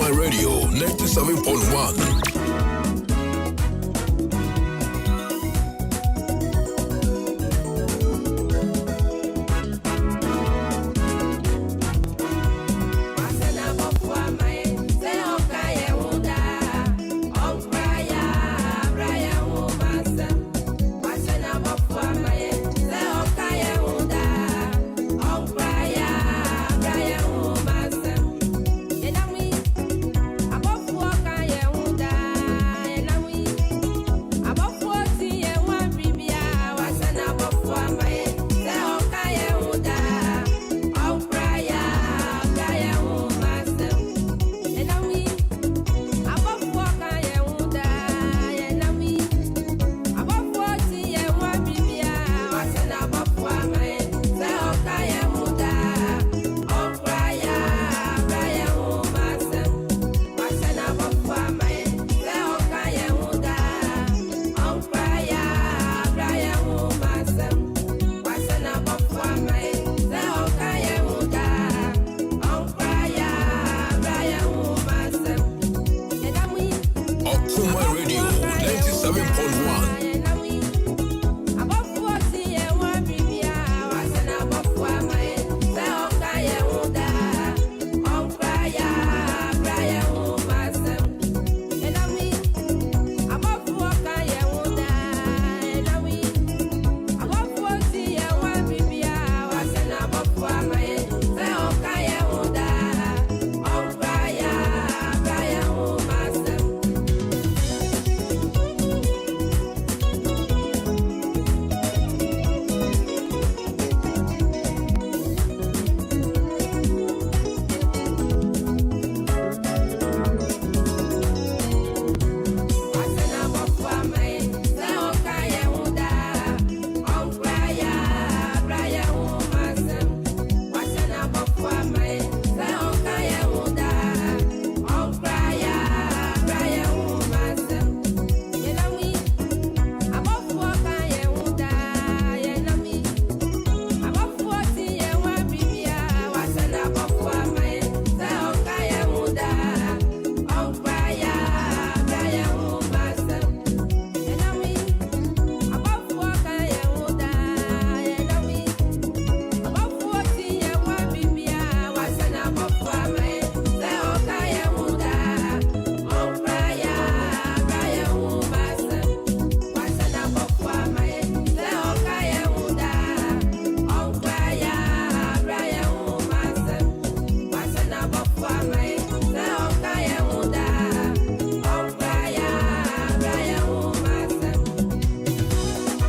My Radio 97.1.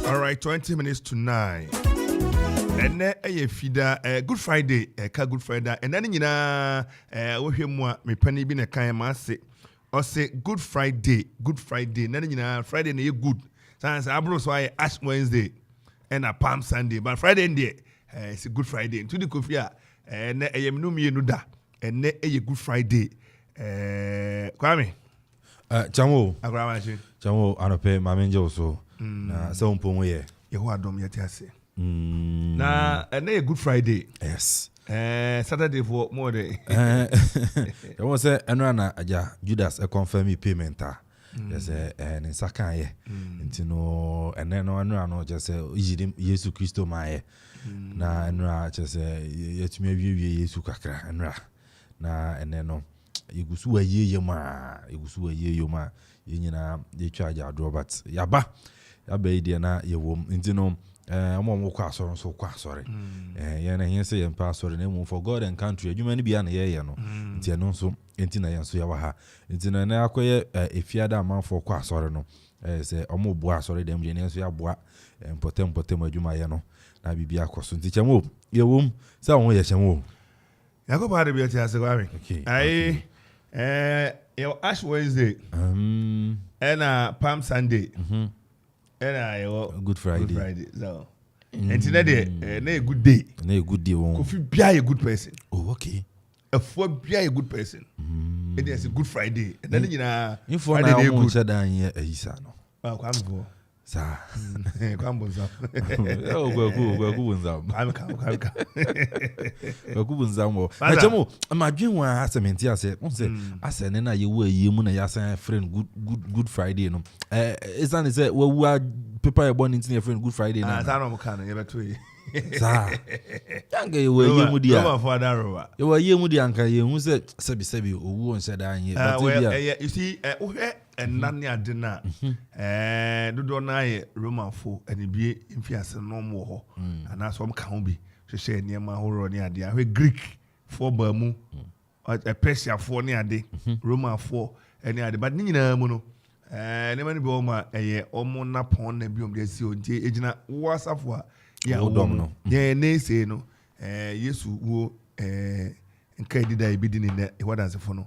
All right, 20 minutes to 9. And then a feeder, Good Friday, a Good Friday, and then we hear more. Me penny been a kind mass or say Good Friday, then Friday, na good. Since I brought why Ash Wednesday and a Palm Sunday, but Friday in there, it's a Good Friday. To the Kofi, and I am no me no da, and a Good Friday. Kwame, Chamo, Chamo, Anope, Mamenjo so. Na so mpomo ye. Yeho adom yete ase. Na and a Good Friday. Yes. Saturday for more day. I was say enrana aja Judas a confirm me payment. Yes, and in Sakan ye. Intino and then no just say Yesu Christo my na enra just yet me wie Yesu kakra enra. Na and then no igusu a ye yoma yina ye charge our Robert yaba yabe dia na ye wom intino mo kwa asoro so kwa asore ye na hin say ye mpa asore na mu for God and country adwuma ni bia na ye no ntia no so entina ye so ya wa ha entina na akoye efiada amanfo kwa asore no say omo bo asore dem je ne so ya boa potem adwuma ye no na bibia akoso ntia mo ye wom say won ye chemo Yakob had be tia se kwame ai your Ash Wednesday and Palm Sunday and your Good Friday. So and today na a good day. Na a good day won. Kofi bia a good person. Oh, okay. For bia a good person. It is a Good Friday. And then info na o mo che dan ye ahisa no. Ba kwa mbo. Sa. Kwambunza. Ogwagubunza. Amka. Ogwagubunza mo. Na jamo, imagine when asementi ase, say ase na ye wo yemu na yasan friend good Friday no. Is that say we are people are born into your friend Good Friday na. Sa no mka na ye beto yi. Sa. Yanga ye wo yemu dia. Go for that rowa. Ye wo yemu dia anka ye hu say sebi owu on say da anye. You see nani adena dodo na ye Roman fo anibie mfiase no mo ho ana so mka ho bi hwehwe niema horo ni ade ahwe Greek fo ba mu Persia fo ni ade Roman fo ani ade but ni nyina mu no ne mani bi o ma omo na pon na bi o de si o ntie ejina wasafo a ya odom no ye na ese no Yesu wo nka di da ibidi ni ne wadanse fo no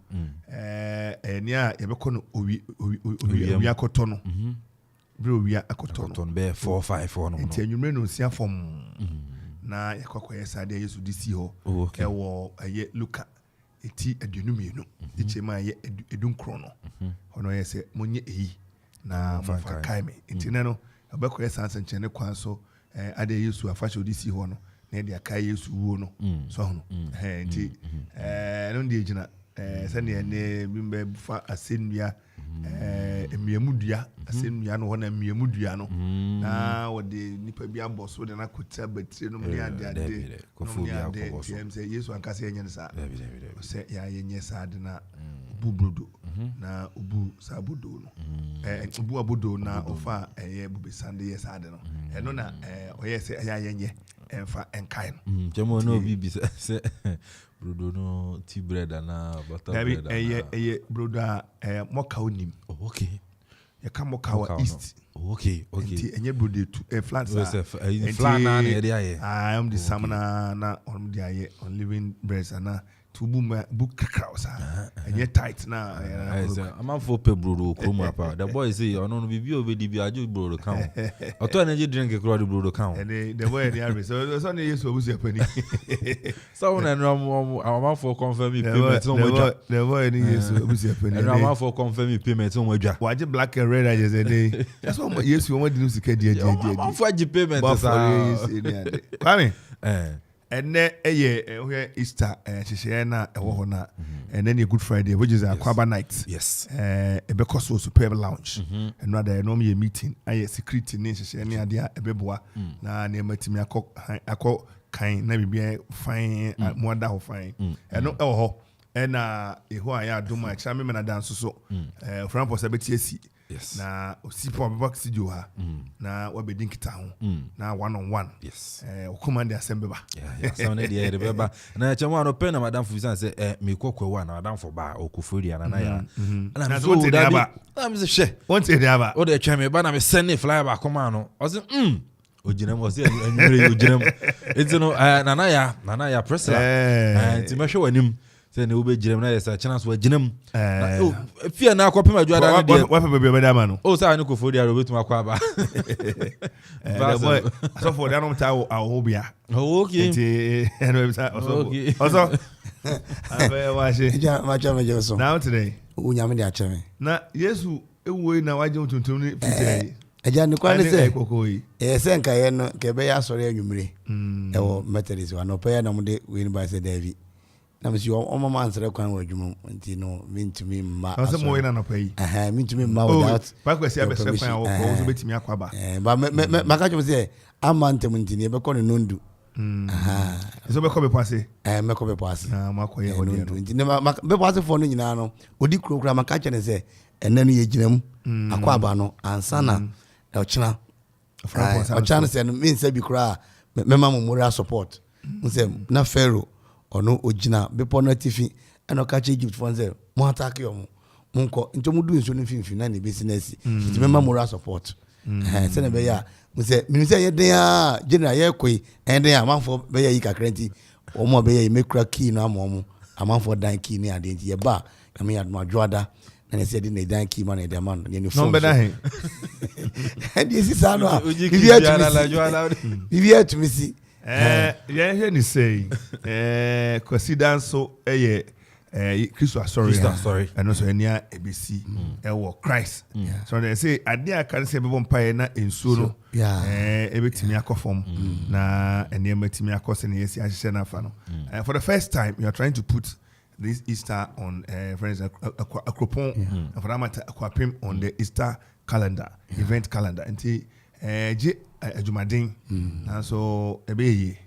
ni a ye be kono owi akoto no bre owi akoto no be 454 no nti anwumre no sia fom na ye kwakoye sade Yesu di si ho wo ye Luka eti aduonu mienu ichema ye edunkro no ono ye se monye eyi na fa kai me nti ne no abakoye sanse nchene kwan so ade Yesu afasho di si ho no na dia kai Yesu wo no so ho nti no ndi ejina se ne bimbe fa asenua emiamudua asenua no ho na emiamudua no na wode nipa bi aboso de na kota batire no mni ade Kofi se Yesu ankase yenye sa se ya yenye sa de na bubrudo na ubu sabudo no ubu abudo na ofa bubesande yes ade no eno na oye se ya yenye enfa enkai no jemo no bibi se brodo no tea bread na butter bread eye brodo moka onim okay ya ka moka wa east okay nti enye brodo to flat sa flat na area ye I am the samana na on the aye on living bread na to book crowds enye tight na am for pe brodo kroma pa the boy say ono no bibi obedi bi ajo brodo kan oto energy drink kro the brodo kan and the boy the average so na Yesu obusu apani so na am for confirm payment on wadwa the boy ni Yesu obusu apani and am for confirm payment on wadwa waje black and red as day that's what Yesu won di sika dia am for payment sa kwame ene eye Easter hihye na ewo ho na ene ne Good Friday which is Akwaba night yes because superb lounge eno ada eno me meeting aye security ne hihye ne ade ebeboa na ne matimi akọ kan na bibia fine mo ada ho fine eno ewo ho ena eho aya adoma cha me na dance so Franco sabeti asi yes na osipo box studio ha na wabedi nkita ho na one on one yes command assembly ba so na dey beba na chama no pen na madam fusan say me kokwa na madam for ba okufori na ya na so da ba am say she want e dey ba o dey chama ba na me send e fly ba come no o say ojinam o say anwure ojinam enti no nana ya pressla enti me hwe wanim say ne obe jirem na yesa chance wa jinam fia na akopem adwada na de wa pe be da ma no o say ne kofodi aro betum akwa ba so for da no ta ahobia okay enti also abe wa she ma cha so now today unyame de acheme na Yesu ewo na waje tuntum ni fitei eja ne kwa ne se kokoi se nka ye no ke be ya sori anwumre ewo Methodist wa no pe na mo de we ni ba se David na msi o mama ansere kwan wa adwuma nti no mintumi ma aso mo ina no pai mintumi ma without pa kwesi abese kwan wo ko so betimi akwaba ba maka chom se amantem nti ne be ko ne nondu so be ko be pase me ko be pase makoye nondu nti ne be pase fo no nyina no odi krokra maka chene se enne no ye ginam akwaba no ansana e ochina ochana se no min se bi kra me ma moral support nse na Pharaoh ono ogina bepo na tifi eno ka che Egypt fon say mo attack yo mo nko nto mo du nso no finfin na ne business it member moral support se na be ya mo say mi say ye den a general ye koi en den a manfo be ya yi kakranti o mo be ya mekura key no amomo amanfo dan key ni ade nti ye ba na me ya no adwoada na ne say di na dan key man na dem man ne ni phone no be da he and this is how if you to me see yeah he ni say consider so Christo sorry and also near ABC Christ so they say I can say be na ensuo ebetimi akofom na enematimi akose na yesi ahye na fa no for the first time you are trying to put this Easter on for instance Akropong and for that matter Akwapim on the Easter calendar event calendar until je ajumadin and so ebe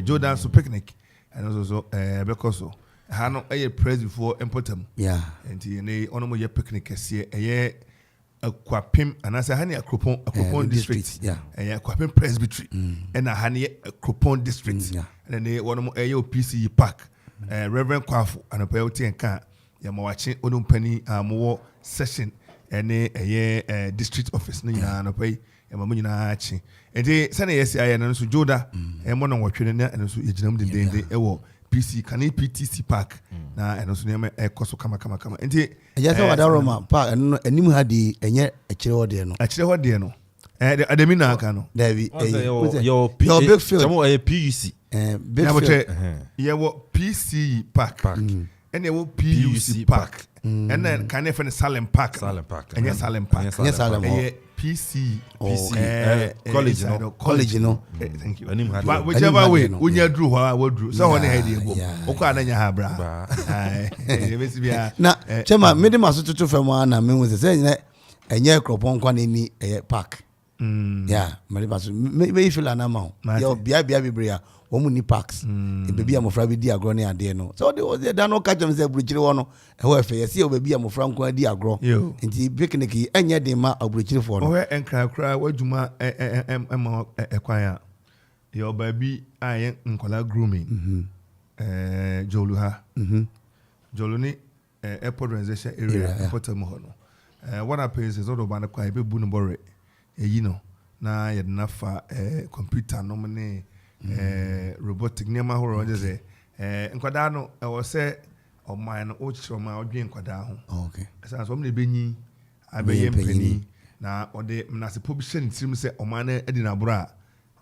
Jordan so picnic and also because Hano a press before important. And ye onomo ye picnic kese ye Akwapim and as a honey Akropong district. Akwapim presbytery and a honey Akropong district. And then they onomo a PC park. Reverend Kwafu and a peyote and can watching onum penny more session and a district office no pay and achi. And they send a yes I and so Joda and one on watching and also ejinam de PC can PTC park na and also near a coso kama and just what Roma park and nim had the enye actually there no Ademina Kano David your big field a PUC PC park and there will PUC park and then can you find Salem Park and yes Salem Park PC college no thank you but whichever way when you drew I will drew so one idea okwa ha bra na chema mede maso tutu fam na me wo se enye Akropong kwa ni park mede maso me feel na ma yo bia bibria wo mu ni parks e baby amofra bi di agro ne ade no so they da no catch them say buruchiri wo no e ho efe yes e baby amofra nko di agro nti picnic enye de ma aburuchiri fo no o he enkra kra waduma kwan ya yo baby aye nkola grooming jolu ha jolu ni airport reservation area airport mo ho no what happens is all ban kwa be bu no bore eyi no na ye na fa computer no me robotic nema horo je say nkwada no e wo se o man no o chiro ma odwen nkwada ho okay asa so me benyi abeye mpani na ode mnase publishing tirim say o man e di na bro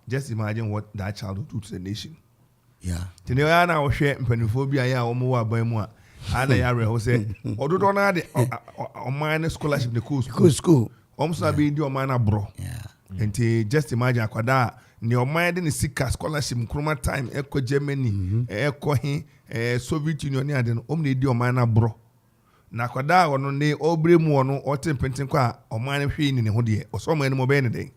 just imagine what that child will do to the nation tene ya na wo hwe mpanifo bi aya wo mo wa ban mu a ana ya re ho say ododo na de o man scholarship the school so be di o man na bro enti just imagine akwada ni o man de ne sika scholarship nkroma time eko Germany eko Soviet Union ni ade no o me di o man na bro na akwada wono ne obre mu wono o tempenten kwa o man hwe ni ne ho de o so man mo be ne de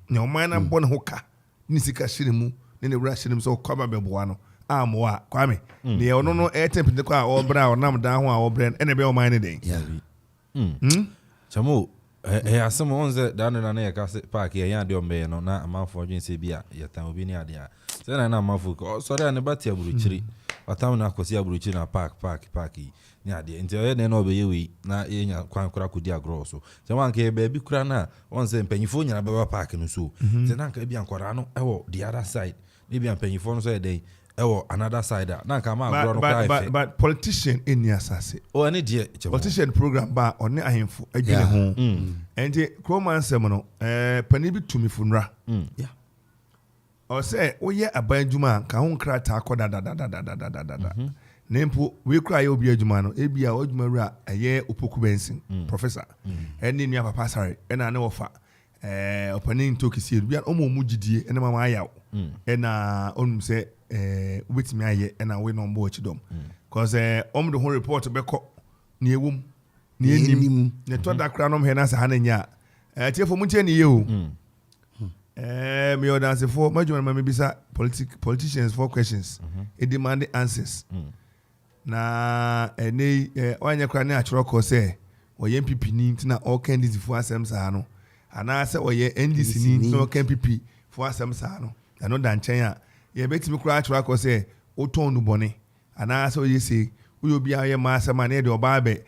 ni o man na bo ne ho ka ni sika shire mu ne ne wura shire mu so kwaba be boa no amoa kwame ni ono no tempenten kwa o bra o nam da ho a o bre ene be o man ne de chamo asem onze dano na ya ka park ya de ombe no na amafo dwen se bia ya tan obi ni ade a se na amafo ko sorry na bati aburuchiri watam na akosi aburuchiri na park ni ade nti o ne na obeye wi na yenya kwan kura kodi agro so se wan ke be bi kura na onze mpanyifo nyina baba park no so se na nka bia nkora no ewo the other side ni bia mpanyifo no so e dey ewo another side na nka ma agro no kwa but politician in your assase o ani die politician program ba oni ahemfo adwene ho enti Kroma nsem no pani bi tumi funra o say oye abanjuma ka ho nkrata akoda da nempo we kra ye obi adwuma no ebia adwuma wura eye opoku bensin professor eni nua papa sare ena ne wofa opani ntokisi bia omo gidie ena mama ayaw ena onum se wetimi aye ena we no mbo chidom cause om the whole report be ko ni ewum ni enim ne to da kra no he na sa hananya tiefo mu tie ni ye o me odanse for majuma ma me bisa politicians for questions e demand answers na ene wanya kra ne achro ko se oye MPP ni ntina all candidates for asem sa no ana se oye NDC ni ntina all MPP for asem sa no ano dan chen a ye betimi kra achro ko se o tonu bone ana se oye se uyo bia ye ma asema na de oba be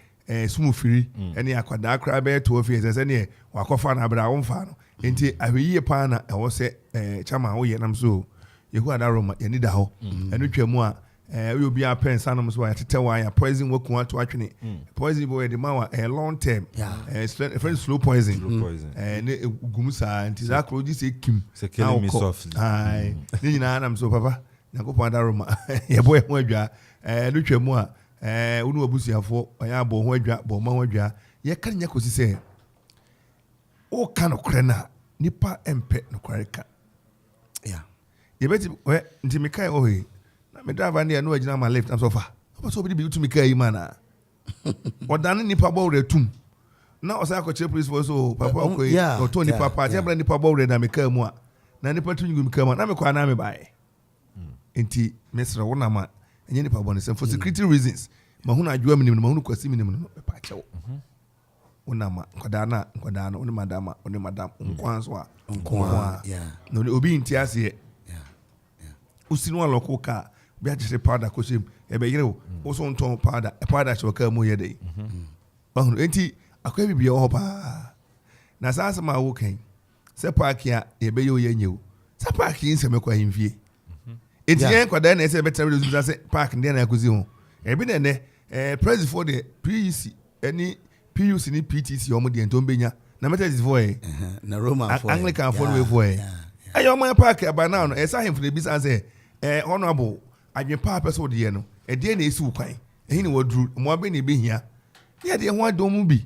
sumufiri ene akwada kra be to ofie se ne wakofa na bra wo mfa no enti ahweyi pa na e wo se chama wo ye nam so yehu adaroma ye ni da ho enu twemu a uyo bia pen sanom so ya tete wa ya poison woku ato atwene poison boy de ma a long term very slow poison ne gumusa enti zakro ji se kim se killing me softly ai ni nyina nam so papa Nyankopɔn adaroma yɛbɔ yɛn ho adwa no twam a wonu abusuafo ɔyɛ abɔ ho adwa bɔ ma ho adwa yɛka nya kɔsi sɛ o ka no korɛ na nipa empɛ no korɛ ka yeah yɛbɛti nti me kai ohe na me driver ne no agina my left am so far oba so obi bi to me kai mana odane nipa bɔ retum na osa akɔkyerɛ police for so papa okoi oto nipa pa te bra nipa bɔ re na me kai mu a na nipa tu nyum kai mu na me kwa na me bae enti mesra wona ma enye nipa bɔ ne sɛ for security reasons ma hu na adwa minim ma hu no kwasi minim no pa kyɛw wona ma nkɔda na one madam nkwan so a nkwan no obi nti ase usinu aloko ka be agere powder ko sem e be yere wo so nton powder so ka mu ye dey enti akwa bibia ho pa na sasa ma wo kan se park ya e be ye nyew se park yin se me kwa himfie enti yen kwada na se be tare do se park ndi na akozi ho e bi ne president for the PEC any PUC ni PTC o mo de nton benya na methodist for na Roman for Anglican for we for ayo my park aba now no e sa himfo de bi san say honorable adwen pa person de no e de na esi ukwan ehi ni wadru mo abe na ebehia ye de ho adom mu bi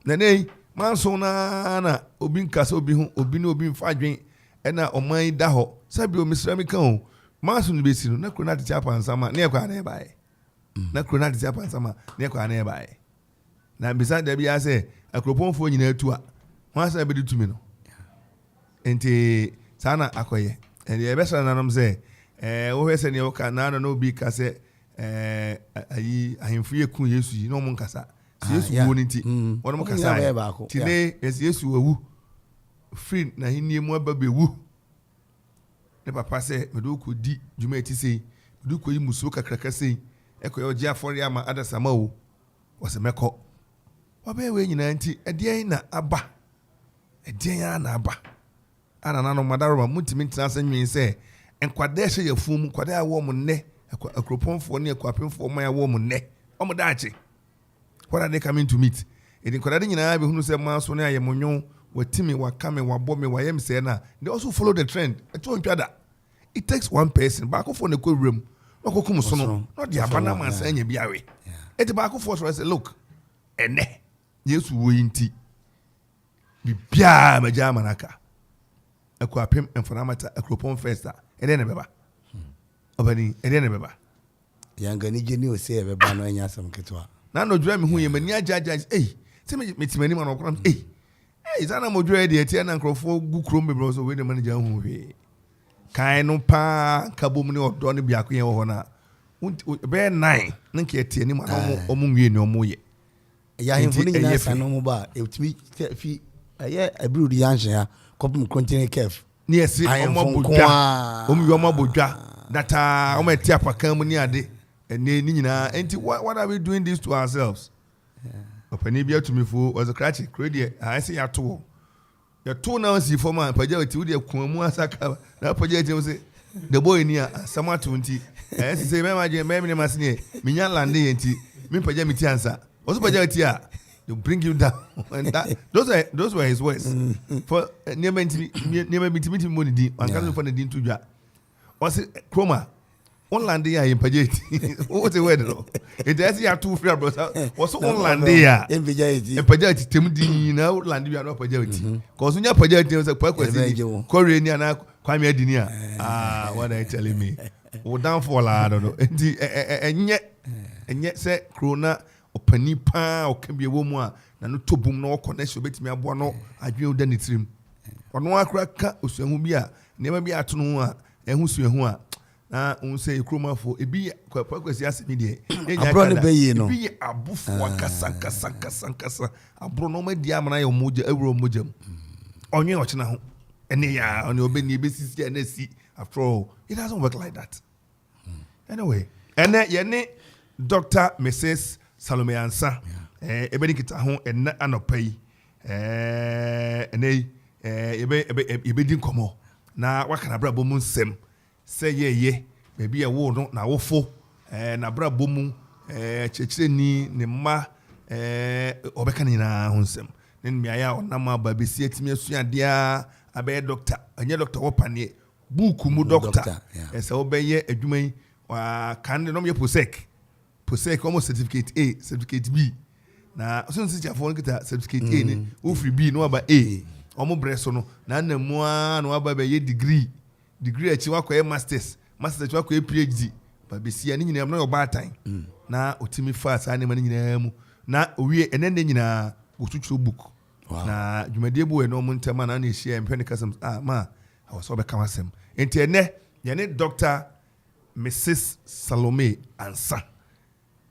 na nei manso na obi nkasa obi ho obi na obi mfa adwen e na oman da ho sabi o misra mi kan manso no besi no na krona de chapa nsama na ekwa na e bae na krona de chapa nsama na ekwa na e bae na bisa da bia say Akropong fo nyina atu a ho asa be de tumi no enti sana akoye and the best nanom say wo hwese ne wo ka na no bi ka se ayi ahemfu ye kun Yesu yi no mo nkasa Yesu wo ni ti wono mo kasa ti ne Yesu wawu free na hinie mu ababe wu ne papa se me do ko di djuma eti sei me do ko yi musuo kakraka sei ekoye ogia afori ama adasama wo wo se meko wabe we nyina nti edien na aba edien na aba ana na no madaroma mutimi ntina sanwen se enkwade hye yafum kwade awo mu ne Akropongfo ne akwapemfo man awo mu ne omo daache what are they coming to meet edin kwade nyina be hunu se manso ne ayemonwo watimi wakame wabome wayem se na they also follow the trend eto ntwada it takes one person back for ne kwewrem wakokum so no not the abana man sanya biawe eti back for so say look ene Yesu wo yinti bibia maja manaka akwapem enfanamata Akropong festa ede ne beba obani ede ne beba yanga ni jeni o se beba no anya sam ketwa na no dwura me hu ye mani ajaja se metimani ma no kram zana mo dwura de eti na nkrofo gu krom bebro so we de manager hu we kan no pa kabom ne odo ne biako ye ho na be 9 nke eti ni ma no omo nwie ne omo ye ya himfu ni nyina sanu mu ba etimi fi aye abru di yanhye ya kopum continue kef ni esi omo bodwa omo bodwa data omo eti apakan mu ni ade ene ni nyina enti what are we doing this to ourselves opani bia tumi fu was a cratch credit I say ya to na si for man paja oti wo de kun mu asaka na paja eti say the boy ni asama 20 say me ma je me ni masine minya lande enti me paja miti ansa also paja eti they bring you down and that those were his words for near miti money di an kan for the din to dwa o say chroma on lande ya in paja eti what the word no it is ya two free bros was on lande ya en paja eti tem di na lande bia no paja eti cause nya paja eti say kwa kwasi kore ni ana kwame adini what are you telling me we down for la no enti enye say krona opani pa okabie wo mu a na no tobum na connection betimi aboa no adwen oda ne tirim ono akra ka osuahu bi a nema bi ato no a ehu suahu a na unse ekromafo ebi kwakwasi asemi de abro ne beye no ebi abufo kasa abro no ma di amana ye moja ewro mojam onye ochina ho ene ya oni obeni ebesisi ene si after all it doesn't work like that anyway ene ye ne Dr. Mrs. Salomey Ansah ebeni kita ho ene anopai ene ebe din komo na wakana bra bomu nsem se ye baby e wo no na wofo na bra bomu chechire ni ne ma obeka nyina ho nsem ne mmia ya onama ba besi atimi asuade a abe doctor anye doctor wopane book mu doctor yeah. ese obeye adwuma yi wa kan de no me posek almost certificate A certificate B na so nsi chafo nkita certificate A ni wo free B no aba A omo breso no na namu a no aba be ye degree achi wakoye masters achi wakoye PhD ba be sia ni nyina no yo bad time na otimi fast ani ma ni nyina mu na owie enende nyina otutu book na dwumadie bu no mu ntama na na ehia mpeni kasam ma awoso be kamasem enti ene ye ne Dr. Mrs. Salomey Ansah,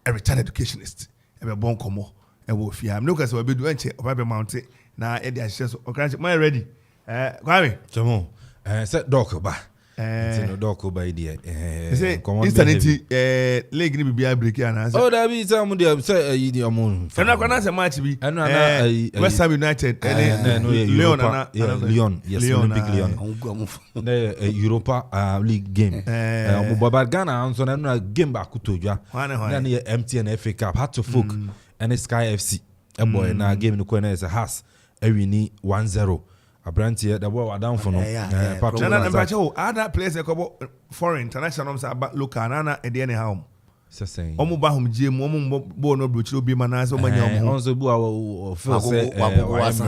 a retired educationist. Ebe bon komo ewo fia. Me look as we do enche oba mount na e dey ahye so. Okay, my ready. Kwame. Chamo. Set doc ba. No doc ba idea. Insanity leg ni bibia break ya na. Oh, that be some dey say you dey amon. Na kwa na say match bi. West Ham United Leon. Yes, Olympic Leon. The Europa League game. But Ghana Anson na game ba kutojwa. Na ne MTN FA Cup had to folk and Sky FC. A boy na game no corner is a has. Ewini 1-0. Abrantie the boy down for no. Other players foreign international about local na e dey anyhow. Saying omo ba hom gye mu omo bo no brochiro bi ma na so manya omo onso bu a feel say wa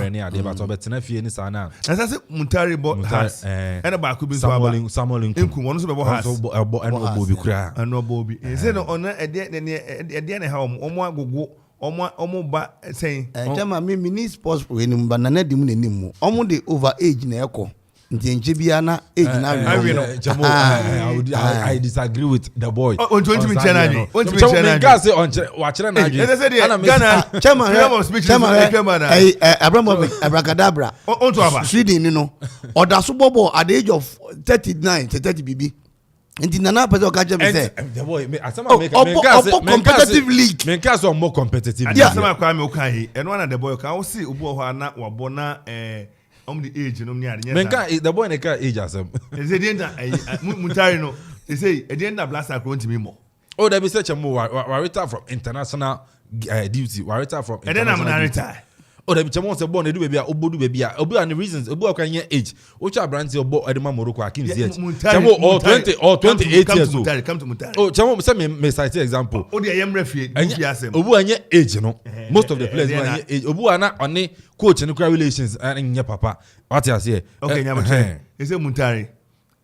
ne ade but obetena fie ni sana na say Muntari bo has ena ba ku bi so aba Samuel Nku wono so be bo has obo bi kura eno bo bi say no ono ede ne ha omo agogo omo ba say chama me mini sports pro enim ba na dim nenim mu omo de over age na eko nti bia na age na I disagree with the boy. On 20 minutes energy. Abracadabra. Sweden no. Oda so bobo at the age of 39 to 30 BB. Nti nana person ka je me say the boy asama make competitive league. Me case on more competitive. Asama kwa me o kan he. Eno na the boy ka o si obu ho na wabo na the age no me ade menka the boy ne ka age asem is it enda Muntari no they say e dey enda blast akron to me more oh there be such a more we retire from international duty we retire from and then I'm not retire oh there be chamo say born e do baby a obodu baby a obi and the reasons obi kan ye age o cha brand obo edema Morocco akim ziyech chamo or 20 or 28 years old come to Muntari oh chamo say me cite example o dey yem refie fi asem obi anye age no most of the players anye age obi ana oni coach and relations and papa what you say okay nyama you say Muntari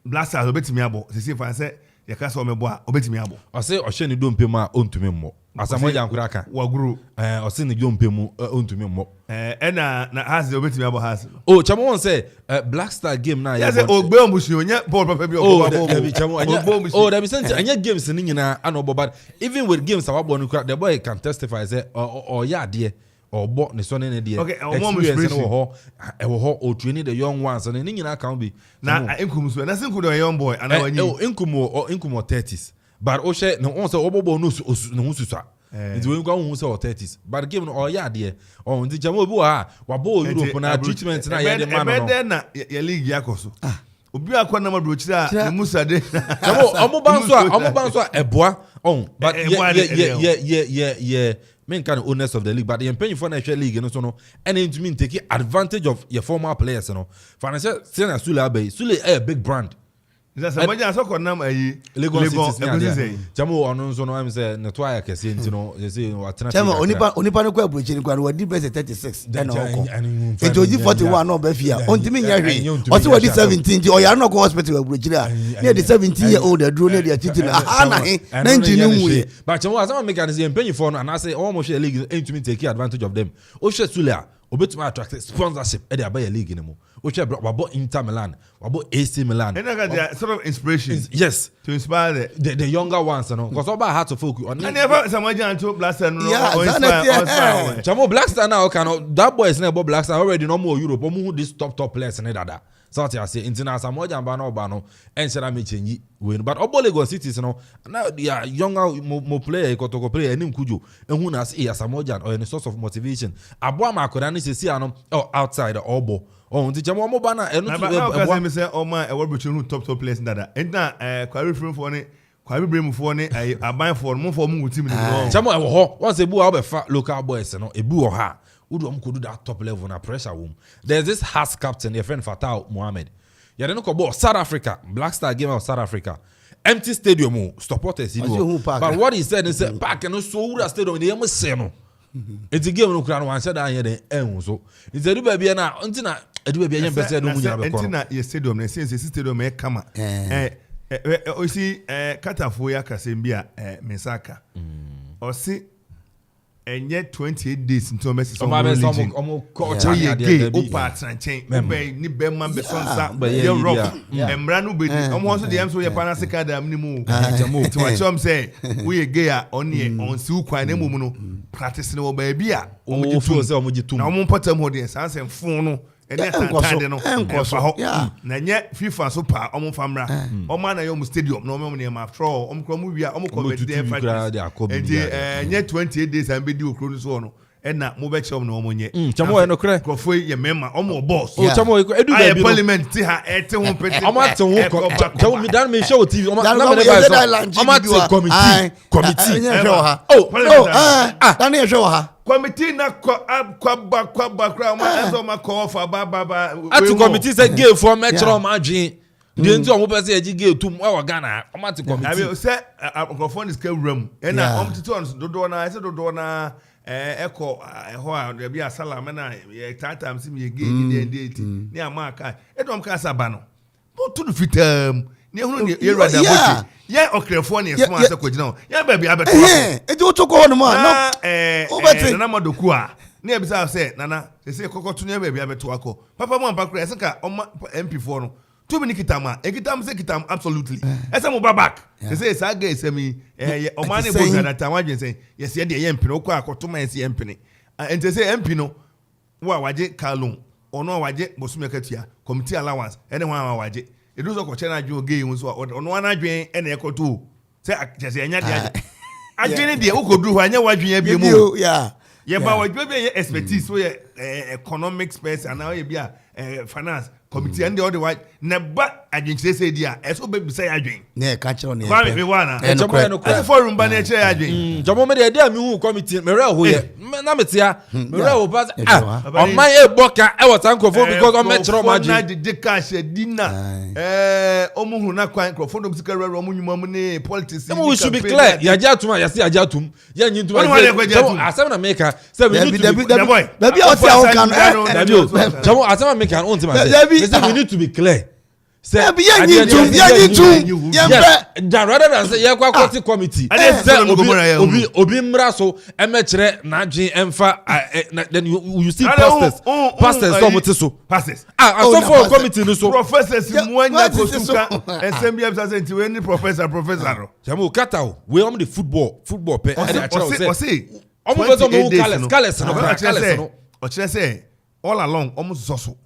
blaster obetimi abo say fan say ya ka so mebo a obetimi abo o say o hye ni dompe mu a ontumi mmo asamoja nkura aka waguru o say ni dompe mu ontumi mmo na has obetimi abo has oh chamo won say Black Star game na ya say ogbe omusu onya ball papa bi ogbo oh there be sense anya games ni nyina ana obo but even with games awabo no the boy can testify say or ya de obo ne so ne de okay experience no ho e ho o training the young ones and ni nyina can be na inkum so na sinkum the young boy ana wanyi inkum 30s but o she no on say obobo no no susa it we go on say 30s but game no ya de on the jamo bi wa bo Europe na treatment na ya de man no ebe na ya league yakoso obi akwa na madrochira ne musa de omo ban so eboa on but yeah men kind of owners of the league but the paying for national league no so no and it mean take advantage of your former players no financial senior Sule a big brand is that somebody so kon nam ayi Lagos City jamo ono so no am say ne to aya kese ntino they say watena chama onipa no kwa brochi ni kwa wadi best 36 na oko ejoji 41 no ba fia ontimi nya hwe o se wadi 17 o ya no ko hospital wa brochi na near the 17-year-old adro ne dia titi na na he 19 ni nwe but chamo asama make an say penny for no and I say all mo share league to me take advantage of them o share Sule obetuma attract sponsorship e dey buy a league ni mo o share wabo Inter Milan wabo AC Milan and that sort of inspiration yes to inspire the younger ones no because oba had to focus on and never somebody to Blaster no inspire chamo Black Star now can that boy is na about Black Star already no more Europe omo this top players ne dada so what I say international moja mba no and shall me change win but obo Lagos cities no now they are younger mo player kotoko player enim kujo ehun na say asamoja or any source of motivation aboa makoda ne se ano outside obo nti chamo mo ba na enu to me say o ma e wo between top players dada na kwari frame for ne kwari brem for ne aban for mo for mo team ni no chamo e wo ho once ebu a obefa local boys no ebu wo ha Udo could do that top level na pressure room. There's this Haas captain, your friend Fatal Mohammed. Yeah, they no go South Africa, Black Star game of South Africa. Empty stadium, supporters. But what he said is that park and so stadium in the Emerson. It's a game no crown one said I had so. It's a baby now until I do a baby better than Until your stadium, and since the stadium may come. You see, Katafoya Kasembia, Mesaka. Or see. And yet 28 days into Messi some religion. Gay, Opa, and chain, ni Berman Besonsa, your rock, and Branu Bidi. Almost the answer your Panasaka, the minimum. To what some say, we gay only on Suka and Emuno, practicing over baby. Oh, for some of you two. No more Potter Modians, answer phone. And that's yet FIFA super almost famra. Omana Yom Stadium, no money after all. We are almost there. Yet 28 days and be due cruise on. And not move back some no money. Chamo no crack. Kofi, your member, almost boss. Oh, Chamo, I parliament. At home, I'm at to walk. Tell me that may show TV. I'm show her. Committee na kwaba ezo ma call for baba ati committee say gay for metro margin the nti omo pese eji gay tum wa Ghana o ma ti committee I say microphone is came room and na tito on dodo na say dodo na echo ho a there be a Salomey na that time see me gay ni date ni amaka e don ka saba no but to the fitam ni ehunu ni ye rada bochi ye okrefo ni small say kwagina ye ba bia beto e ti o to ko no ma no na madoku a na ebisa say nana say kokotu ni ba bia beto akọ papa mo ampa kra senka MP4 no too many kitama ekitam say kitam absolutely ese mo back say saga esemi o man e bo na time agent say yes ye de ye mpini okọ akoto man say mpini and say MP no wa waje kalon ono waje bosumekatua committee allowance ene ho waje edu so ko chena adwo gay hu so ono ana adwen ene ekoto say jese anya de adwen de ukodu ho anya wadwen abie mu ye ba wadwen be expertise so ye economic space and now ye bia finance committee and the other white never adwenche say dia eso be say adwen na ka chero na kwa me wana e forum ba na che adwen jomo me de mi hu committee me re ho ye na metia me re ho pass on my e boka e was ankofo because on metro margin na de cash dinner omo hu na kwan krofo no bisika re omo nyuma mu ne politics we should be clear ya ja tuma ya si aja tum ya nyintu asem na make say we need to be out there kan jomo asem na make on tima say we need to be clear. Say, rather than say, yeah, quality committee. Obi mraso, emechere naji emfa. Then you see pastors, so pastors. So for committee no so professors mwanya kosuka. SMBM say nti we ni professor. Jamu katao, we am the football pe. Say, omo bezo mo Carles no. Ochire say all along almost so.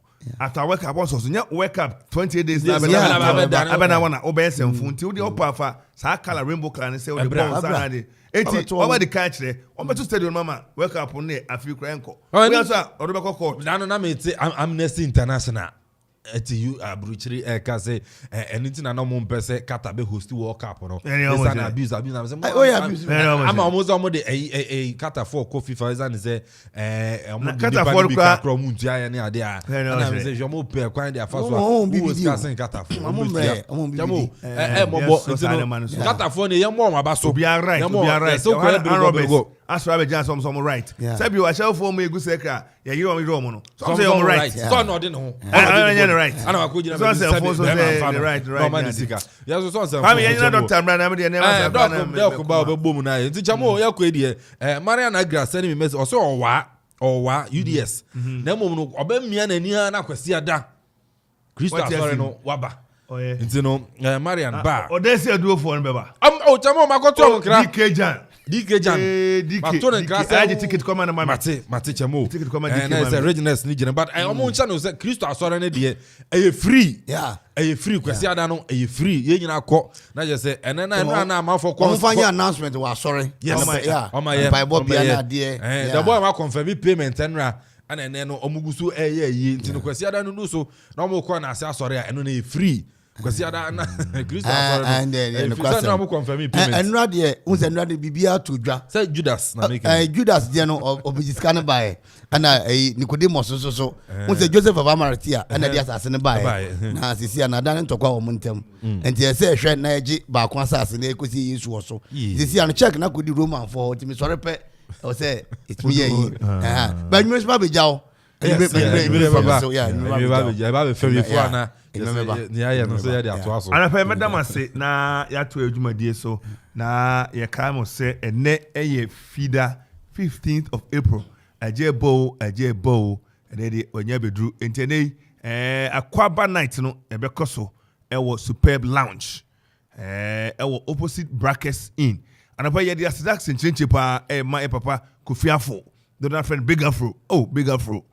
After wake up also so wake up 28 days na abena wana obese mfunti udi opafa sa kala rainbow clan say the ball sanade eti over the catch there on to stadium mama wake up on afi kranko we answer odobeko court na me ti Amnesty International eti you abruchiri ka say anything na no mo mpese kata be host World Cup no it's an abuse am say am almost am the kata for Kofi Ansong say kata for Akropong muntu ya ne ade a na say jomo pe kwan dia fa so who was casting kata for jamo mobo kata for ne yemo ma ba so be right so ko Asra be Johnson some right. Sabi wa shall for me go sekra. Ya you want me room no. So say I'm right. So no dey no. I right. Ana wa ko jina me say right. No man sika. Ya so say. Fami ya na doctor Bra na me dey never say. Dey ko ba bom na. Nti chamo ya ko edie. Mariana Gra send me message. Oso owa UDS. Na mom no obamia na ni na kwasi ada. Kristo asore no waba. Nti no Marian ba. Odesi aduo for no beba. Chamo makoto am kra. DK Jan. I ticket come on my Mate chamo. Ticket come on na say readiness ni jina but omo ncha no say Kristo asore ne de e free. Yeah. E free kwasi ada no e free. Ye nyina kọ na je say ene na amafo kọ. Omo fanya announcement wa sorry. Yes. Yeah. Bible bia na de. The boy ma confirm payment enra ana ene no omugusu eye nti no kwasi ada no so na omo kọ na ase asore a eno na e free. Because ya da na Christ and then no confirm payment. And not there, who said not bibia to dra. Say Judas na make. Judas there no of his scan by and Nicodemus so who said Joseph of Arimathea and the assassin by. Na sisi anadan to kwa omuntem. And they say hwe na agi ba kwa assassin e kosi Yesu so. Sisi an check na kodi Roman for timi sorry pe o say it's me here. But you must be jaw. Yeah, and if Madam say na ya to adwumadie so na ye ka mo say ene eye feeder 15th of April aje bow and dey onya bedru entene akwaba night no e be koso e wo superb lounge e wo opposite Brackets Inn and apa ye dey asadak senchenche pa ma e papa Kofi Ansong Baffuor friend Big Afro Big Afro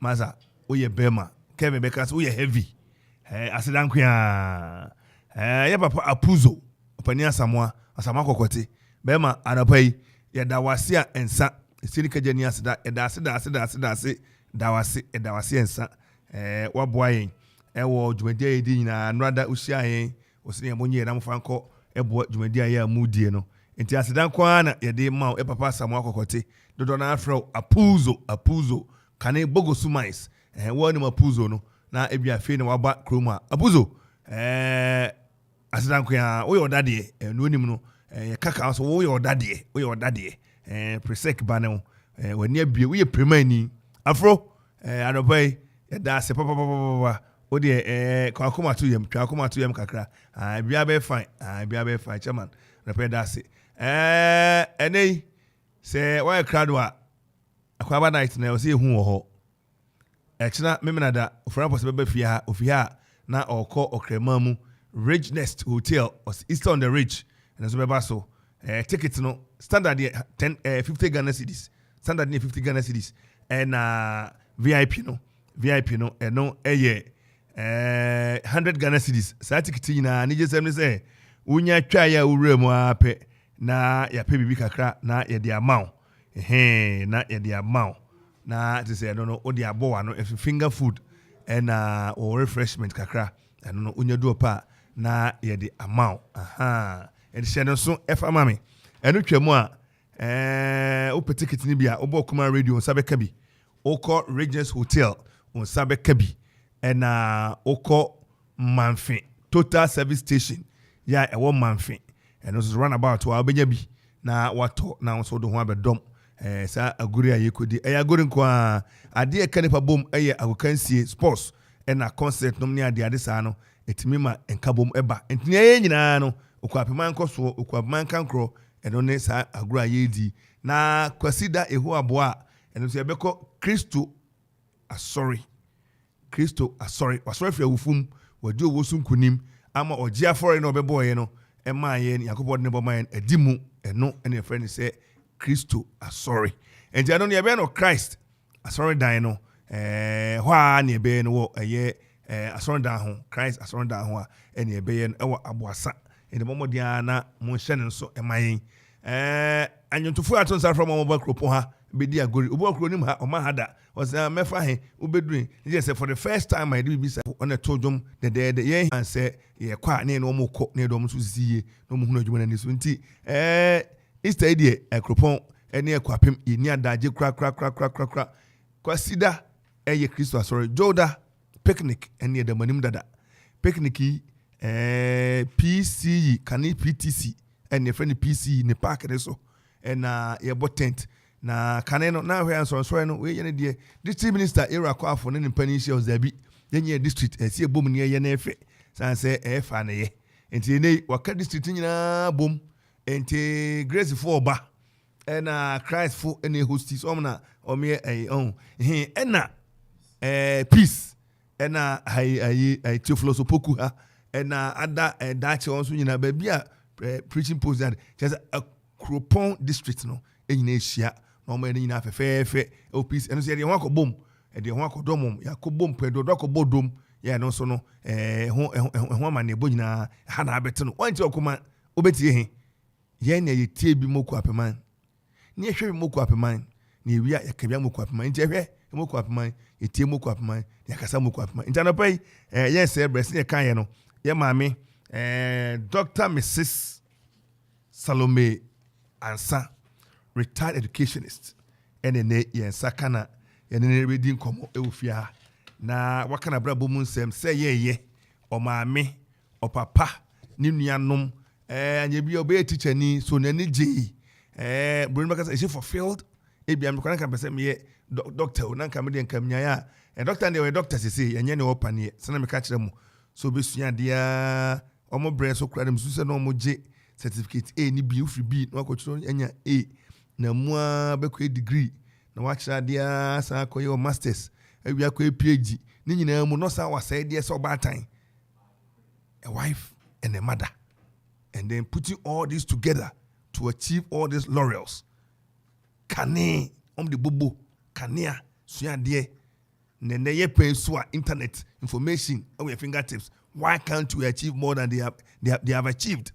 Maza oye bema Kevin Bekas oye heavy asidankwa ya papa apuzo opani asamwa kokote bema anapai ya dawase a ensa sirika jani asida dawase ensa waboa yen wo dwumadie edi nyina anrada usia yen osine monye na mfanko ebo dwumadie ya mudie no enti asidankwa na ya de ma papa asamwa kokote dodo na afro apuzo kane bogosu mais wo ni mapuzo no na ebia fe na waba kroma abuzo asidanko ya wo yodade no nim no kaka so wo yodade presec banel wani abie wo ye premani afro anobai ya da se papa wo de kwakoma to yem kakra bia be fine chairman repair da se enei se wo crowd wa akwaba night na o se hu wo ho Echina memenada ofra possible be fia ofia na oko okremamu Ridge Nest Hotel was east on the ridge and so be so ticket no standard 50 Ghana cedis standard 50 Ghana cedis and VIP no and no 100 Ghana cedis sa ticket na ni jesem say unya twa ya uremu ape na ya pe bibi kakra na ya di amount na ya di amount na to say no odi abo no finger food and or refreshment kakra no unya do pa na ye the amount and she no so efa mame enu twemu a o ticket ni bia obo kuma radio on sabe kabi oko Regents Hotel on sabe kabi and oko Manfin Total Service Station ya ewo Manfin and also run about to abenya bi na wato na so do ho abedom sa aguri ayekodi aguri nko ade ekanipa bom agokansie sports na concert nom ni ade saa no etimi ma enka bom eba entini nyina no okwapeman koso okwapeman kankro eno ne sa aguri ayedi na kwasida ehu aboa eno so ebeko Kristo asori wasori fi awufum wadi owosum kunim ama oji afore no obeboye no ema ye ni yakobod ne boman edimu eno ene friend say Kristo asori enti ano ne ebe no Christ asori dan no hwa ne ebe no wo asori dan ho Christ asori dan ho a ene ebe ye no ewo aboasa ene momodia na mo hye ne so emayen anyontofu atonsa from Akropong ha bedi agori obo akro nim ha oma hada was mefa he ubedrin je say for the first time I did be say on a tojom the ye and say ye kwa ne no mo ko ne do mo so siye no mo hunu adwuma na so nti Easter idea Akropong ene akwapem yeni adaje kra kwasida eye Kristo asori joda picnic ene da manim dada picnic PCE kani PTC ene friend PCE ne park de so ena ye bo tent na kaneno na hwe ansonso no we yene de district minister era kwafo ne mpani hye ozabi yenye district esi ebom ne ye na efe san se efa na ye enti ne waka district nyina bom enti grace for ba ena Christ for ene hostis omna omye ena peace ena ai Theophilus Opoku ha ena ada dache onso nyina ba bia preaching post that just Akropong district no enyina ehia no ma enyina afefefe peace eno se de ho akobom de ho akodomom yakobom pedo dokobodom ya no so no ho amane bo nyina ha na abete no wanti okoma obetie he ye na ye tie bi moku apeman ne ehwe bi moku apeman ne ewia yakabia moku apeman nti ehwe emoko apman etie moko apman yakasa moko apman intanopai yes breast ne kan ye no ye maame Dr. Mrs. Salomey Ansah, retired educationist ene ye sakana ye ne reading komo ewufia na wakana bra bomu nsem se ye o maame o papa ni nuanom anye bi obe teacher ni so nani je Bruno Bakasa is fulfilled ebi am kan pese me doctor na kan me de nkam nya ya doctor dey we doctor say enye ne opane se na me ka kire mu so be sua dia omo bre so kura dem su se na omo je certificate A ni B free B na ko kire enya A na mu be ko degree na wa kire dia sa ko your masters ebi akọ PhD ni nyina mu no sa wa say dia so batan a wife and a mother and then putting all this together to achieve all these laurels. Kane the bobo kanea suya de nene ye pen so internet information on your fingertips. Why can't we achieve more than they have achieved?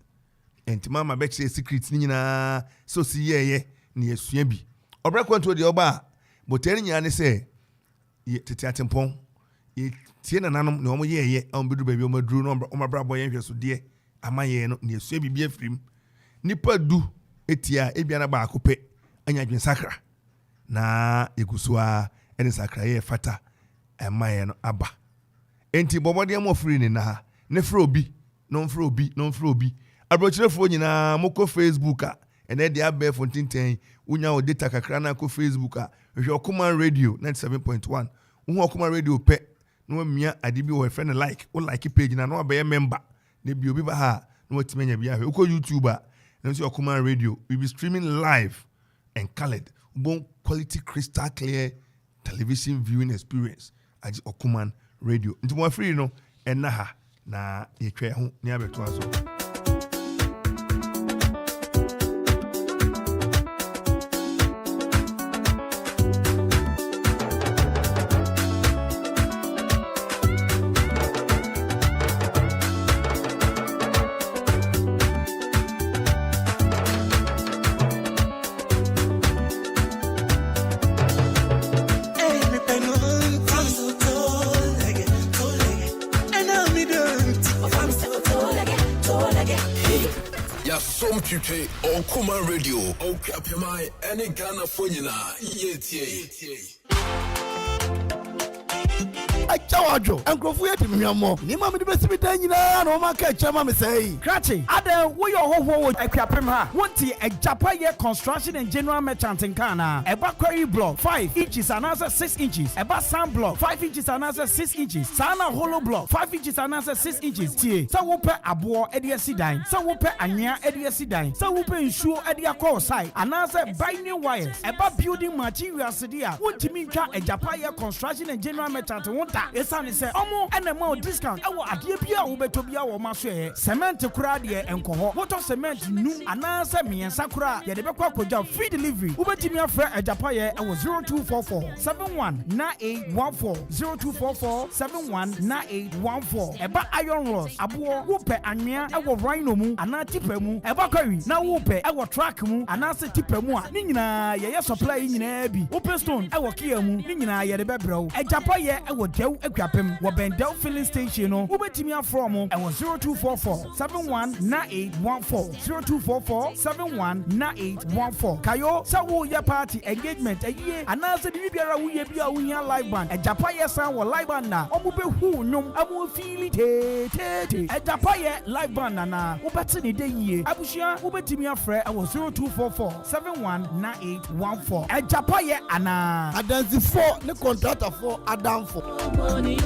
And mama bet say secrets ni na so si ye ni esua bi. Obra Akwantu de oba but any nya ne say ye tete atempon ye tie na nanom na omo ye on bedu baby omo duru no omo bra boy hwe so de amaye no ni esua bi bi afrim. Nipa du etia ebia na ba akope anya dwen sakra na egusua ene sakra ye fata emaye no aba enti bobode am ofri ni na ne fra obi no mfra obi abrochirefo nyina moko Facebook a ene de abe fontinten unya o data kakra na ko Facebook a hwe Okuma radio 97.1 uhu Okuma radio pe no mia adibi wo friend like o like page na no abe member ne bi obi ba ha no watimenya bia hwe uko YouTube a no Okuma radio we be streaming live and colored bon quality crystal clear television viewing experience at Okuma radio nti mo free no enna ha na ye twa ho ni abeto aso. Tuche Okuma radio Okapemai any Ghana Fonina Yeti. Achawajo enkrofo yɛ timhwamo ni ma me de besi bitan nyina na o ma ka chama me sei krachi ada wo yo hoho wo akwapem ha wonti ajapa ye construction and general merchant in Ghana eba quarry block 5 inches another 6 inches eba sand block 5 inches another 6 inches sana hollow block 5 inches another 6 inches tie sa wo pe abo e de asidan sa wo pe anya e de asidan sa wo pe nsuo e de akọ side another binding wires eba building materials dia wontimi ntwa ajapa ye construction and general merchant esane se omo enema o discount ewo adie bia wo betobia wo maso cement kura de enkoho water cement nu ananse miensa kura ye de bekwa koja free delivery wo betimi afra ajapaye ewo 0244 719814 0244 719814 eba iron rods abo wo pe anwea ewo rhino mu ana tipa mu eba kwawi na wo pe ewo track mu ananse tipa mu a ni nyina ye supply nyina bi open stone ewo kia mu ni nyina ye de bebrew ajapaye ewo dew ekwapem wo bendel filling station no wo betimi afrom ewo 0244 719814 0244 719814 kayo sa wo ya party engagement aye anase bi biara wo ye bia wo hia live band ajapaye san wo live band na omo be hu nyom amo fili te ajapaye live band na wo beti ne de yie abushia wo betimi afre ewo 0244 719814 ajapaye ana adansi 4 ne contractor 4 adam 4 money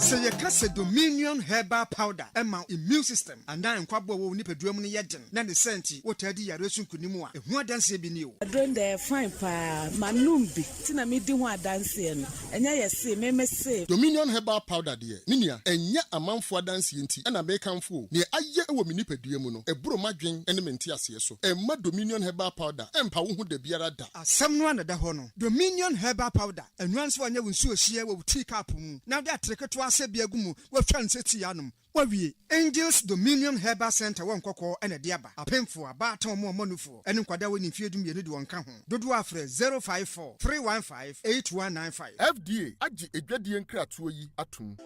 Say you can say Dominion Herbal Powder, Emma immune system, and then Quabo will nip a drum in yet. Then the senti, what Teddy Yaresun Kunimua, and what dance be new. I don't dare fine pa, Manumbi, Tina midi one dancing, and I say, me say Dominion Herbal Powder, dear, Minia, and yet a month for dancing tea, and a bacon fool. Near a year will nip a diamono, a broma drink, and a mentias so, and my Dominion Herbal Powder, and Pawu de Biarada. Someone at the honor. Dominion Herbal Powder, and once one you will sue a share will take up. Now that trick to ase biagumu wa twan seti yanum wawie Angels Dominion Herbal Center won kokko ene de aba apemfo aba ton mo manufo ene nkwada woni mfiedum ye ne de won ka ho dodo afre 054 315 8195 FDA agi edwadie nkratoɔ yi atum.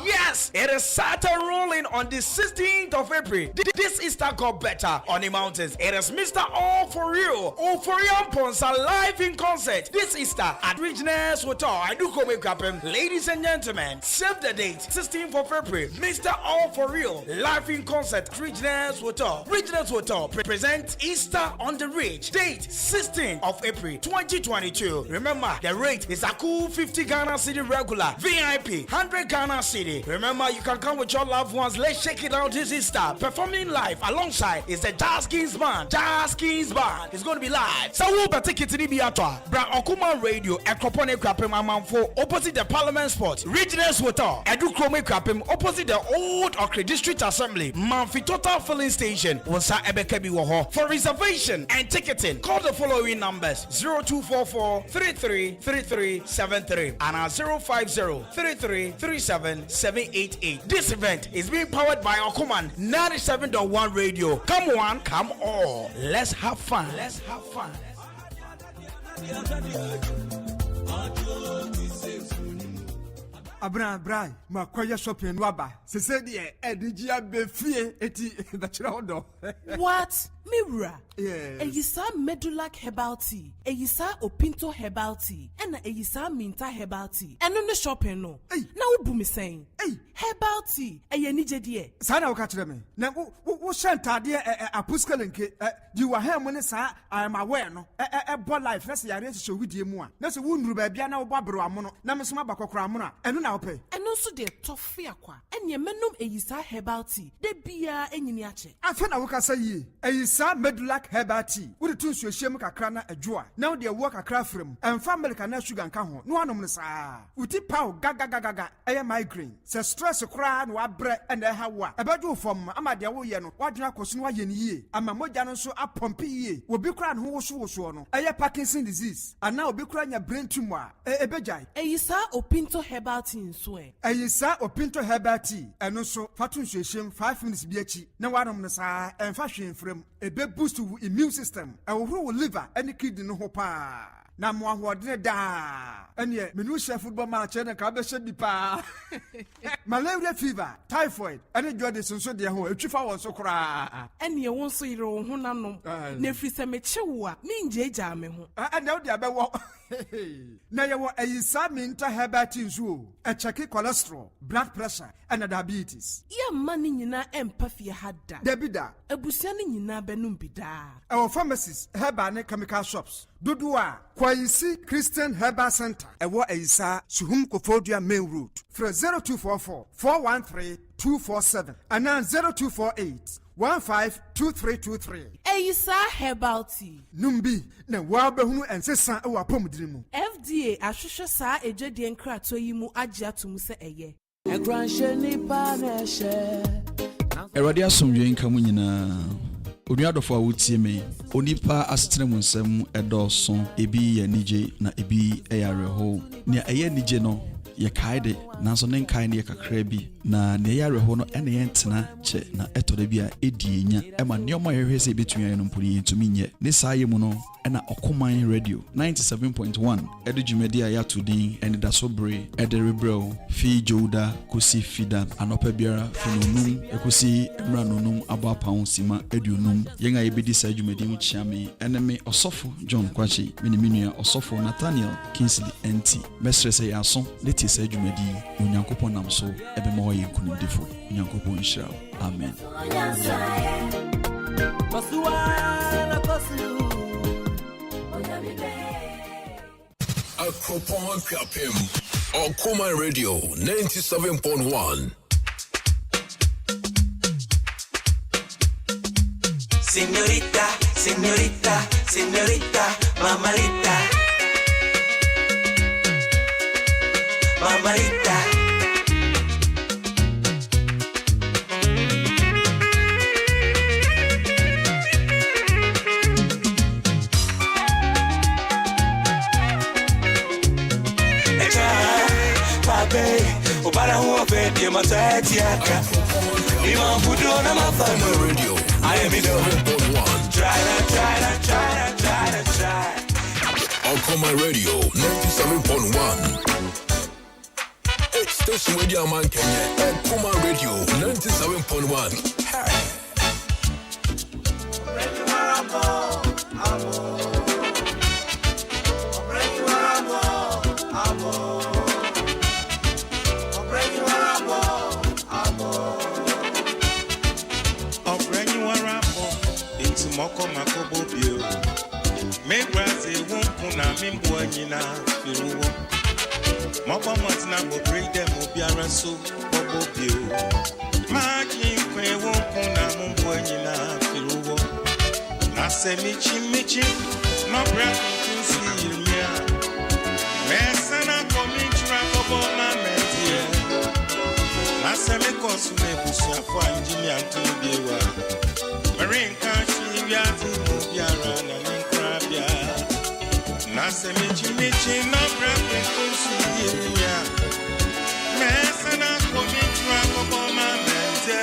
Yes, it is Saturn rolling on the 16th of April. This Easter got better on the mountains. It is Mr. All For Real, Oforian Ponsa live in concert this Easter at Regionals Hotel. I do come with happen. Ladies and gentlemen, save the date, 16th of April. Mr. All For Real live in concert, Regionals Hotel. Regionals Hotel present Easter on the Ridge. Date 16th of April 2022. Remember, the rate is a cool 50 Ghana City regular, VIP 100 Ghana City. Remember, you can come with your loved ones. Let's shake it out this Easter. Performing live alongside is the Jazz Kings Band. Jazz Kings Band is going to be live. So we'll be taking to the Biatwa. Bra Okuma Radio, Akropong Krapim Amamfo, opposite the Parliament Sport. Regionals Hotel, Educationist Krapim, opposite the Old Okre District Assembly. Manfi Total Filling Station, Wonsa Ebekebi Woho. For reservation and ticketing, call the following numbers: 0244 333373 and 050 3337 788. This event is being powered by Okuman 97.1 Radio. Come on, come all. Let's have fun. Let's have fun. Abra makoya shopping waba se se de edigia be fie eti bachira odo. What? Mirror. Yes. Eyisa Medulac Herbal Tea. Eyisa Opinto Herbal Tea. And Eyisa Minta Herbal Tea. And on the shopping no. Hey. Now who me saying? Hey. Herbal Tea. Eye ni jedie. Sana wakatire me. Na wo shantade apuskelenke di wa ha mo ne sa I am aware no. Bo life na se yare se widie mu a. Na se wo nuru ba bia na wo babro amono. Na me so mabakokora amono. Eno na wo pe. Eno so de tofe akwa. Enye menum Eyisa Herbal Tea. De bia enyini ache. Afa na wo kasa yi. Eyisa Medulac Herbal Tea. Wo de tun suahiem kakra na adwoa. Na wo de wo kakra frem. Emfa milk na sugar nka ho. No anom ne sa. Uti paw gaga. Eye migraine. Se stress kra na wabre na ha wo a. Ebedu fom ama de wo ye no. Wadwena koso no aye ne yie. Ama mogya no so apompe yie. Obi kra no wo no. Eye Parkinson disease. Ana obi kra nya brain tumor. Ebejai. Eyisa Opinto Herbal Tea nso e. Eyisa Opinto Herbal Tea. Eno so fatun suahiem 5 minutes bi achi. Na wanom ne sa emfa hwe mfrem. Ebe boost your immune system. Ewo liver any kidney no ho pa. Na mo ahodene da. Ene menu chef football match na ka be hye bi pa. Malaria fever, typhoid, any jodi so de ho etwifa won so kra. Ene won so yire wo ho nanom. Na frisa meche wo a me njeja me ho. Ene wo de abewo. Na ye wo Eyisa Minta Herbal Tea nso. E check cholesterol, blood pressure and diabetes. Ya mani nyina empa fie hada. Debida. Ebusia ni nyina benum bida. Our pharmacies, herbal and chemical shops. Dudua, Kwayisi Christian Herbal Center. Ewo Eyisa Suhum Kofodia Main Road. From 0244 413 247 and now 0248 152323. Eyisa Herbal Tea. Numbi na wabehunu ensesa ewa pomudirimu. FDA ahwehwe saa ejadie nkrato yi mu agye atum se eye. Eradi asomdwe nka mu nyina. Onuadofo a wotie me. Onipa asetene mu nsem edoso ebi ya nije na ebi eyareho. Ne eye nije no ye kaide nanso ne nkai ne kakra bi na ne yareho no ene yentena che na etode bi a edi enya ema neoma yehwese betun no mpuri yentumi nye ne saaye mu no ena Okuman Radio 97.1 edu jumedi a yatudin ene dasobre ederebrel fi joda kusi fida anopa biara finunum ekusi emranunum abapawon sima edunum yenga yebedi sa jumedi mu chiame eneme osofo John Kwachi miniminu osofo Nathaniel Kingsley NT mesrese yaso leti sa jumedi onyankopon nam so ebe mo ye kunimdefo onyankopon nhyira amen. Akropong Krapim Okuma Radio 97.1. Señorita, mamarita. Obara who fed you my tiaka. Even put on my phone radio. I am in the try. Akropong Radio 97.1. Station Radio Man Kenya. Akropong Radio 97.1. Hey. Moko makobo bio me braze won kuna mimbo nyina firuwo moko motina bo break them obiara so bobo bio ma kin kwe won kuna mimbo nyina firuwo na se michi no break to see you me sana komi tra bobo na metie na se me kosu me busu afọ engineer to biewa marine country biara na ninkrabia na se michi no break to see ya me na komi tra bobo ma mente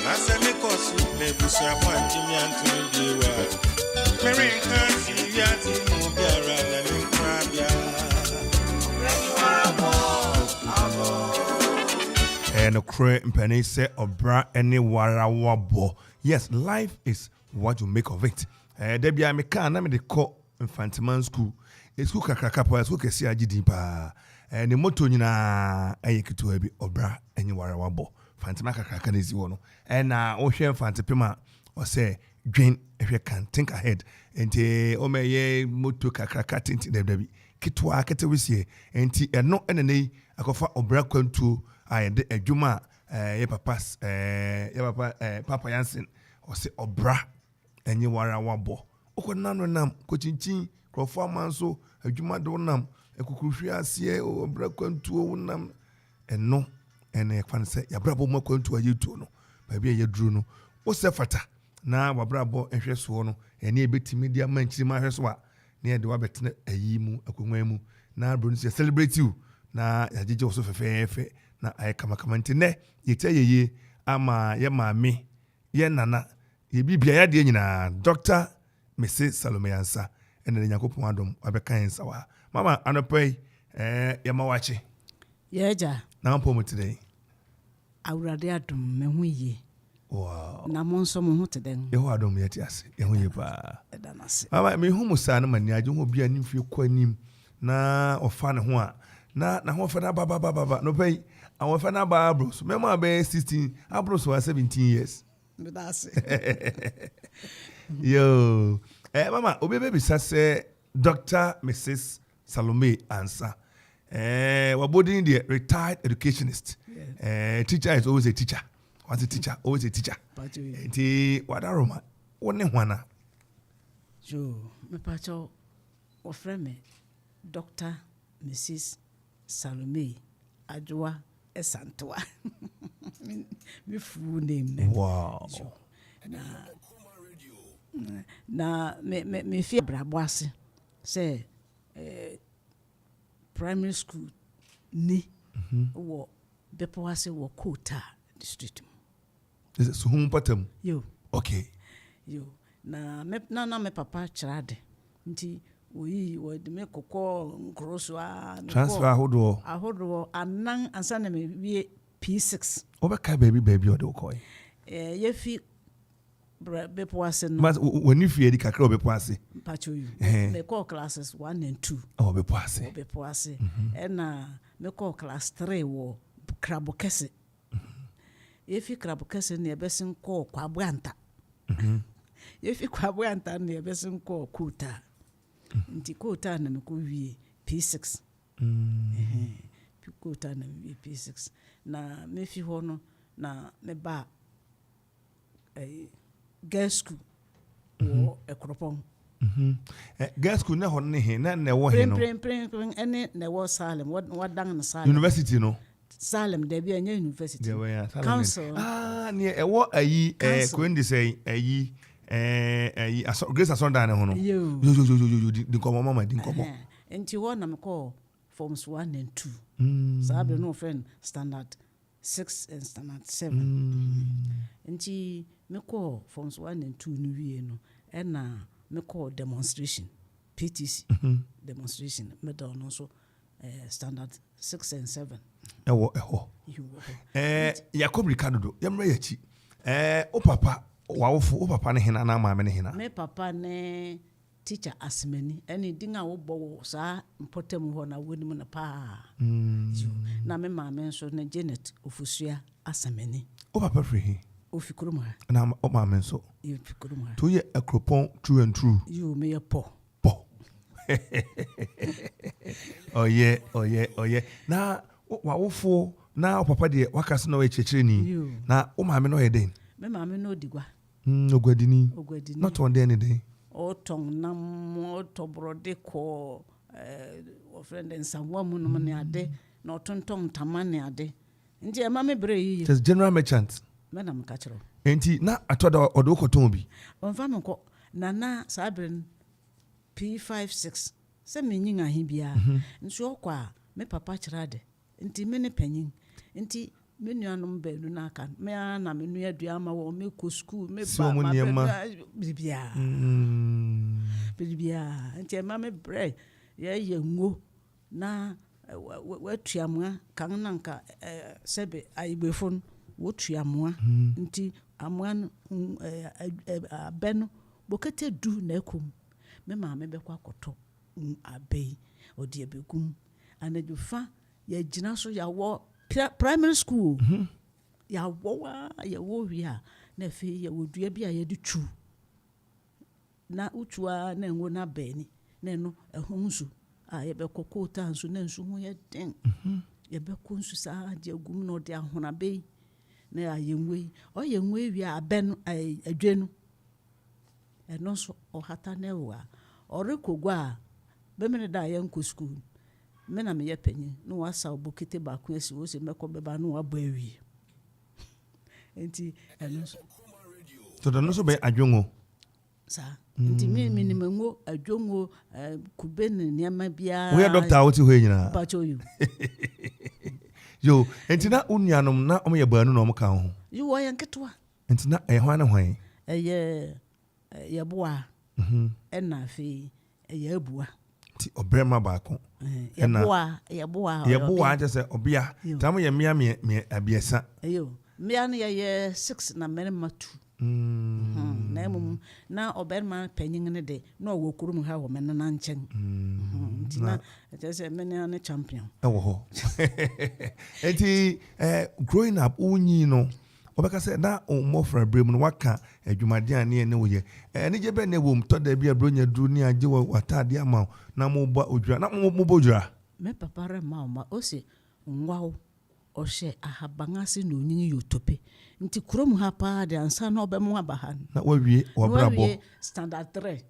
na se me kosu me busu afọ engineer to biewa marine country biara na ninkrabia and a cray penny say Obra any warawabo. Yes, life is what you make of it. Debbie, I make an the call infantiman school. A school kakakapo, school kesi ajidi pa. And the motto nina ayekitu ebi Obra any warawabo. Fantima kakakanizi wono. And ocean fantipima or say Jane if you can think ahead. And ome ye motto kakakatinti debi. Kitwa ketewisi. And no enemy akofa Obra Akwantu. I de adwuma ye papas papa Yansen o se Obra enye wara wabo okonano nam kochinchin krofo amanso adwuma do nam ekukuhwe ase Obra Akwantu nam eno ene kwan se yabrabo mo Akwantu ayetu no ba bia ye duru no o se fata na wabrabo ehwe so no ene ebetimi dia manchiri ma hwe so a na ye de wabetene ayi mu akonwan mu na bro no se celebrate you na yajeje so fefefe na ay kama ntine yete yeye ama ye maame ye nana ye bibia ya de nyina Dr. Mrs. Salomey Ansah ene Yakopon adom abekan sawa mama anopai ye mawache yeja na mpo today awurade adom mehu ye wow na monso mo hoteden ye ho adom yete ase ye ho ye pa edanase mama me hu musa na mani aje ho bia nimfie kwanim na ofa ne ho a na ho fa na baba no pay awon fa na ba bros me ma be 16 abros wa 17 years that's yo mama obi be bisa say Dr. Mrs. Salomey Ansah wabodi the retired educationist. Teacher is always a teacher. Once a teacher, always a teacher. Ti wadaroma woni hwana jo me pacho o frame Dr. Mrs. Salomey Adjoa Esantoa. Me full name. Wow. Na me feel brabwase say primary school ni wo bepowase wo Kota district. Is it Suhum Patam? Yo. Okay. Yo. Na me papa chirade. Nti we de me kokọ nkroso a transfer ahodo anan ansa na me wie P6 obeka baby o de ko ye fi bepowase no mas when you fear the kakra bepowase pacho you me call classes 1 and 2 bepowase na me call class 3 wo krabokese ye fi krabokese na ebesin call kwabwanta ye fi kwabwanta na ebesin call Kota nti Kota na me ko wie P6 Kota na me P6 na me fi ho no na me ba girls school wo Akropong girls school na ho ne he na wo he no ene na wo Salem wadan na Salem university no Salem there be any university council ne e wo ayi ko ndi say ayi Grace Asonda ne ho no yo di komo mama di komo enti wo na me ko forms 1 and 2 so I no friend standard 6 and standard 7 nti me call forms 1 and 2 no wie no na me call demonstration PTC demonstration me do no so standard 6 and 7 ewo Yakob Ricardo do yamra yachi o papa wawofo o papa ne hena na maame ne hena me papa ne teacher Asmani any dinga wo bo sa mpotem ho na wonim na pa na me maame so na Janet Ofusua Asmani o papa free ofikuru ma na o maame nso ofikuru ma to ye Akropong true and true you me po oh yeah na wawofo na o papa de wakase na we chechire ni na o maame no yeden me maame no digwa ogwadini not one day any day o tong na mo to brode ko o friend en sawa mu no ne ade na otontong tamane ade nti e ma me bre yi just general merchant me na mka chiro enti na atoda odo koton bi on fa me ko na sabren P56 se me nyinga hi bia nso kwa me papa chirade nti me ne panyin nti me nuanom baanu na aka me na me nua dua ma wo me ko school me ba ma bibia nti ma me bre ye ngo na watuamwa kan na nka sebe aibefon watuamwa nti amwa abeno bokete du na ekum me maame bekwa koto abei odi ebegum anadufa ya gina so ya wo primary school ya wo wia na fe ya wodua bia ya de tu na utua na ngo na beni na no ehunsu ya bekoko tansu na nsu ho ya den ya bekonsu sa de agum no de ahona bei na ya yenwe o yenwe wia aben adwenu eno so o hata na wa orekogwa be me da ya nko school me na me ye panyi no wasa obokete ba ko esi wo se meko beba no wa bawi enti eno so da no so be adwongo sa enti me ni mango adwongo kubene niama bia we doctor wo ti ho nyina ba cho you yo enti na unuanom na omo ye baanu na omo ka ho you wo yan ketwa enti na hwan na hwan ye boa na fe ye abua ti obrema baako ye boa just obia tam ye mia me abiesa yo mia na ye 6 na merema 2 na mum na oberma panyin ne de na wo kurum ha wo men na nchen ntina just men na champion ewo ho enti growing up unyi no obeka say na omofra brem no waka adwumade ane ne wo ye ne je be ne wo mto da bia bronya duru ni age watade ama na mo ba odwura na mo bo odwura me papa re ma o se nwawo o hye ahabangase no nyin yotope nti kurom ha pa de ansa na obemu abahan na wawie wabrabo standard 3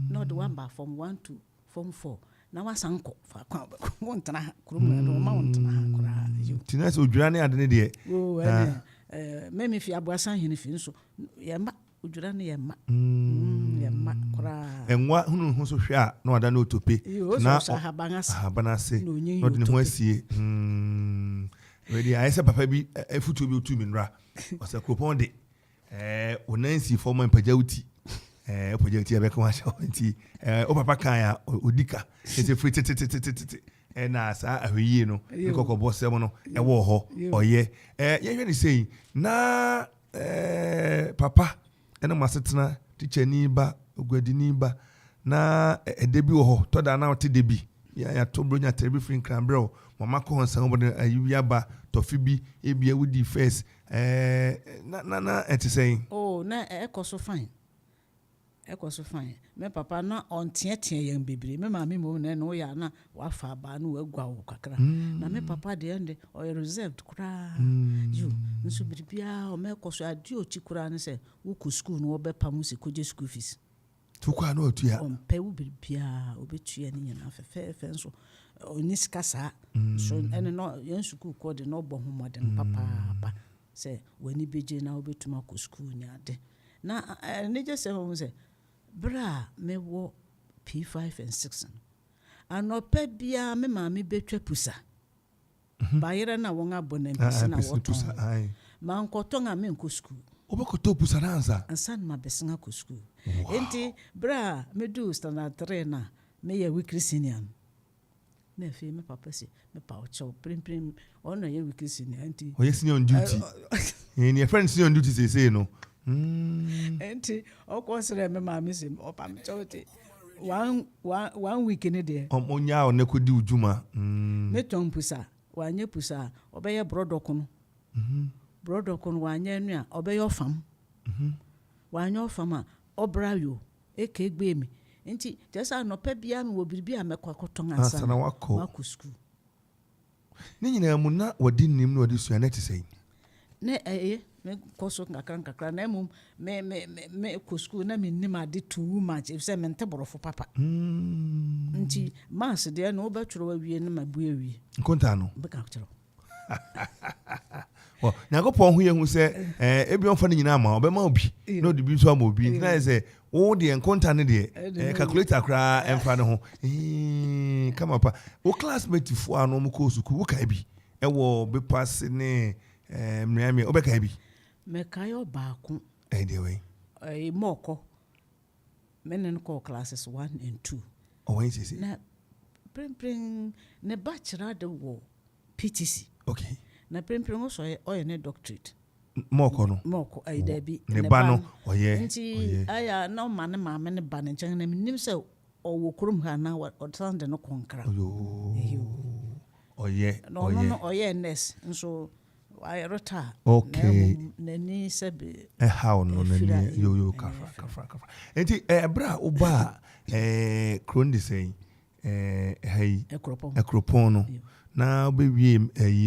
no the one ba from 1 to form 4 na wasanko fa kwa wontana kurom na do ma wontana kura tinase odwura ne ade ne de memi fi abuasan hene fi nso yema odwura ne yema yema kura enwa hunu hu so hwe a na wada na otope na ahabanase no de ne ho asie ready I say papa bi efutu bi otu mi nra o say Akropong de onansi forma mpagauti pagauti abeka wa sha nti o papa kan ya odika ese free tete na sa ahwiye no nkoko bosem no ewo ho oye ye hwe ni sei na papa ena masetena teacher ni ba ogwadini ba na edebi wo ho to da na ote debi ya to bronya tebi free cranberry mama ko hansan bo ayiya ba tofi bi ebia wudi first na eti say na ekoso fine me papa na on tie yan bebre me mama mo na no ya na wa fa ba na wa gwa wo kakra na me papa de ende o reserved kura you nso bibia o me ekoso adi ochi kura ne se wo ku school no be pam se koje school fees to kwa no otua on pe wo bibia obetua ni na fefe nso oni skasa so ene no yan school ko de no bo homoden papa se wani beje na obetuma ku school ni ade na ne je se ho se bra me wo P5 and 6 Anope bia me maame betwa pusa. Bayere na won abona mpisi na woton. Ma nkoton a me nko school. Obekoto pusa na ansa na besenga ko school. Enti bra me do standard 3 na me ye weekly senior. Na fe me papa si me pa o chow prim ono ye weekly senior enti. O ye senior on duty. And your friend senior on duty say no. Enti o consider me maame si o pa me chow ti. One week in a day. Onya o ne ko di ujuma. Me ton pusa. Wanye pusa obeye brodokun. Brodokun wanye nua obeye ofam. Wanye ofam obra yo ekegbe mi. Nti jesa no pa bia me wo biribi a mekwakoton ansa na wako school. Ni nyina mu na wadi nim na wadi sua na te sei. Ne me koso kakra na me ko school na me nim ade too much if say me nteborofo papa. Nti mass de na obetworo awie na mabu awie. Nkonta no. Beka tworo. Well, Nyakopon hu ye hu se ebi onfa ni nyina ma obema obi na odi bi so ama obi na say wo de nkonta ne de calculator kra emfa ne ho kama pa wo classmate fu anu mo ko suku wo kai bi e wo be pass ne mriami obeka bi me kai obaako de we moko menen ko classes 1 and 2 when say na prim ne bachelor de wo PTC okay na prim so oye ne doctorate moko aida bi ne ba no oye nti aya na ma ne maame ne ba ne nchen na minim se owo kurum ha na o tande no konkra oye no oye nurse nso I rota okay nani sebe how no nani yo kafra enti bra oba krondi say hey Akropong no na obewie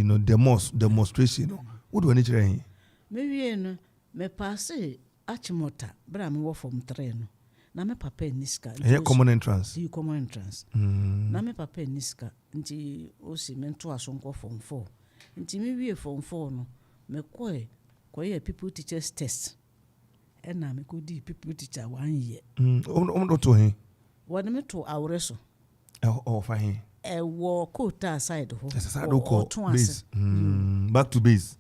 no demonstration no wo do ani kire hin me wie no me passe achimota bra me wo form 3 no na me papa niska common entrance na me papa niska nti o si me to aso nko form 4 nti me wie form 4 no me koye people teachers test na me ko di people teacher 1 year to hin wona me to awre so fa hin wo quota side ho base back to base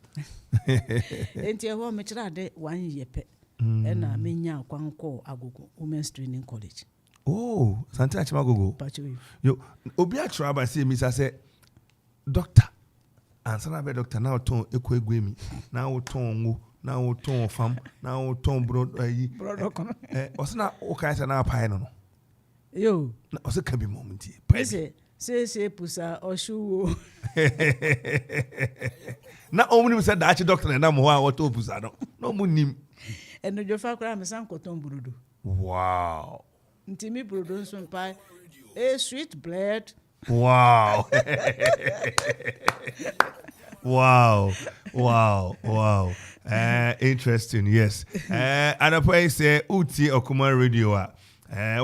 enti ho me kira de 1 year pe na me nya kwanko agogo women's training college Santa Chimagogo yo obi a try ba say mi say doctor answer na be doctor na ton eko egwemi na wo ton ngo na wo ton fam na wo ton bro osna o kai say na pai no yo o se kan bi moment say pusa oshuwo na omuni say da doctor na mo wa wo to pusa no mo nim eno jofa kra me san koton burudo wow nti mi burudo nso mpa sweet bread wow interesting yes and I say uti okuma radio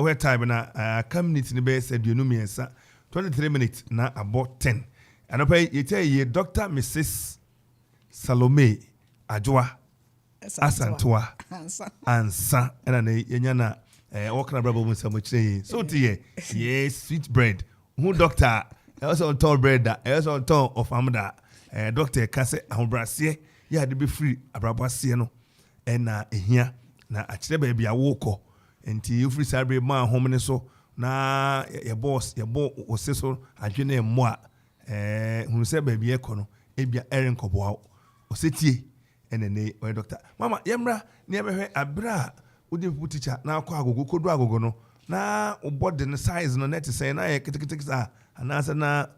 where time na community ni be say duonu miensa 23 minutes na about 10 and I say Dr. Mrs. Salomey Ansah and na yenya na okra brabo mu samu chire so tie yes sweet bread who doctor also on tall bread that also on tall of amda doctor kase ahobrase ya de be free abrabase no na ehia na akire ba bia woko enti you free sabre ma home ne so na your boss your bo oseso adwene mo a hunu se ba bia ekono ebia erenkobo osetie enene we doctor mama yemra ne behwe abra udi people teacher na akọ agogo kodu agogo no na body the size no net say na kitikitiki sa anasa na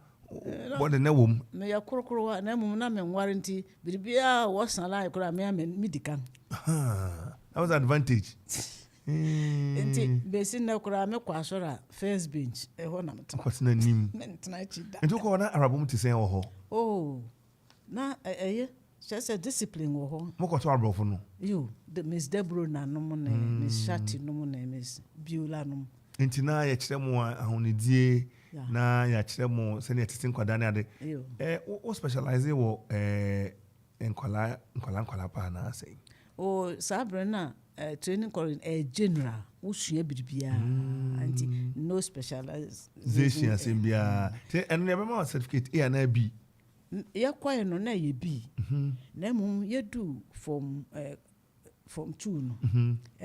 body na wom me ya korokoro na mum na me warranty biribia wo sala ikora me medical that was advantage enti besi na kora me kwasora first bench ho na meta kwase na nim mentena chida enti ko na arabum ti say ho na just discipline wo ho mo to arabofo no the Miss Debro na no mo na Miss Shati no mo na Miss Biola no enti na ya kire mo ahonidie na ya kire mo se ne titin kwada na ade o specialize wo enkwala pa na say sabre na training calling general usua bibia anti no specialization asimbia and never more certificate A and B ya kwae no na ye B na mum ye do from 2 no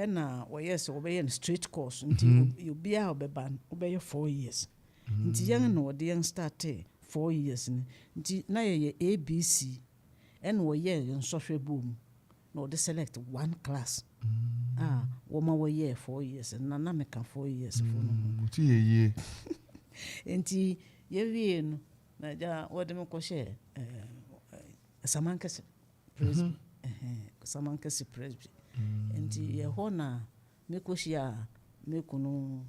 na wo yes wo be straight course nti you be a obeban wo be 4 years nti yang no de yang start 4 years nti na ye ABC and wo ye nsofwe boom no they select one class woman wo ye 4 years and na me kan 4 years for no ti ye nti ye wie no na ja wo de me ko share Samankasi presby Samankasi presby nti ye ho na me ko share me kunu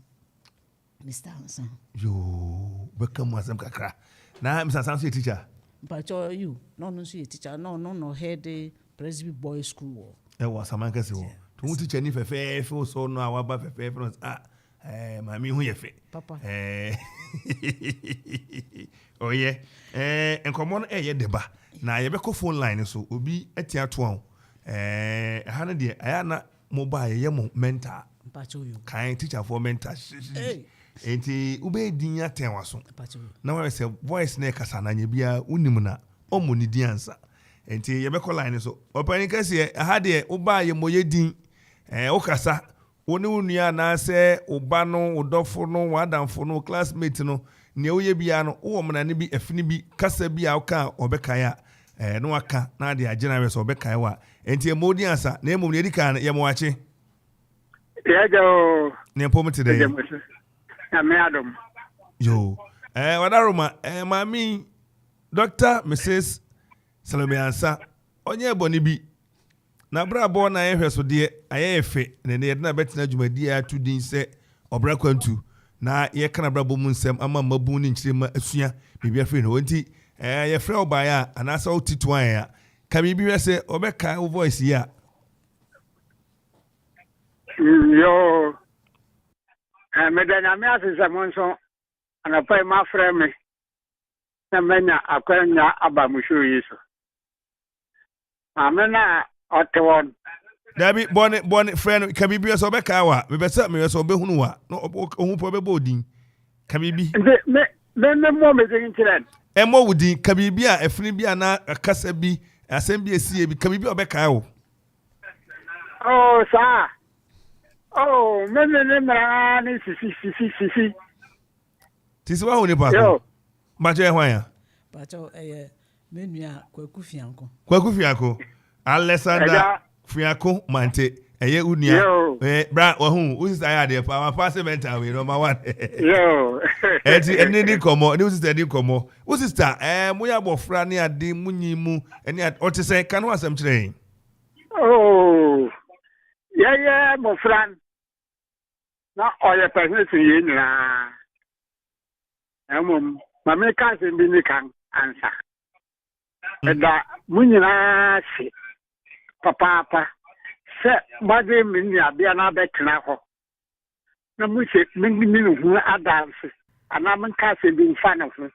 Mr. Ansah yo bekam asem kakra na Mr. Ansah teacher but you no so teacher no head presby boys school was Samankasi wo to teacher ni fefe so no awaba fefe no mami hu ye fe papa oh yeah enkomo no ye deba na ye be ko phone line so obi atia to an ha na de aya na mobile ye mo mentor pacho you kan teacher for mentor enti ube dinya tenwaso na we say voice na kasa na nya bia unim na omoni di ansa enti ye be ko line so opani kase ha de uba ye moye din ukasa woni unua na se uba no udofo no wadamfo no classmate no ne oye bia no wo mna ne bi afini bi kasa bia uka obeka ya no aka na de agena we so obeka wa enti e modi ansa na emum ne edika ye mo wache yajo ne pomete de Madam. Yo. Wadaruma, mami, Dr. Mrs. Salomey Ansah, onye boni bi. Na bra bo na ehwe so de ayefe, ne ne na betina dwumadi atu din se Obra Akwantu. Na ye kana bra bo mu nsem ama mabu ni nchirema asua bibia free no nti ye frɛ obaya anasa otitu an ya. Ka bibi wese obeka wo voice ya. Yo. Medana me asesa monso anapai ma frɛ me na menya akwanya aba musho yeso amena otwon Dabi bone friend ka bibi so be ka wa me besa me so be hunu wa no ohun po be bodin ka bibi me mo me zin kiran mo wudi ka bibi a afini bi na akasa bi asem bi esi bi ka bibi obe ka wo oh sa oh me mra ni sisi tisi wa honi pa ko ma je hwan ya pacho menua Kwaku Fianko Alexander Fianko Mante unia bra wa hu usi aya de pa wa pass mental we number 1 yo enti eni komo ni usi edi komo usi star mo ya bofra ni ade munyimu eni otise kan wasam kire oh yeah mo fran na oye person ye nyina mame ka se bi ni kan ansa da munyina si papa se bade min ya bia na betena ho na mu se min hu adanse ana man ka se bi fa na hu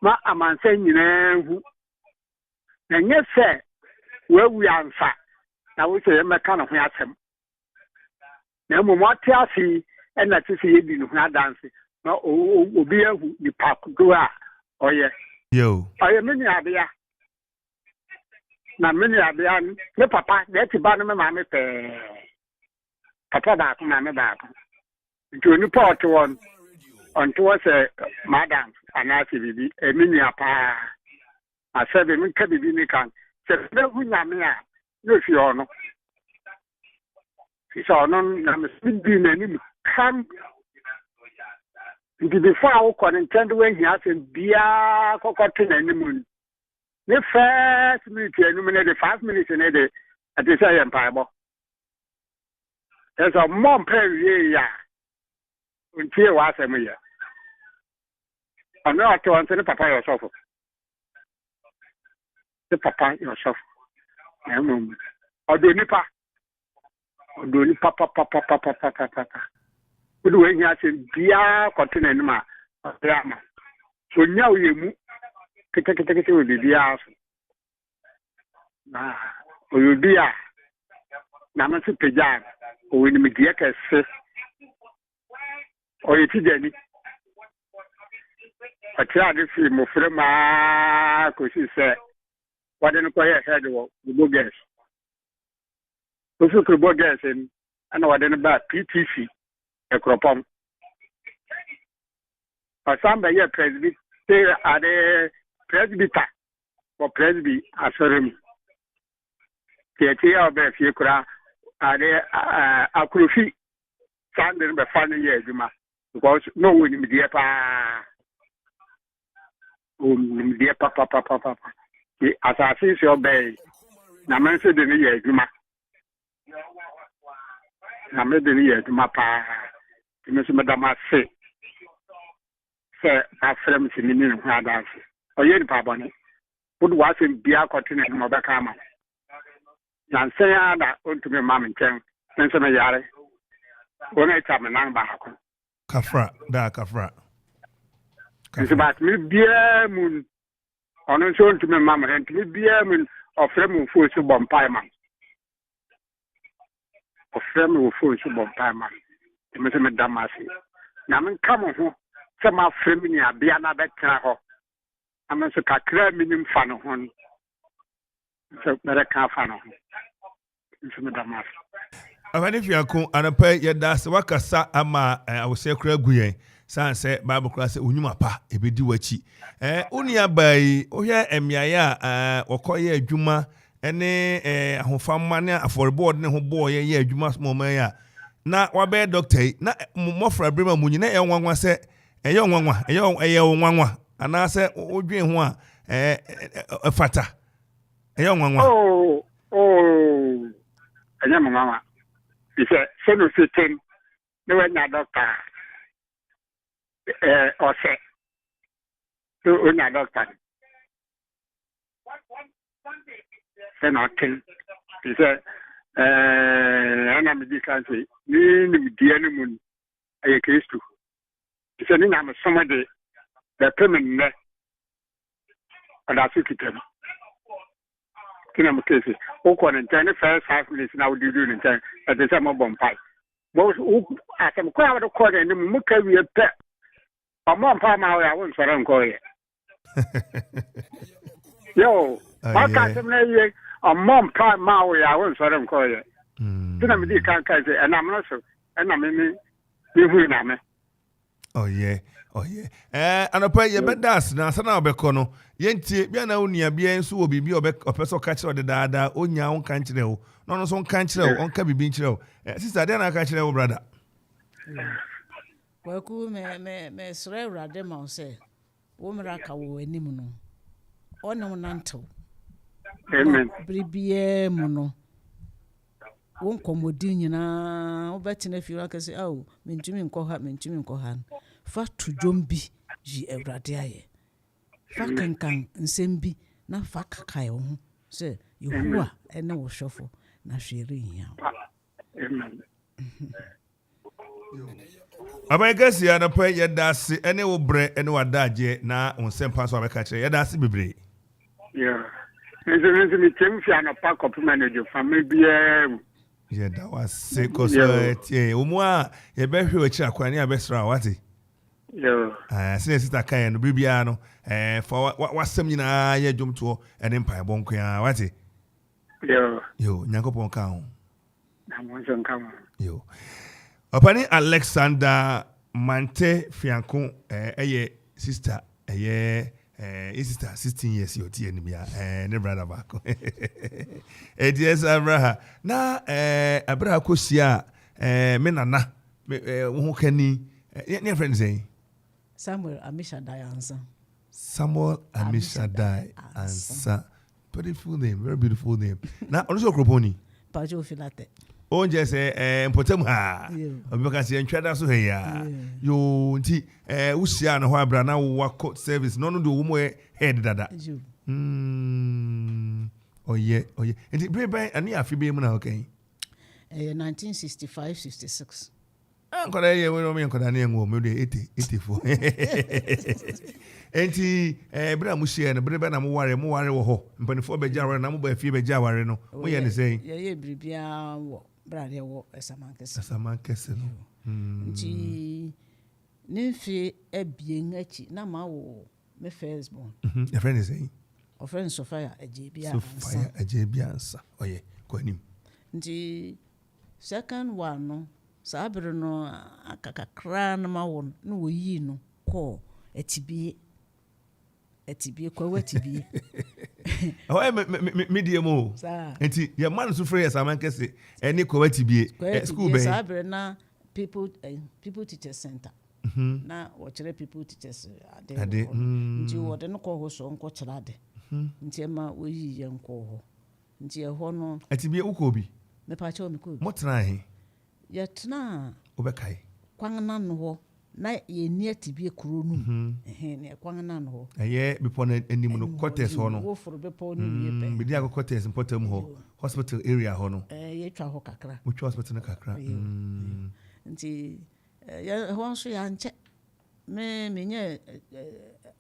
ma amanse nyina hu na nye se wewu ansa na wo se me ka na hu asem na mo matiasi na ti se ye bi hu adanse na obi ahu ni pakudo a oye yo oye mini abia na mini abia ne papa na ti ba no me ma me pe papa ba ko ma me ba ko nti oni pot won onto se madam anasi bibi mini apa asebe min ka bibi ni kan se be hu nya me a no fi ono fi so no na me bi na ni kan nti before I walk on intend when he has bia kokoto na nimu the first minute enu me the 5 minutes in the at the say empire there's a mom pay ya until wa say me ya ana to answer the papa yourself odoni papa Udu we nya se bia kontena ni ma ama so nya wo yemu kete we bia so na o yobia na me se pagya o ni me die kese o yiti dani atra de fi mo frema ko si se wade no ko ye head wo go gas so ko go gas en ana wade no ba PTC Akropong asamba ye presbyter ade presbyter or presby asorem Tiatia be fie kura ade akrofi sande be fa no ye adwuma because no woni me die pa o me die pa the asase se obey na men se de ne ye adwuma na me de ne ye adwuma pa me se madama se afrem se ni ho adanse o ye ni pa bone would was in bia continent mo be kama na nse ya da ontumi mam nchen nse me yare wona itame nan ba hakon kafra nse bat mi bia mun ono nso ontumi mam ntumi bia mun ofrem mfo so bompai man ofrem mfo so bompai man me se me damasi na men kamo ho se ma frem ni abia na be tra ho ama so kakra minim fa no ho so mere ka fa no ho nso me damas Abani fiako anapa yeda se wakasa ama awose kura guyen san se bible kura se onwuma pa ebedi wachi oni abai ohye emiaya okoye adwuma ene ahofamma ne affordable ne ho boye ye adwuma smoma ya na wabe doctor na mofra brema munyi na enwanwa se enwanwa enwanwa ana se odwen ho a fata enwanwa enwanwa se no sitin no na doctor ose so na doctor se no tin se ana me dikanse ni die no mun aye Kristo se ni na me somade the permanent ne ada sikitem kina mkesi uko na ntane first 5 minutes na udidu ni ntane ade se mo bompai bo asem ko ya ko na ni mu ka wie pe omo mpa ma ya won sore nko ye yo maka sem na ye omo mpa ma ya won sore nko ye kina me di kan kai se na mo so na me ni hu na me oh yeah anapa ye bedas na sana obeko no yentie bia na onia bia nso wo bibi opeso ka kire de daada onya won kan kire wo no so kan kire wo onka bibi kire wo sister de na ka kire wo brother waku me sre urade ma se wo mra ka wo anim no ono nanto amen bribie mu no won komodi nyina wo betena fi wa ka se aw mentumi nkɔ ha fa to jombi ji ewrade aye fa kankan nsembi na fa kakai wo ho se yehowa ene wo hwefo na hwere hia amen Abagasi ya na pa yedase ene wo bre ene wadaje na onsempa so abeka kire yedase bebre yeah nse mi temfi ana pa kopima na jo family bia yeda wase koso tie omwa ye behwe ochi akwani abesra wati yeah sine sita kan no bibia no for wasem nyina ye dwomto ene mpa bonko ya wati yo nyakopon ka ho na mo so nka ho yo Opani Alexander Mante Fianko eye sister sister 16 years yoti enimia ne brother back edies abraha na abraha kosia me nana wo kani ne friend say Samuel Amishadai Ansah beautiful name, very beautiful name. Na also Akropong Pajo filate on just important ha because you entrada so here yo nti usia no ho abra na wo service no do wo mo head dada oye nti brebe ani afi be mu na okay 1965-66 ankoda ye we no me ankoda na enwo me de 84 enti bra mu share no bra na mo ware wo ho mpanifo be jaware na mo ba fie be jaware no mo ye ne sei ye bribia wo bra de wo Esamankese no nti nimfi ebien achi na ma wo me first born your friend is saying o friend Sophia Ajebia Ansah oye ko anim nti second one no sabre no akakakra na ma wo no wo yi no ko etibie kwa watibie me die mo enti your man so free Esamankese eni ko watibie school ben sabre na people teacher center na watchere people teachers ade nti wo de no ko ho so nko kira ade nti ma wo yi ye nko ho nti e ho no atibie uko bi me pa cha o me ko mo tena he ye tena obekai kwan na no ho na ye ni atibie kuro nu ne kwan na no ho aye bipo na anim no quarters ho no wo foro bepo no ye pe bi dia quarters important ho hospital area ho no ye twa ho kakra mo twa hospital na kakra nti ya ho so ya nche me nye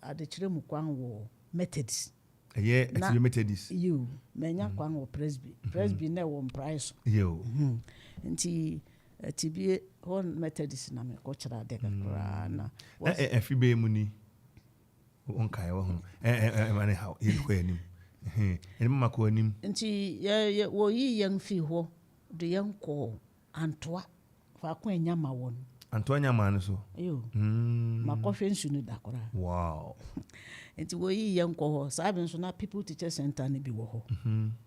adechire mu kwan wo Methodist aye atibie Methodist you menya kwan wo presby na wo price yo nti atibie ho Methodist na me ko kira de kakra na afibe mu ni onkai wo ho mane how ye ko anim eni mama ko anim nti ye wo yi yang fi ho de yang ko Antoa fa ko enya ma won Antonia man so yo makofwe nsu ni dakora wow nti wo yi ye nko ho sabe nso na people teacher center ne bi wo ho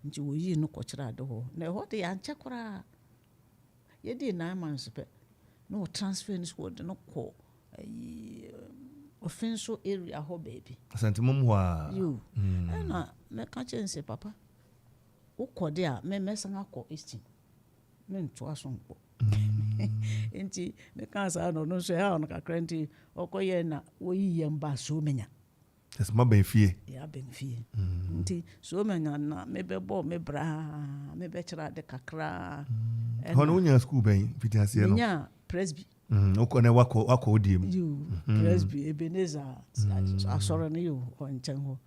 nti wo yi no ko kira de ho na ho de ya nche kora ye di na man so pe no transfer ni so de no ko offenso area ho baby santimum wa yo na me ka chense papa wo ko de a me mesan akọ eastin me nto aso nko enti me kan sa no so ha on kakra nti okoye na wo yiye mba so menya es ma ben fie ya ben fie nti so menya na me bebo me bra me be kira de kakra hono nya school ben fitiase no nya presby oko na wako odiem presby Ebenezer asoro ne yo onchen ho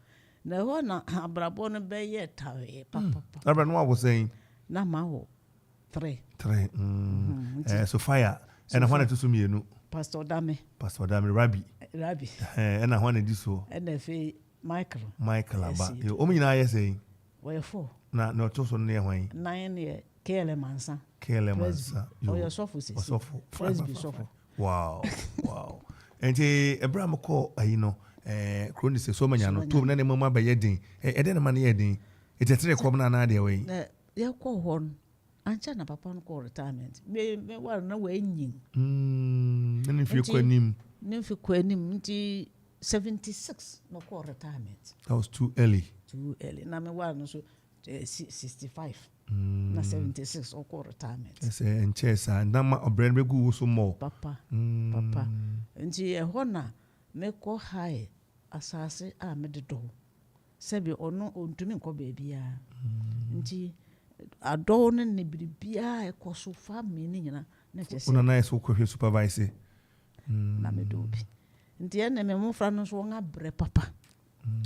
na ho na abrabo no be ye tawe papa abra no was saying na ma ho 3 Sophia and I wanted to sumienu Pastor Dame Rabbi and I wanted this so and if Michael aba you omi na ye say we 4 na no to so near when 9 year KLM Ansah you your sofo presby sofo wow and Abraham call you know chronic so manya no to na ne mama be yedin e de na man yedin it etre kom na de we ye call hon ancha na papa no call retirement me war na we nyin nani fi ko anim nti 76 no call retirement that was too early na me war no so 65 na 76 o call retirement yes en chesa na ma obren be gu so mo papa nti e ho na me ko high asase a me de do sebi ono ontumi nko baabia nti adon ne bibia e ko so family ni nyina na chese una nice wo ko supervise na me do bi nti ene me mo fra no so nga bre papa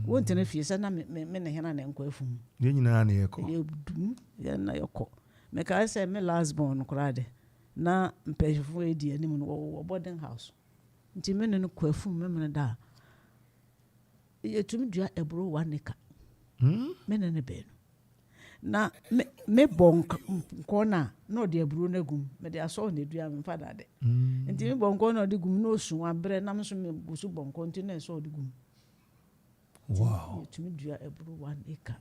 won tene fie se na me ne hena na nko afum ye nyina na ye ko ye dum ye na ye ko me ka se me last born krade na mpehfo edi anim no wo boarding house nti me ne no ko afum me da ye tumi dua ebro wanika me ne be na me bonk kona no de ebro na gum me de aso na dua me fada de nti me bonko na de gum no su abre na me so me busu bonko nti na so de gum wow tumi dua ebro 1 acre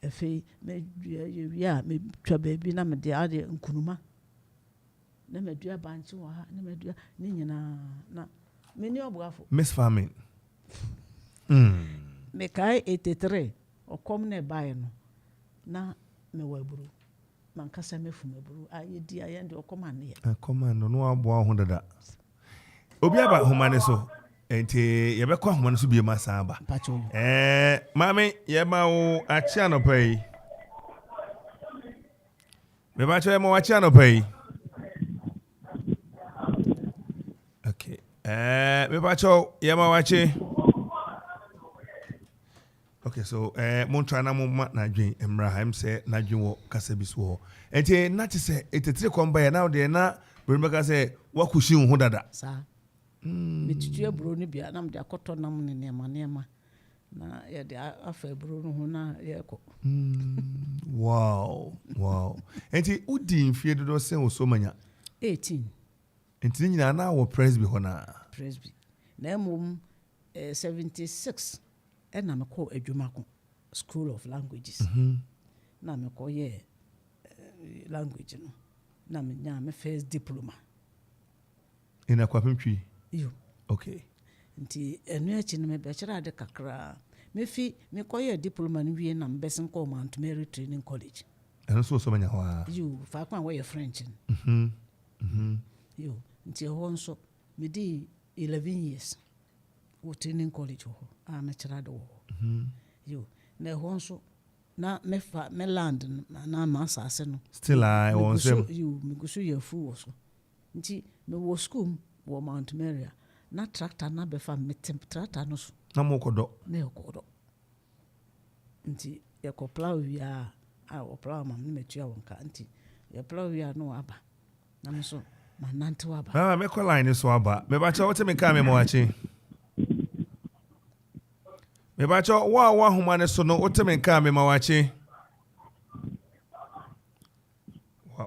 efe me dua ye wia me twa baabi na me de ade nkunuma na me dua banchi wa ha na me dua ni nyina na me ni obuafo miss farming me kai 83 okom na bae no na me waburu man kasa me fu maburu ayedi ayende okoma ne ya command no abo ho dada obi aba homane so enti ye be ko homane so bi ma saba mami ye ma wo achi anopai me ba che mo achi anopai okay Me bacho yama wache. Okay, so montra na moma na dwen Emraham say na dwen wo kasa bi so. Enti na te say etetre komba na de na Bremaka say wakushi ho dada. Sa. Metutu aburo ni bia na me de akoto nam ne nema na ye de afa aburo no ho na ye ko. Wow. Enti udi mfie dodo sen wo so manya 18. Enti nyina na wo presby ho na. Presby. Na mum 76. Na me call Edwumako School of Languages. Na me call ye language no. Na me nya me first diploma. In Akwapimtwi. Yo. Okay. Nti enu echi no me be kira de kakra. Me call ye diploma no wie na me besin call Mount Mary Training College. Eno so manya ho. You fa kwa we French. Yo. Nti ho nso me di 11 years. Wo training college ho me kira do yo na ho nso na me land na ma asase no still I won say you me go so ye fu wo so nti me wo school wo Mount Mary na tractor na be fa me tractor no so na mo kodo nti ye ko plow wi a wo plow ma me metua won ka nti ye plow wi a no aba na me so ma nante wa aba me ko line so aba me ba cha wote me ka me mo wachi me bacho wa humane so no oteme nka me mawache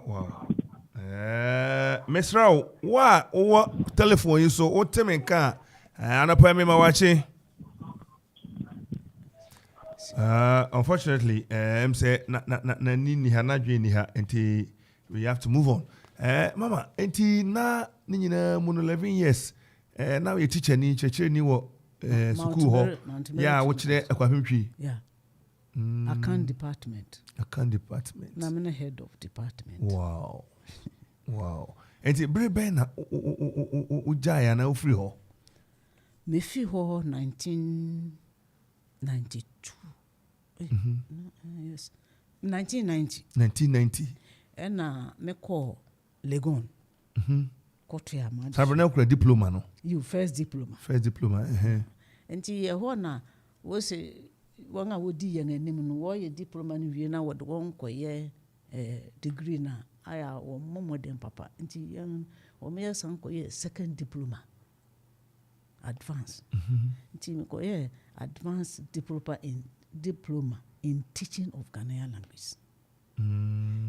wa mesra wa telephone yi so oteme nka anapa me mawache unfortunately say na ni ha na dwe ni ha enti we have to move on mama enti na ni nyina mu 11 years now you teacher ni cheche ni wo school ho which there Akwapimtwi account department na me head of department. Wow enti brebe na ujaya na ofri ho me fi ho 1992 yes 1990 and me call Legon Kotua ma Sabrina kura diploma no you first diploma enti ye ho na wo se wanga wodi yen anim no wo ye diploma no wie na wo de won koye degree na aya wo momodem papa enti yen wo me san koye second diploma advance enti me koye advanced diploma in teaching of Ghanaian language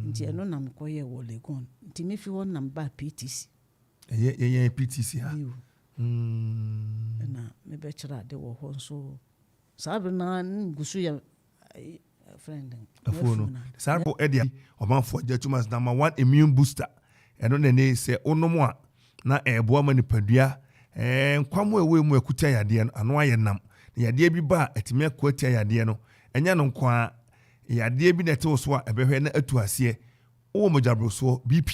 enti eno na me koye wo Legon enti me fi won na ba PTC ye PTC ha na me be kira de wo ho so Sabrina ngusu ya friend afono sarbo edia omanfo Educationist number 1 immune booster eno ne se onomo a na ebo ama nipadua nkwamo ewe mu akutia yade ano aye nam yade bi ba atime akutia yade no enya no nkwa yade bi nete so a ebehwe na atu ase o mojabroso BP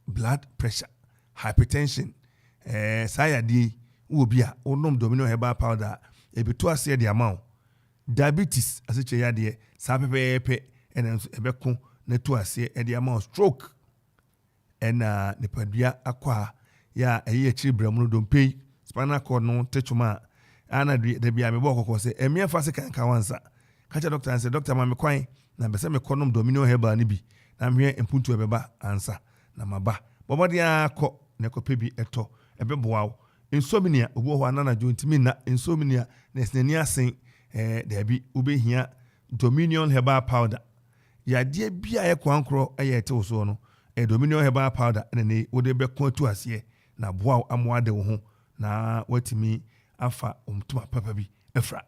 blood pressure hypertension sayadi obi a onom domino herbal powder ebeto ase de amount diabetes aseche yade sapepepe enenso ebeko na to ase de amount stroke ena nipadua akwa ya eye chibram no dompe spinal cord no techuma ana de bia me bokoko se emia fa se kanka wansa kacha doctor and say doctor ma me kwan na be se me konom domino herbal ni bi na mhwe empuntu ebeba ansa na maba bomodi akọ na ekopebi eto ebeboa insomnia obo ho anana jontimi na insomnia na snani asen dabi ubehia Dominion herbal powder yade bia ekwankro ayete so no Dominion herbal powder ne wode bekon atu ase na boa amoade wo ho na watimi afa umtuma papa bi efra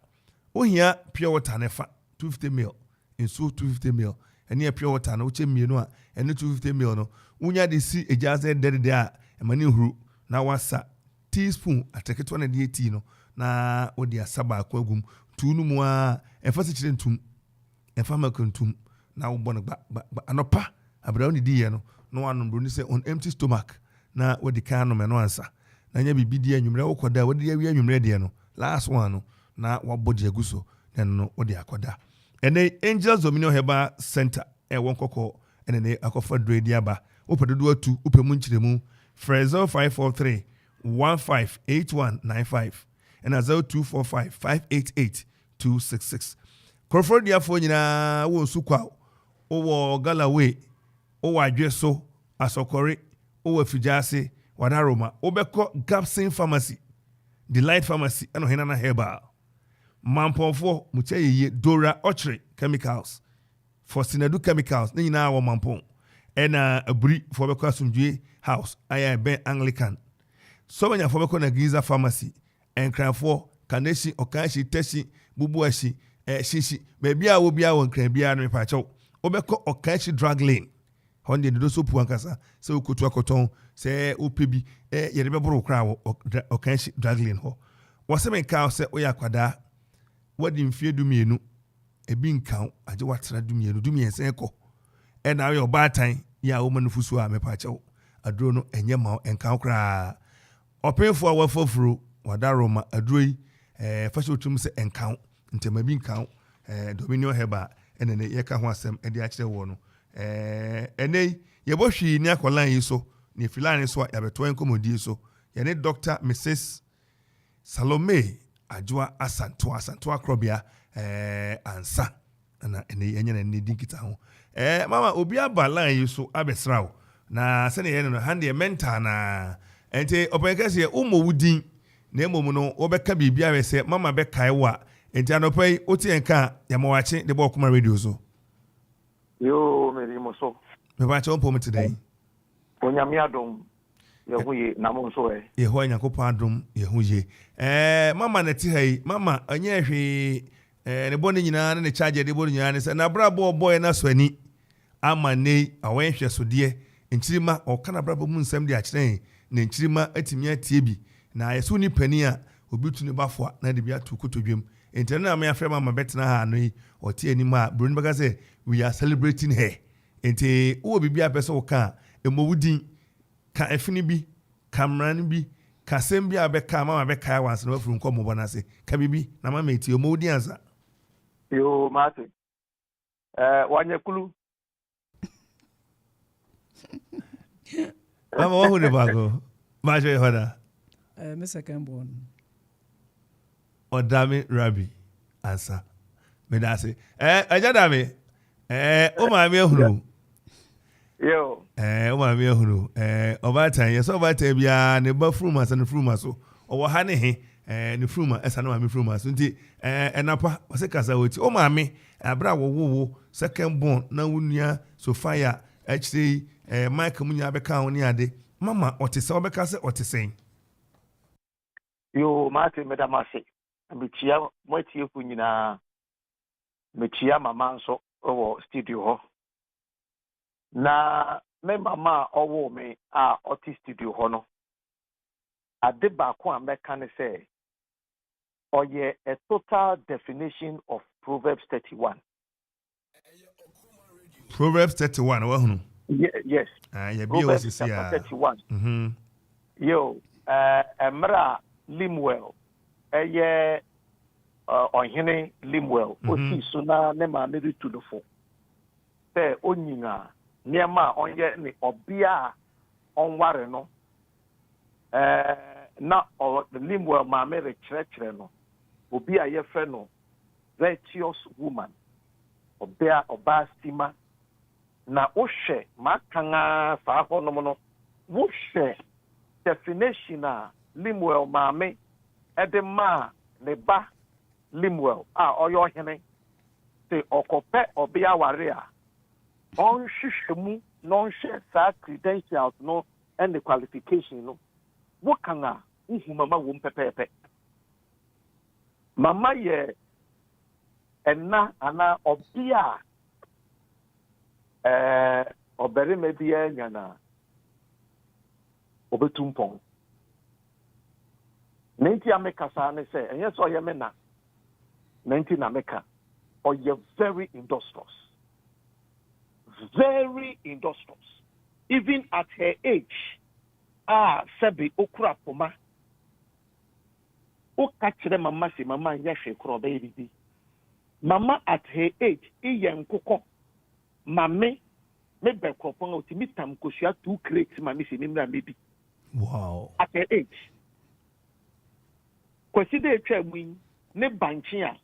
ohia pure water nefa 250 ml inso 250 ml ene pure water na uche mienu a ene 250 ml no unya de si ejaze dede a emani huru na wasa teaspoon ateketo na de tea no na odi asaba akwagum tunu mu a enfasi kire ntum enfa makuntum na wo bono ba anopa abrawo ni die no no wanom bro ni say on empty stomach na wodi kan no me no ansa na nya bibidi anwumre wo koda wodi awi anwumre de no last one no na wabodi aguso den no wodi akoda ene Angels Dominion Herbal Center won kokko ene ne akofa dredi aba opedodo atu opemu nchiremu Frezo 543 0245-158195 and 0245-588-266. Crawford Diafo nyina wo sukwa wo Galaway wo adweso asokore wo afijase wadaroma wo beko Gapsin Pharmacy, Delight Pharmacy eno hena na herbal Mamponfo mucheye Dora Ochre Chemicals for Sinadu Chemicals ni nyina wo mampon ena aburi for beko asumdue house aya ben Anglican so many for beko na Giza Pharmacy enkranfo kaneshi okanshi teshi bubuashi shishi baby a wo bia won kran bia no pacho obeko okanshi drug lane honde do so puankasa se okotu akoton se opebi yede beboro kra wo okanshi drug lane ho wo se men ka se oya kwada wadi mfie dumienu ebi nkan age watra dumienu dumien ko na yo batan ya wo manufusu a me pacho aduro no enye ma enkan kra openfo awafofuru wadaroma aduroi fashion tum se enkan ntema bi nkan Dominion Heba enene yeka ho asem ede a kire wo no enei yebohwi ni akolan yi so ni filani so yabeto enkomodi so yene Dr. Mrs. Salomey Asanto Akrobia Ansah na ene yenye na ne dinkita ho mama obi abalan yi so abesrawo na se ne yene no hande mental na ente opekase umo wudin na emom no obeka bibia we se mama be kaiwa enti anopai oti enka yamawache de bo kuma radio so yo meri moso me ba che onpo today onyame adom ye huye na mo so ye ho Yakopon adom ye huye mama na ti hai mama anya hwe ne boni nyina ne charge de boni nyina ne se na bra boy na so ani ama nei awenhwe so de enchirima okana bra bo mu nsem de akire na enchirima atimi atie bi na yeso ni pani a obitu ne bafo na de bia to kotodwem enti na me afrema ma betena ha no yi oti anima broni baka say we are celebrating her enti wo bibia pese wo ka emowudin ka efini bi kamran bi ka sem bia be ka mama be ka wanse na wafuru nko mo na se ka bibi na mama eti emowudin ansa yo mate wanye kulu mama wo hu ne bago ma je hoda my second born. Odami Rabi Ansah. Me da say. Ajadami. O ma mi ehunu. Yo. O ma mi ehunu. Obatan yes obatan bia ne ba fruma sa ne fruma so. Owo ha ne he ne fruma esa na ma mi fruma so nti enapa o se kasa woti. O ma mi abra wo second born na wunua Sophia actually Mike munya be ka woni ade. Mama otese obeka se otese. Yo mate medamase metia motie ku nyina metia mama nso owo studio ho na me mama owo me a oti studio ho no ade ba ko ameka ne say oye a total definition of Proverbs 31. Proverbs 31 wa hunu. Yes. Proverbs 31. Yo emra Limwell eye ohene Limwell oti suna ne ma me to the fo te onyina niema onye ni obia onware no na the Limwell ma me rechere no obi a ye fe no virtuous woman obia oba stima na ohwe makanga fa ho no no wo hwe definition a Limwell maame edema ne ba Limwell oyo hene te okope obia ware a on hwehwemu non share sa credentials no and the qualification no wo kanga uhu mama wo pepepe mama ye enna ana obia obere mebia nyana obetumpon Nenti America sana say, and yes, or Yemena, Nenti America, or you're very industrious. Very industrious. Even at her age, Sebi Okra Poma. O catch them, Mama, say, Mama, yes, baby. Mama at her age, Ian Coco, Mamma, maybe Akropong to meet them because she had 2 crates, Mammy, Simina, maybe. Wow. At her age. Consider a win, ne banchia,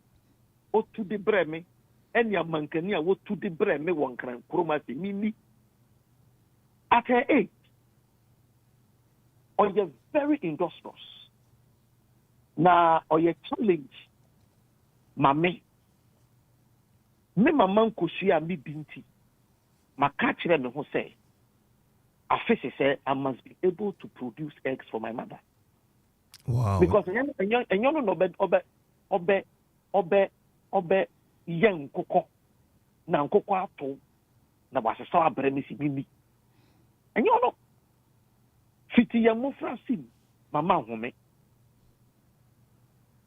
or to the breme, and your mancania, what to the breme one can chromati mimi. At her age, or you're very industrious. Now, or your challenge, mammy. Me mama nkosia mi binti. Maka kire me ho say. Afese say I must be able to produce eggs for my mother. Wow. Because enyo no obe yen koko. Na nkoko ato na wasesa abre mi si mimi. Enyo no fiti ya mofra sim mama home.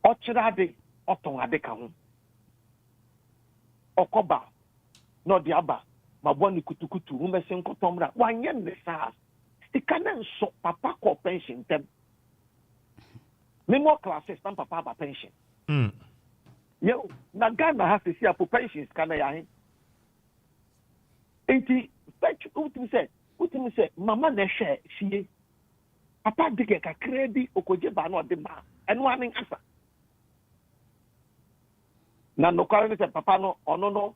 Ochira de oton ade ka ho. Okoba no diaba maboni kutukutu umese nkotomra wanye nesa stikana nso papa ko pension tem memo classes tam papa ba pension yo na Ghana ha se sia po pensions kana ya hin enti fetch utimi say mama na hwe fie papa dige ka kredi okoje ba na ode ma eno anen asa na no kware ne papa no ono no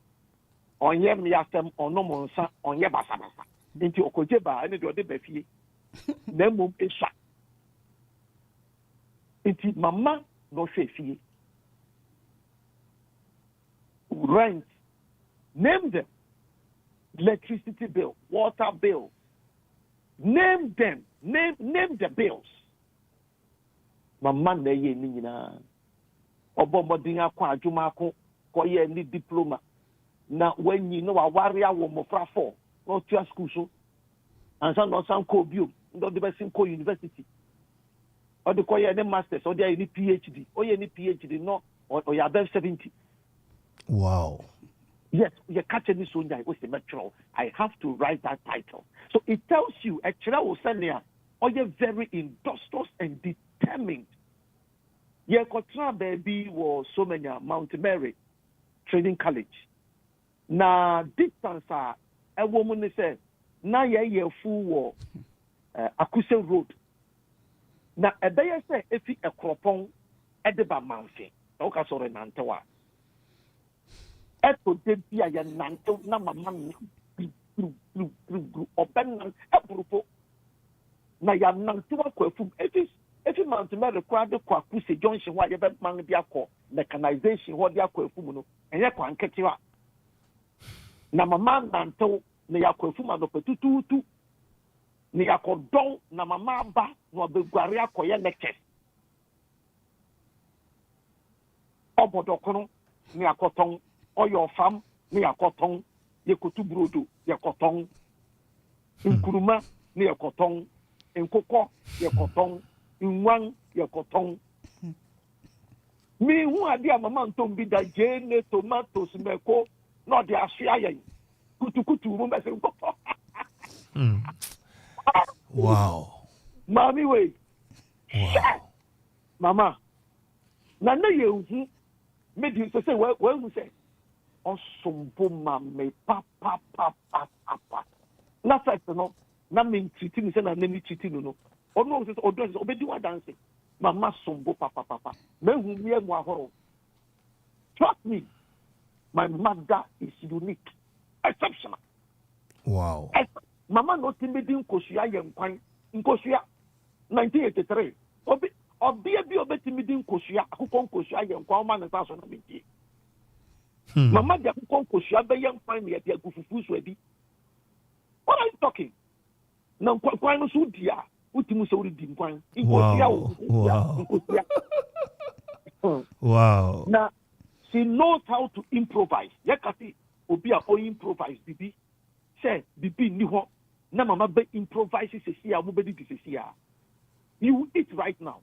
onye miasem ono monsa onye basabasa nti okoje ba ene de ode ba fie na mum esha nti mama no hwe fie rent, name them, electricity bill, water bill, name them, name the bills. Mama na ye ni nyina obomodin akwa adwuma ko koye ni diploma na wanyi no aware awo mofra for no tua school so ansa no san ko bio ndo de besin ko university o de koye ni masters o de ni PhD o ye ni PhD no o ya above 70. Wow. Yes, you catch any soon. I have to write that title. So it tells you, actually, or you're very industrious and determined. Your contra baby was so many Mount Mary Training College. Na distance a woman said, na ye full Akuse Road. Na a day say if you Akropong Edeba Mountain. Okay, sorry, Nantawa. Eto de bia ya nanto na mama open eburupo na ya nanto akwafu efi Mount Mary kwa de kwa Kuse Junction wa ye be man bi akọ mechanization ho de akwafu mu no enye kwa nketewa na mama nanto na ya akwafu ma no petututu na ya kodon na mama ba no beguare akoye lectures obodokono na akoton oyo fam ni akoton yekotu brodo yekoton nkuruma ni yekoton nkokọ yekoton nwan yekoton mi hu ade mama ntom bi da jene tomatoes meko no de asua yen kutukutu mu mese nkokọ wow mami we wow mama na ye hu me di so say we hu say osombo mame papa na fact no na me titi ni se na me titi no ono so odo obedi wa dance mama sombo papa me hu mi emu ahoro trust me my mother is unique exceptional wow mama no timidi nkosua ye nkwan nkosua 1983 obi bi obetimidi nkosua akụkọ nkosua ye nkwan ma na taso na menti mama de akụkọ nkosua be ye nkwan me de agufufu so abi what are you talking na nkwan no so dia utimu so di nkwan nkosua nkosua wow na she knows how to improvise yakati obi a o improvise bibi say bibi ni ho na mama be improvise sesia mo be di sesia you will eat right now.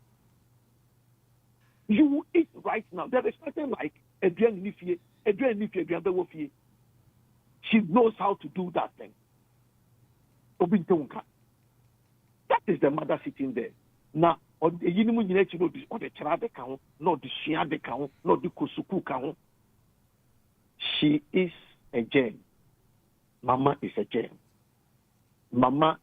You will eat right now. There is nothing like Adrian Nifie, she knows how to do that thing. That is the mother sitting there. Now, on the union, you know, the child account, not the share account, not the kusuku account. She is a gem. Mama is a gem. Mama,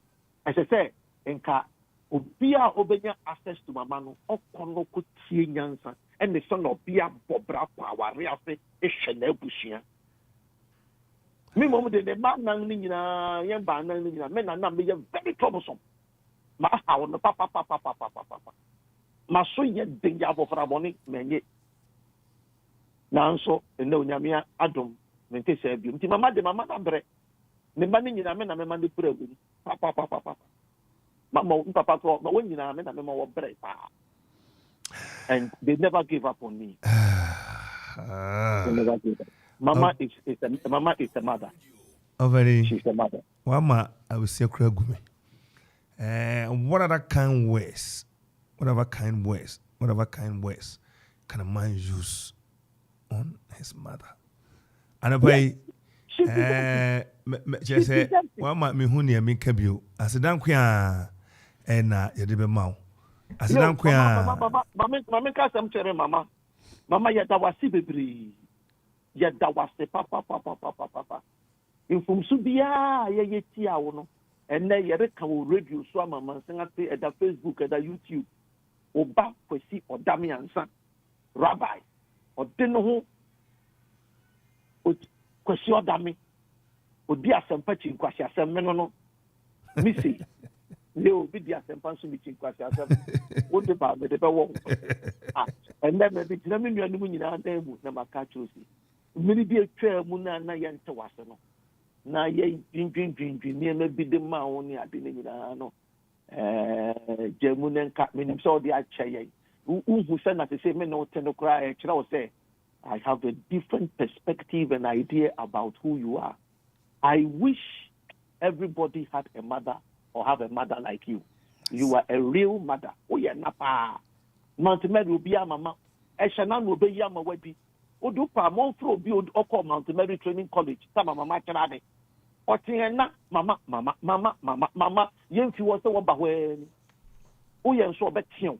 as I said, Enka, obia obenya access to mama no okono ko tie nyansa and the son obia bobra kwa ware afi ehwe na abusua me mom de ba nan ni nyina ye ba nan ni nyina me na me ye very troublesome ma ha no papa ma so ye den ya bofra boni menye nanso ene onyame adom me te se bi nti mama na bre me ba ni nyina me na me ma de pura gu papa mama papa ko ma won nyina me na me ma wo bre pa and they never give up on me. They never give up. Mama is a mother. She's a mother. Mama, I will say Kragumi. What other kind words? Whatever kind words can a man use on his mother? And I just say, Mama, me huni me kabio. I said, "Don't quia." And yedibe mau. I said, "Don't quia." Mama, kasam chere mama. Mama yada wasi bebri. Yada wasi papa. Infumsu biya ye tia wono. Ene yere kawo radio so mama senga te eda Facebook eda YouTube. Oba kwesi Salomey Ansah. Rabbi. Odeno ho. Kwesi odami. Odi asempa chinkwasi asem no. Misi. Leo bidi asempa so mi chinkwasi asem. Wode ba me de be wo. And then maybe na me nua mu nyina dan mu na maka chosi. Mini bi atwa mu na ye nte wase no. Na ye dwindwin ne ma bi de ma wo ne ade ne nyina no. Jemu ne nka menim so de akyeye. Uhu se na say me no teno kra e kira wo say I have a different perspective and idea about who you are. I wish everybody had a mother or have a mother like you. You are a real mother. Oh yeah, napa. Mount Mary will be a mama. Eshanan will be a mama. Odu pa monfro bi oko Mount Mary Training College. Sama mama kirade. Otiena mama. Yemfi wo se wo ba hwen. O ye nso obetien.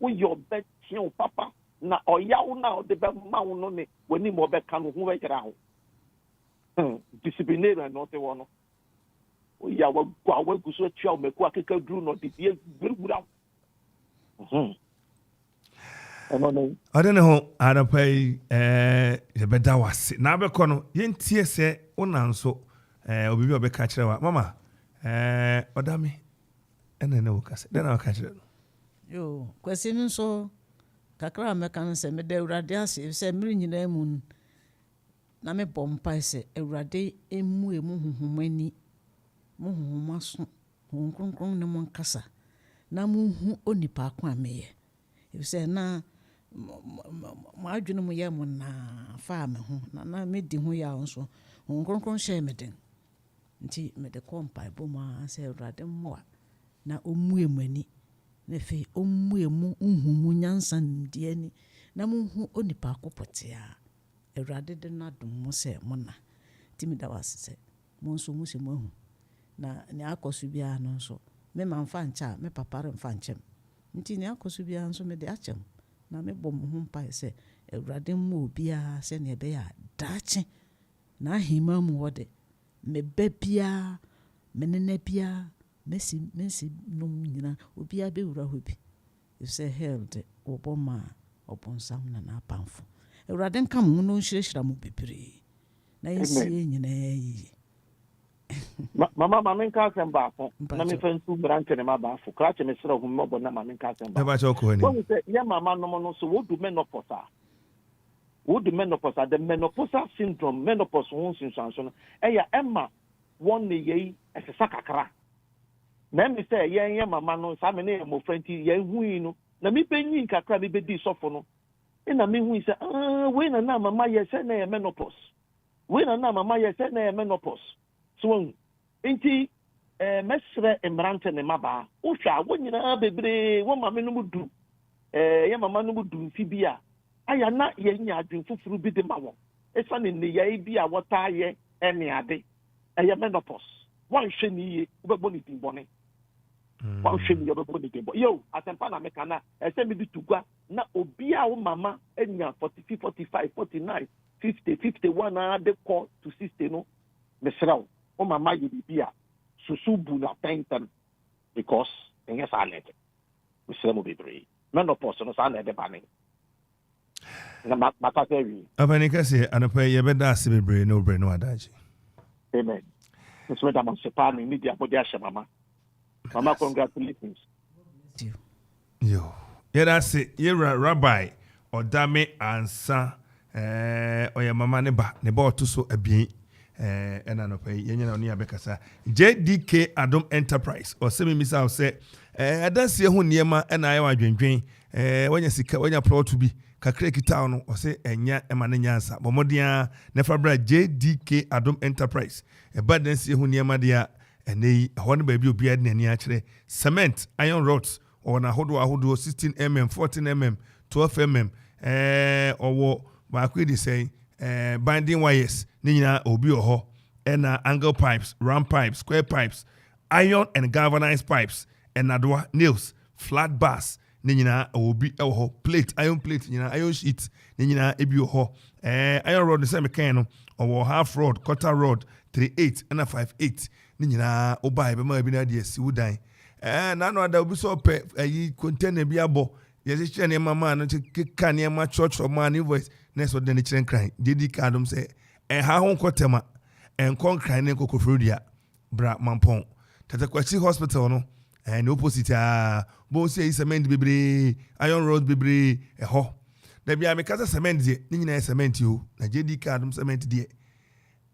O ye obetien papa. Na oyawo na de be ma wo no ne wani mo be ka no ho we kira ho. Disciplinary no te wo no. O ya wa gwa wa guso tua o meku akeka duru no de bie gbura. I don't know how to pay the better was. Now, Becono, yen tear say, Onanso, Obi Obe catch Mama, Odami, and then I'll catch it. Yo, question so Kakra American say, Mede Radiasi, say, Mirin moon. Name Bompai say, a rade emu muhumeni, muhumasun, hunkron no mon casa. Namu who only park one me. If say na my adwene mu ye mo na fa me ho na me di ho ya nso nkronkron hye me den nti me de kompai boma se urade mo na omuemu ani na fe omuemu nhumu nyansa ndi ani na mu hu onipa akopotea urade de na dum mo se mo na ti me da wase se mo nso mu se mo hu na ne akoso bia no nso me manfa ncha me papare mfa nchem nti ne akoso bia nso me de achem na me bom ho mpa se Awurade mo bia se ne be ya dache na hima mu wode me bebia menene bia mesi num nyina obia be wura ho bi you say held oboma obonsam na apamfo Awurade nka mo no nhirehira mo bibiri na yesie nyina yi Mama nka semba afọ na me fansu branche ne ma ba afọ kra che me sere ho mo bo na mama nka semba ba cha ko ni wo se ya mama no no so wo du menopause the menopausal syndrome menopause ho sinsanso no eya emma won ne yi esesa kakra na me se ya mama no sa me ne mo franti ya hui no na me penyin kakra me be di sofo no na me hui se we na mama ye se na menopause we na mama ye se na menopause so enti mesre emrante ne maba wo hwa wo nyina bebre wo mama no mudu ye mama no mudu mfibia aya na ye nya adwen fufuru bi de ma wo efa ne ne ye bi a wota ye ene ade eye menopause wan hwe ni ye wo be boni timbone wan hwe ni ye be boni timbone yo asempa na meka na ese mi di tugwa na obi a wo mama enya 40 45 49 50 51 ade call to 60 no mesraw o mama ye bibia susu bu na tentan because ɛnyɛ saa na ɛde mesrɛ mu bebree menopause no saa na ɛde ba ne na makasa wi Abani kase anapa yɛbɛda ase bebree na obrɛ no adaje. Amen. So that man sepa me need dia body ashe mama. Mama, congratulations. Yo. Yɛda ase yɛra Rabbi Odame Ansa oya mama ne ba oto so abien ɛna no pɛ yɛnyɛ na oni abɛkasa JDK Adom Enterprise o se me misa o se adanse ho niema ɛna ayɛ wadwendwen wanya sika wanya plot bi kakra kita no o se enya ema ne nyansa bomodia ne fabra JDK Adom Enterprise badanse ho niema dia ɛnɛ hɔ ne ba bi obi ade n'ani akyerɛ cement iron rods or na ahodo 16mm 14mm 12mm owo ba kwe dey say binding wires ni nyina obi oho na angle pipes round pipes square pipes iron and galvanized pipes and adwa nails flat bars ni nyina obi oho plate iron plate nyina iron sheet ni nyina ebi oho iron rod say mekan no owo half rod quarter rod 3/8 and 5/8 ni nyina obai be ma bi na de si wudan na no ada obi so pe ayi container bi abo yesi kire ne mama no keka ne ma church or man invoice na so de ne kire nkran dedi kadum say ha ho nkotema enkon kran ne kokofrodia bra mampon Tatakwachi hospital no and opposite bo say cement bebre iron road bebre ho da bia me kasa cement de ni nyina cement o na dedi kadum cement de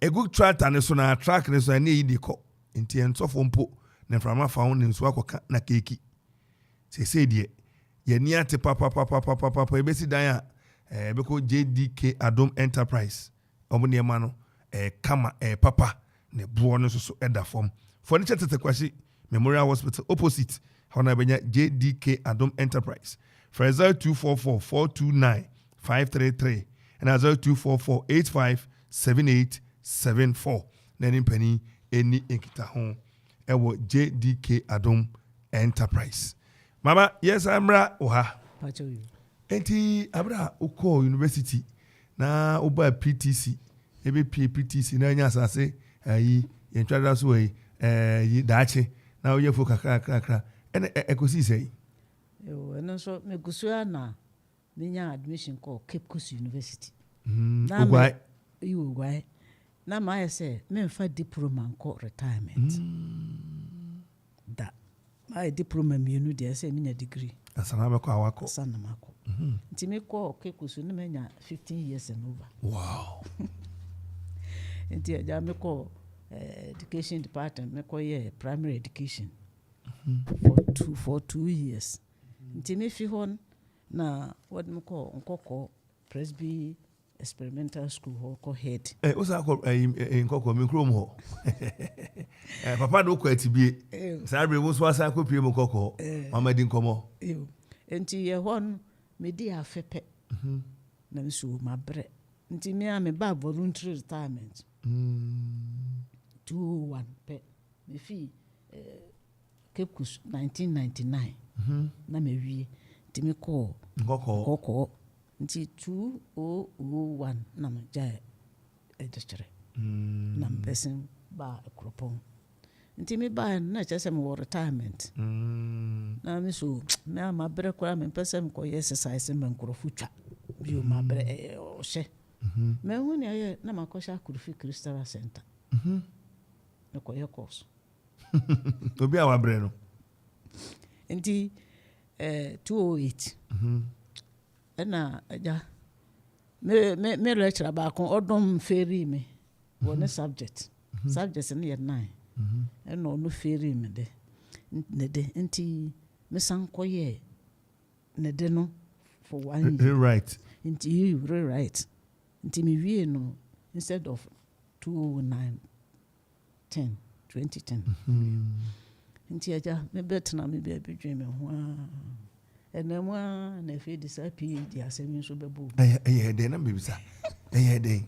a good tractor ne so na track ne so na yi de ko nti ensofo mpo na frama found nso akoka na keki se de ye ni ate papa ebesi dan a beko JDK Adom Enterprise omo ne ma no kama papa ne buo no so eda form furniture Tatakwashi Memorial Hospital opposite hona benya JDK Adom Enterprise for 0244-429-533 and 0244-857874 nani penny eni enkita ho ewo JDK Adom Enterprise. Mama, yes, Amra oha. Enti abra uko university na uba PTC. Ebe PTC na nya asase ayi yentwada so yi daache na oye fo kakra. Ene ekosi sei. Yo, eno so megusua na menya admission ko Cape Coast University. Na ugwai. Yo ugwai. Na ma say me mfa diploma nko retirement. Da. My diploma mienu de say me degree. Asana be ko awako. Asana mako. Nti me ko kekusu no menya 15 years and over. Wow. Nti ja me ko education department me ko primary education. For 2 years. Nti me fi hon na what me ko nkoko Presby experimental school ho ko head osa ko nkoko mi krom ho papa do ko atibie sabre wo so asa ko pie mo koko mama di nkomo enti ye hon me di afepe na me so mabre enti me am ba voluntary retirement 201 pe me fi Cape Coast 1999 na me wie enti me ko koko nti 2001 na maja edichere na person ba Akropong nti me ba na chese me retirement na me so me ama bere kora me person ko exercise me nkrofo twa bi o ma bere o hye me hu ne aye na makosha Akrofi Crystal Center me ko ye course obi awa bere no nti 208 na ja me lecture ba kon odom feri me woni subject ne ye 9 no no feri me de ne de nti me san koye ne de no for 1 year right nti you right nti me wie no instead of 2010 nti aja me betna me be abedwe me ho enamwa na fe disapi di asemi so bebo de na bebisa de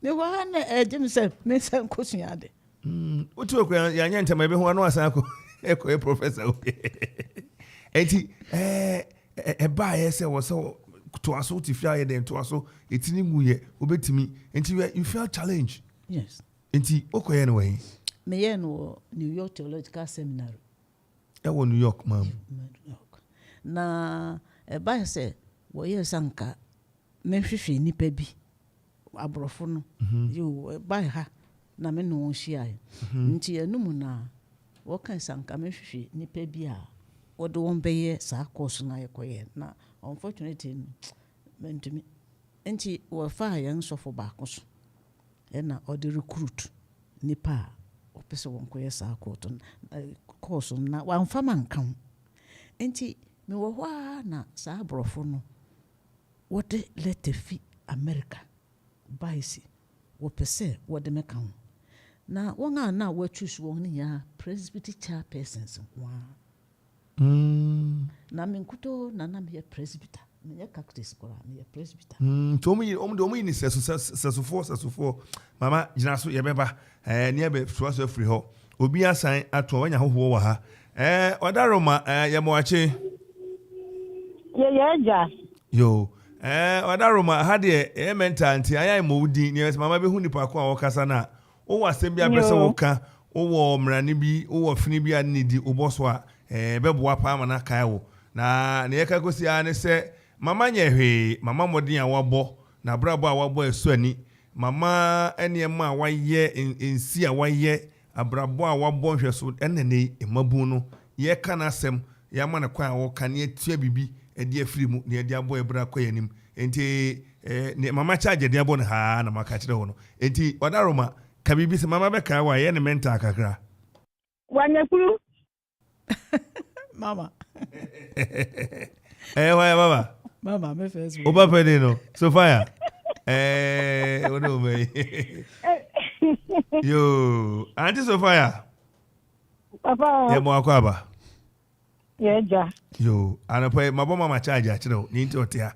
me wa na ejim se me san kosua de otu okwa ya nya ntama be ho no asan ko e professor enti ba ye se wo so to aso ti fia ye de to aso etini nguye obetimi enti you feel challenge yes enti okoye no we me ye no New York Theological Seminary New York, ma'am. Na eba se wo ye sanka menhwehwe nipa bi abrofo no yo ba ha na me no hia nti enum na wo kan sanka menhwehwe nipa bi a wo de won beye sa course na yekoye na unfortunately mentumi nti wo fa yan sofo ba koso na o de recruit nipa o pese won koye sa course na wan fa man kan nti me wo hwa na sa abrofo no wo de let fi America baisi wo pese wo de meka ho na won na wo choose won ni ya presbytery chairpersons wa na menkuto na me presbyter me cactus kola me presbyter to omu ni sesufo mama gina so ye beba ne be so free ho obi asan ato wanya hoho wa ha odaroma ye mo ache ye ja yo odaroma ha de mental nti ayan mo wudi ne mama be hu nipa ko a wo kasa na wo wasem bi abese wo ka wo mrane bi wo fini bi anidi oboso a beboa pa ma na kai wo na ne yeka kosi a ne se mama nyehwe mama modin a wabo na brabo a wabo esu ani mama ene ma waye ensi a waye abrabo a wabo hwe so enene emabu no ye ka na asem ya ma na kwa wo ka ne atua bibi edi afiri mu ne edi abo ebra kwa yanim enti ne mama charge de abo na ha na maka kire wo no enti odaroma ka bibi se mama be ka wa ye ne mental kakra wanyakuru mama why baba mama me first oba pede no Sophia ono me yo auntie Sophia papa ye mo akwaba ye ja yo anapo mabo mama charge a kire ni nti otia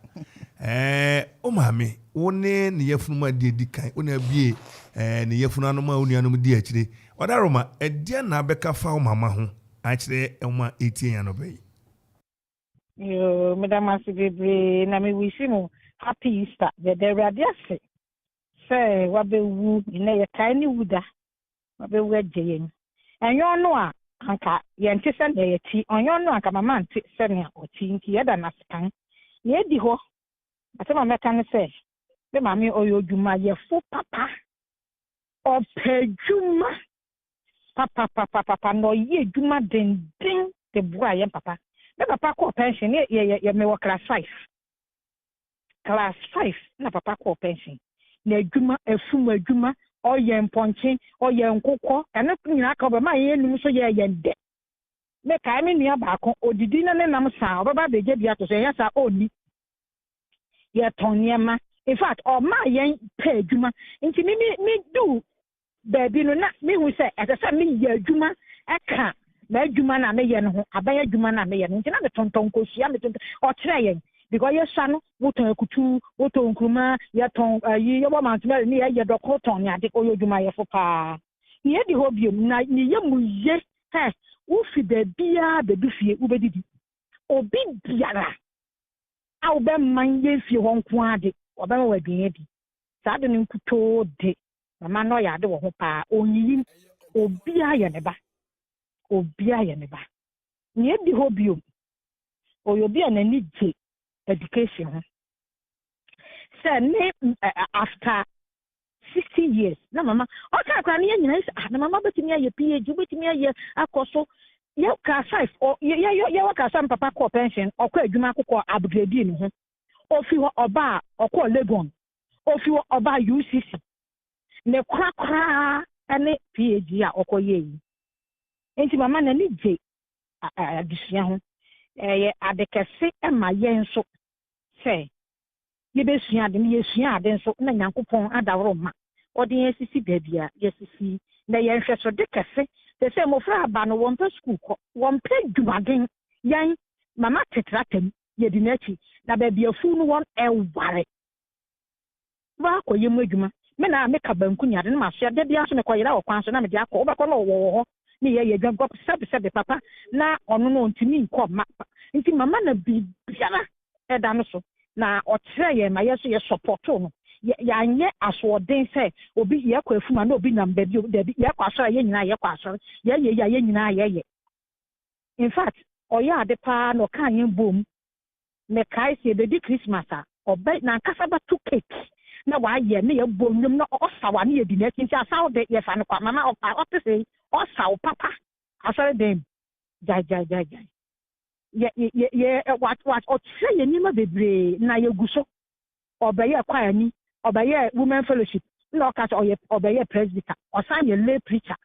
o mame woni ne yefunu ma di kan ona bie ne yefunu anu ma oni anu di akire odaroma edia na beka fa o mama ho akire ema 18 ya no be yo madam asibebre na me wish mu happy Easter the radiase say wabewu ne ye kai ni wuda wabewu ajeyen enyo no a anka ye nti se na ye ti onyo no anka mama nti se ne oti nti ye da na skan ye di ho atema meka ne se be mami oyo dwuma ye fu papa opejuma papa no ye dwuma den de bua ye papa be papa ko pension ye me wo class 5 na papa ko pension na adwuma afum adwuma oye mponche oye nkokọ ene nyina ka ba ma ye num so ye nde me ka me nua ba ko odidi na ne nam sa obaba beje bia to so ye sa oni ye tonyema in fact o ma ye pa adwuma nti mi do baby no na me hu se atasa me ye adwuma aka na adwuma na me ye no ho abaya adwuma na me ye no nti na me tonton ko hia me tonton o kire ye because ye sha no woton akutu woton nkruma ye ton yi ye bo mantme ni ye dokoton ni ade ko ye adwuma ye fo pa ni ye di ho biom na ni ye mu ye wo fi bia be du fie wo bedidi obi biara a wo be man ye fie ho nko ade oba wa dwen bi sa de nkuto de mama no ya de wo ho pa onyi obi aye ne ba ni ye di ho biom oyo bia na ni je education say me after 60 years na mama okay kwa ni nyina na mama betimi aye PhD betimi aye akoso ye ka 5 or ye wa ka sam papa ko pension okwa adwuma akokọ upgrade ni ho ofi ho oba okọ Legon ofi ho oba UCC ne krakra ane PhD a okọ ye yi enti mama na ni je adisia ho ye adekese ema ye nso say ye be sua ade ye sua ade nso na Nyankopon adawro ma odi yesisi babia yesisi na ye hwe so dekese te say mo fra aba no won pe school ko won pe dwumaden yan mama tetratem ye di nachi na babia fu no won eware ba ko ye mu adwuma me na me ka banku nyade na ma so de bia so me ko yira wo kwan so na me de akọ ba ko no wo ho ni ye dwan go sebe papa na ono no ntimi nko ma nti mama na biara eda no so na otre ye ma yeso ye support no ya nye aswoden se obi ye kwa afuma na obi namba bi ye kwa asoro ye nyina ye kwa asoro ye nyina ye in fact oya ade pa no kan yin bom me kai se be di Christmas a obe na kasaba to cake na wa ye ne ye bom nyum na osawa ne ye di na tinti asaw de ye fa no kwa mama o say osaw papa asore dem jai ye what o say ye nima bebre na ye guso obeye kwaya ni obeye women fellowship na o ka obeye presbyter o san ye lay preacher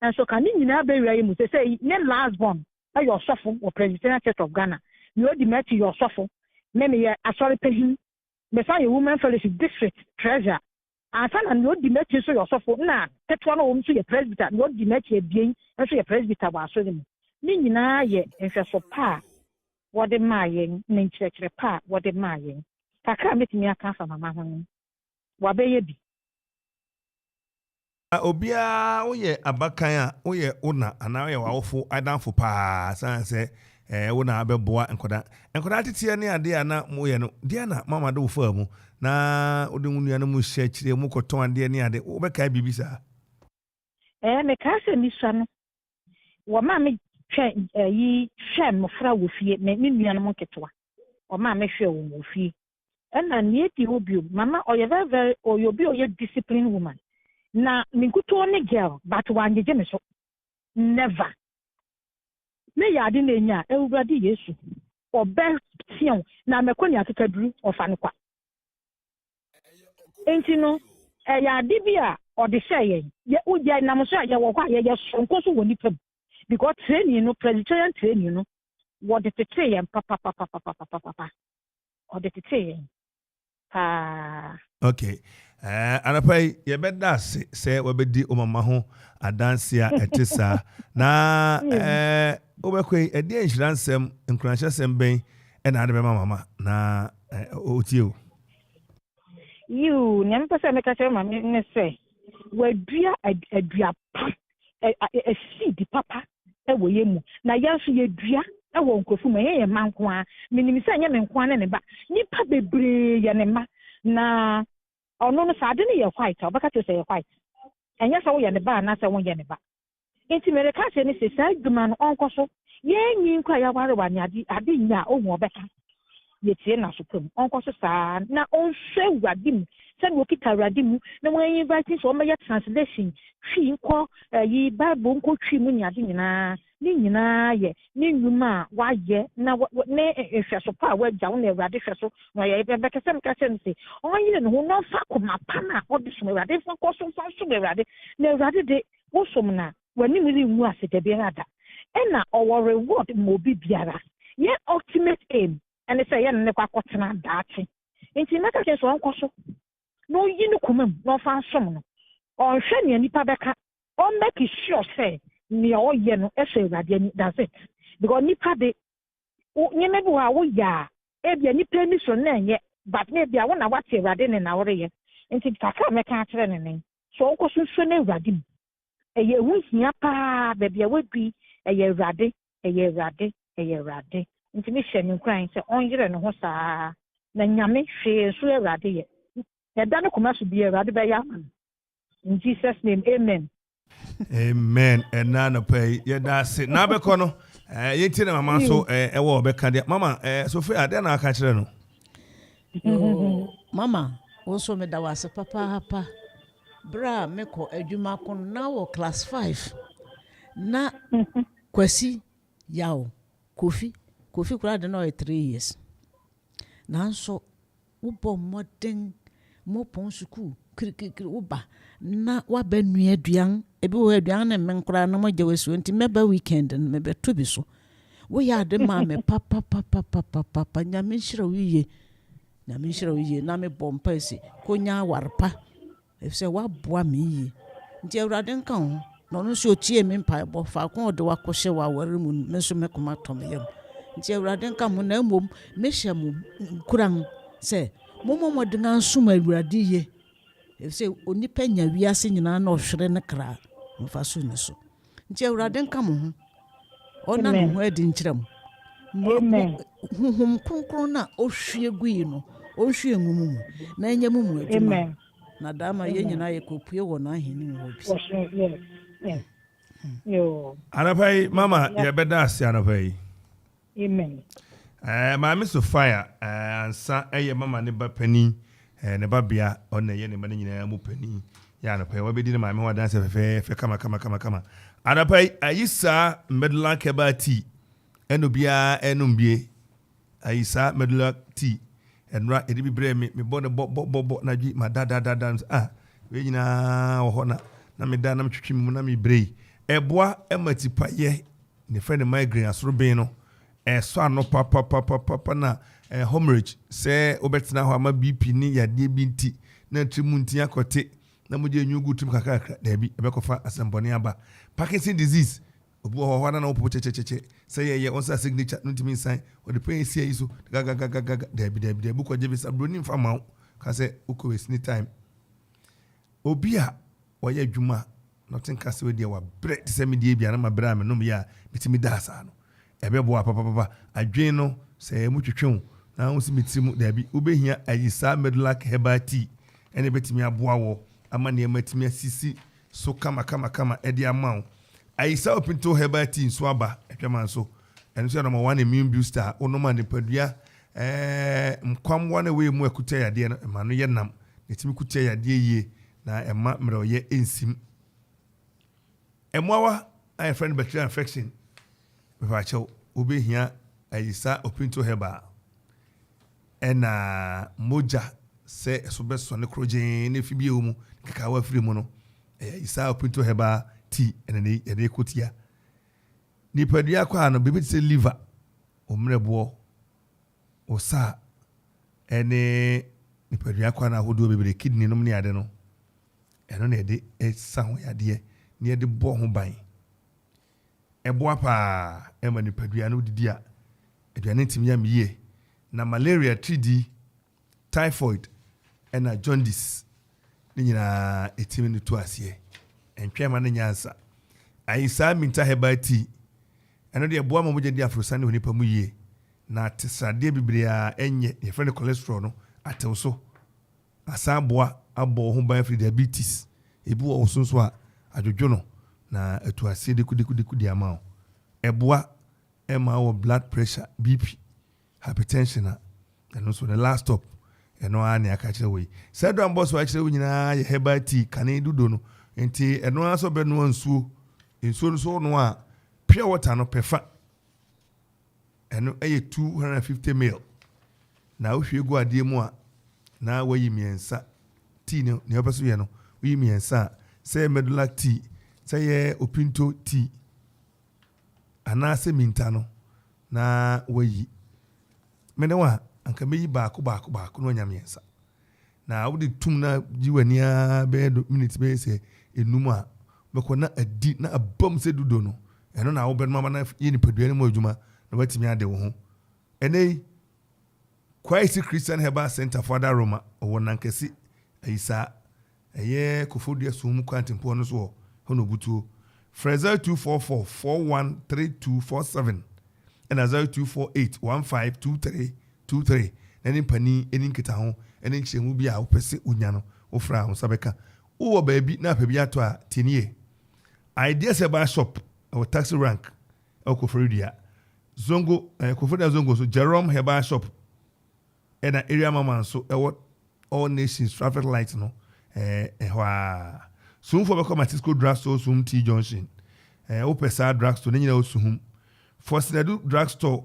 and so kan ni nyina be wi mu say ne last born your suffer or President Church of Ghana. You already met your suffer. Many sorry paying. Beside your women fellowship district treasure. And son you already met your suffer. Nah, take one home to your presbyter. You already met your being and so your presbyter was so them. Nina ye and so pa. What the mying, name church pa, what the mying. Kaka meet me a cancer, mamma. What be ye be? Obia oye abakan a oye ona ana oye wawofo adanfo pa sanse ona abeboa enkoda tete ne ade ana moye no de na mama do fa mu na ode nua no mu hye kire mu koton ade ne ade wo beka bibisa me ka se mi swa no wo ma me twen yi hwe mo fra wo fie me nua no mo ketwa wo ma me hwe wo fie na nie di obi mama oye very oyobi oye disciplined woman. Na minkuto ne girl but wanjeje me so never me yade na nya ewurade Yesu obe tion na mekoni akekaduru ofanekwa enti no yade bia ode hye ye ugya na mo so ye wo kwa ye sonko so woni pam because training no Presbyterian training no what the tete papa ode tete okay anapai ye beda se wabedi omama ho adanse a etisa na obekwe edi enhiransem enkuranhyesem ben na ade bema mama na otio you nyame pese me ka chere mama ne se wadua adua pa seed papa wo yemu na yanso ye dua wo nkofu ma ye manko a minim se nya menko a ne ba nipa bebre ye ne ma na ono no sade ne ye white obaka to say white enya so wo ye ne ba na se wo ye ne ba enti mere ka se ne se sai duma no onko so ye nyi nkwa ya ware wa ade nya ohu obeka ye tie na so pam onko so saa na onhwe wadim se wo kita wadim na mo invite so me translation twi nko yi bible nko twi mu nya de nyina ni nyina ye ni nwuma wa ye na ne ehweso pa wa gya wo na Ewurade hweso na ye be ka sem ka sem se onye ne ho no fa koma pa na odisum Ewurade fa ko so fa so Ewurade na Ewurade de wo som na wani mi ri ase de biara da na owo reward mo bi biara ye ultimate aim and say ye ne kwa kotena daati enti na ka ke so onko so no yi no komam no fa som no on hwe ne nipa beka on make sure say ni o ye no e say Ewurade ni that's it because nipa de nyeme bi wa wo ya e bia nipa ni so na enye but na bia wo na wate Ewurade ne na wo re ye enti kaka me ka kire ne ne so onko so so na Ewurade mu eye hu hia pa be bia we bi eye Ewurade nti me hye ne kran se onyere ne ho saa na nyame hwe so Ewurade ye da no koma so bi Ewurade be ya in Jesus name amen and na pay ye da se na be ko no ye ti na mama so e wo obeka de mama so fe ade na aka kire no mama wo so me da wase papa bra me ko adwuma ko na wo class 5 na kwasi yawo kofi kura de no 3 years nanso wo bom modern mo pon suku kirikiri wo ba na wa ba nua aduan ebi wo aduan na menkora na mo gye so nti meba weekend na meba to bi so wo ya de ma me papa nyame nhira wiye na me bompa esi konya warpa efse wa boa me yi nti Ewurade nka ho no no so tie me mpa bo fa ko de wa kohye wa ware mu me so me koma tom yam nti Ewurade nka mo na mom me hye mo kuran se momo modinga nsum Ewurade ye efse onipa nya wiase nyina na ohwere ne kra mfa so ne so nti Ewurade nka mo ho ona no ho adi nkyerem hum konkron na ohwie gui no ohwie ngumu na enya mu adwuma na dama ye nyina ye kopue wo na ahini wo bi Yo. Anapai mama ya beda ase anapai. Amen. Maame Sophia ansa mama ne ba pani ne ba bia ona ye ne ma ne nyina mu pani ya anapai wa bedi ne maame ho dance fe kama. Anapai ayisa medula kebati eno bia enum bie ayisa medula tea enra edi bi bre me bo ne bo na dwi ma da we nyina wo ho na me da na me twetwi mu na me bre eboa emati paye ne friend migraine asoro ben no so ano papa na hemorrhage se obetina ho ama BP ni yade bi nti na trimu nti akote na mo je nyugu tum kakaka da bi ebekofa asembone aba Parkinson disease obu ho na opo checheche say ye onsa signature ntimi sign o de pain see iso gaga da bi ko je bi sabroni mfa ma ka se uko waste time obi a oye adwuma nothing ka se we dia wa bread se me dia bia na ma bra me no ya bitimi da asa no ebebo papa adwen no se mu twetwe na wo si mitimu da bi obehia ayisa medula herbal tea ene betimi aboa wo ama ne matimi asisi so kama edi amount ayisa opinto herbal tea so aba etwema so eno so number 1 immune booster onoma ne padua mkwam wane we mu akuta yade no ma no ye nam netimi kuta yade yie na ema mre ye ensim emwawa ay friend bacterial infection befacho obehia ayisa opinto herbal ena moja se so beso ne krojen ne fibie mu kakawa firi mu no ayisa opinto herbal tea ene ede kotia ni padua kwa no bebe se liver omrebo osa ene ni padua kwa na hodo bebe kidney no ne ade no eno na ede esa ho yade ne ede bo ho ban eboa pa ema ni padua no didi a aduane ntimi ya miye na malaria 3D typhoid ena jaundice ni nyina etimi no to ase entwema ne nyansa ayisa minta herbal tea eno de eboa mo di afrosane honipa mu yie na tesade bibria enye ye friend cholesterol no atewso asaboa abo ho ban free diabetes ebu wo sonso a adwodwo no na etu ase de kudi ama eboa ema wo blood pressure BP hypertension and also the last stop eno ani akachire we said one boss wa chire nyina ye herbal tea kan dudo no enti eno aso be no nsuo so no a pure water no pefa eno eye 250 ml na ohwe gu ade mu a na wayi miensa tea ne obeso ye no wayi miensa say medulla tea say opinto tea anase minta no na wayi menewa anka meyi baako no nya miensa na wodi tum na jiwania be minute be se enum a meko na adi na abam se dudo no eno na wo be mama na yini padua ne mo adwuma na watimi ade wo ho enei Christ Christian Herbal Center for that Roma owo nankesi ayisa eye kofodua sum kwantempo no so hono butuo Fraser 244413247 and 0248152323 eni pani eni nketa ho eni nchemu bi a opese unya no ofra ho sabeka uwo baabi na pa bi ato a tinie Ideas Herbal Shop or taxi rank okofodua Zongo kofodua Zongo so Jerome Herbal Shop and area mama so all nations traffic light no soon for become Matisco drugstore soon T Junction opesa drugstore nyina osuhum for Sinadu drugstore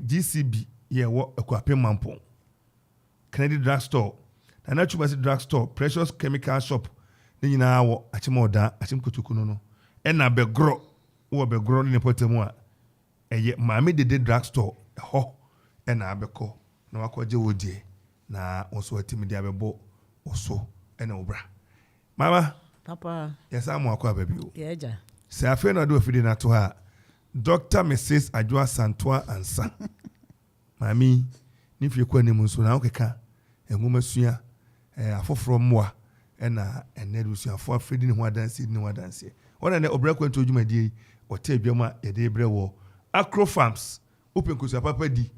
GCB ye wo akwape mampon Kennedy drugstore na Nachumasi drugstore Precious Chemical Shop nyina wo achimoda achimkotokuno no na begro wo begro ne potemu a eye maame dede drugstore ho na abeko na wakoje wodie na oso atimidi abebo oso na obra mama papa yesa mo akwa baby o yeja se afi na do afidi na to ha Dr. Mrs. Ajua Santwa Ansah mami ni fie kwa nimu so na okeka enguma sua afoforo mmoa na enedu sua afo afidi ni ho adanse wona ne Obra Akwantu adwumadie ote adwama yede bre wo Akrofarms open kusu papa di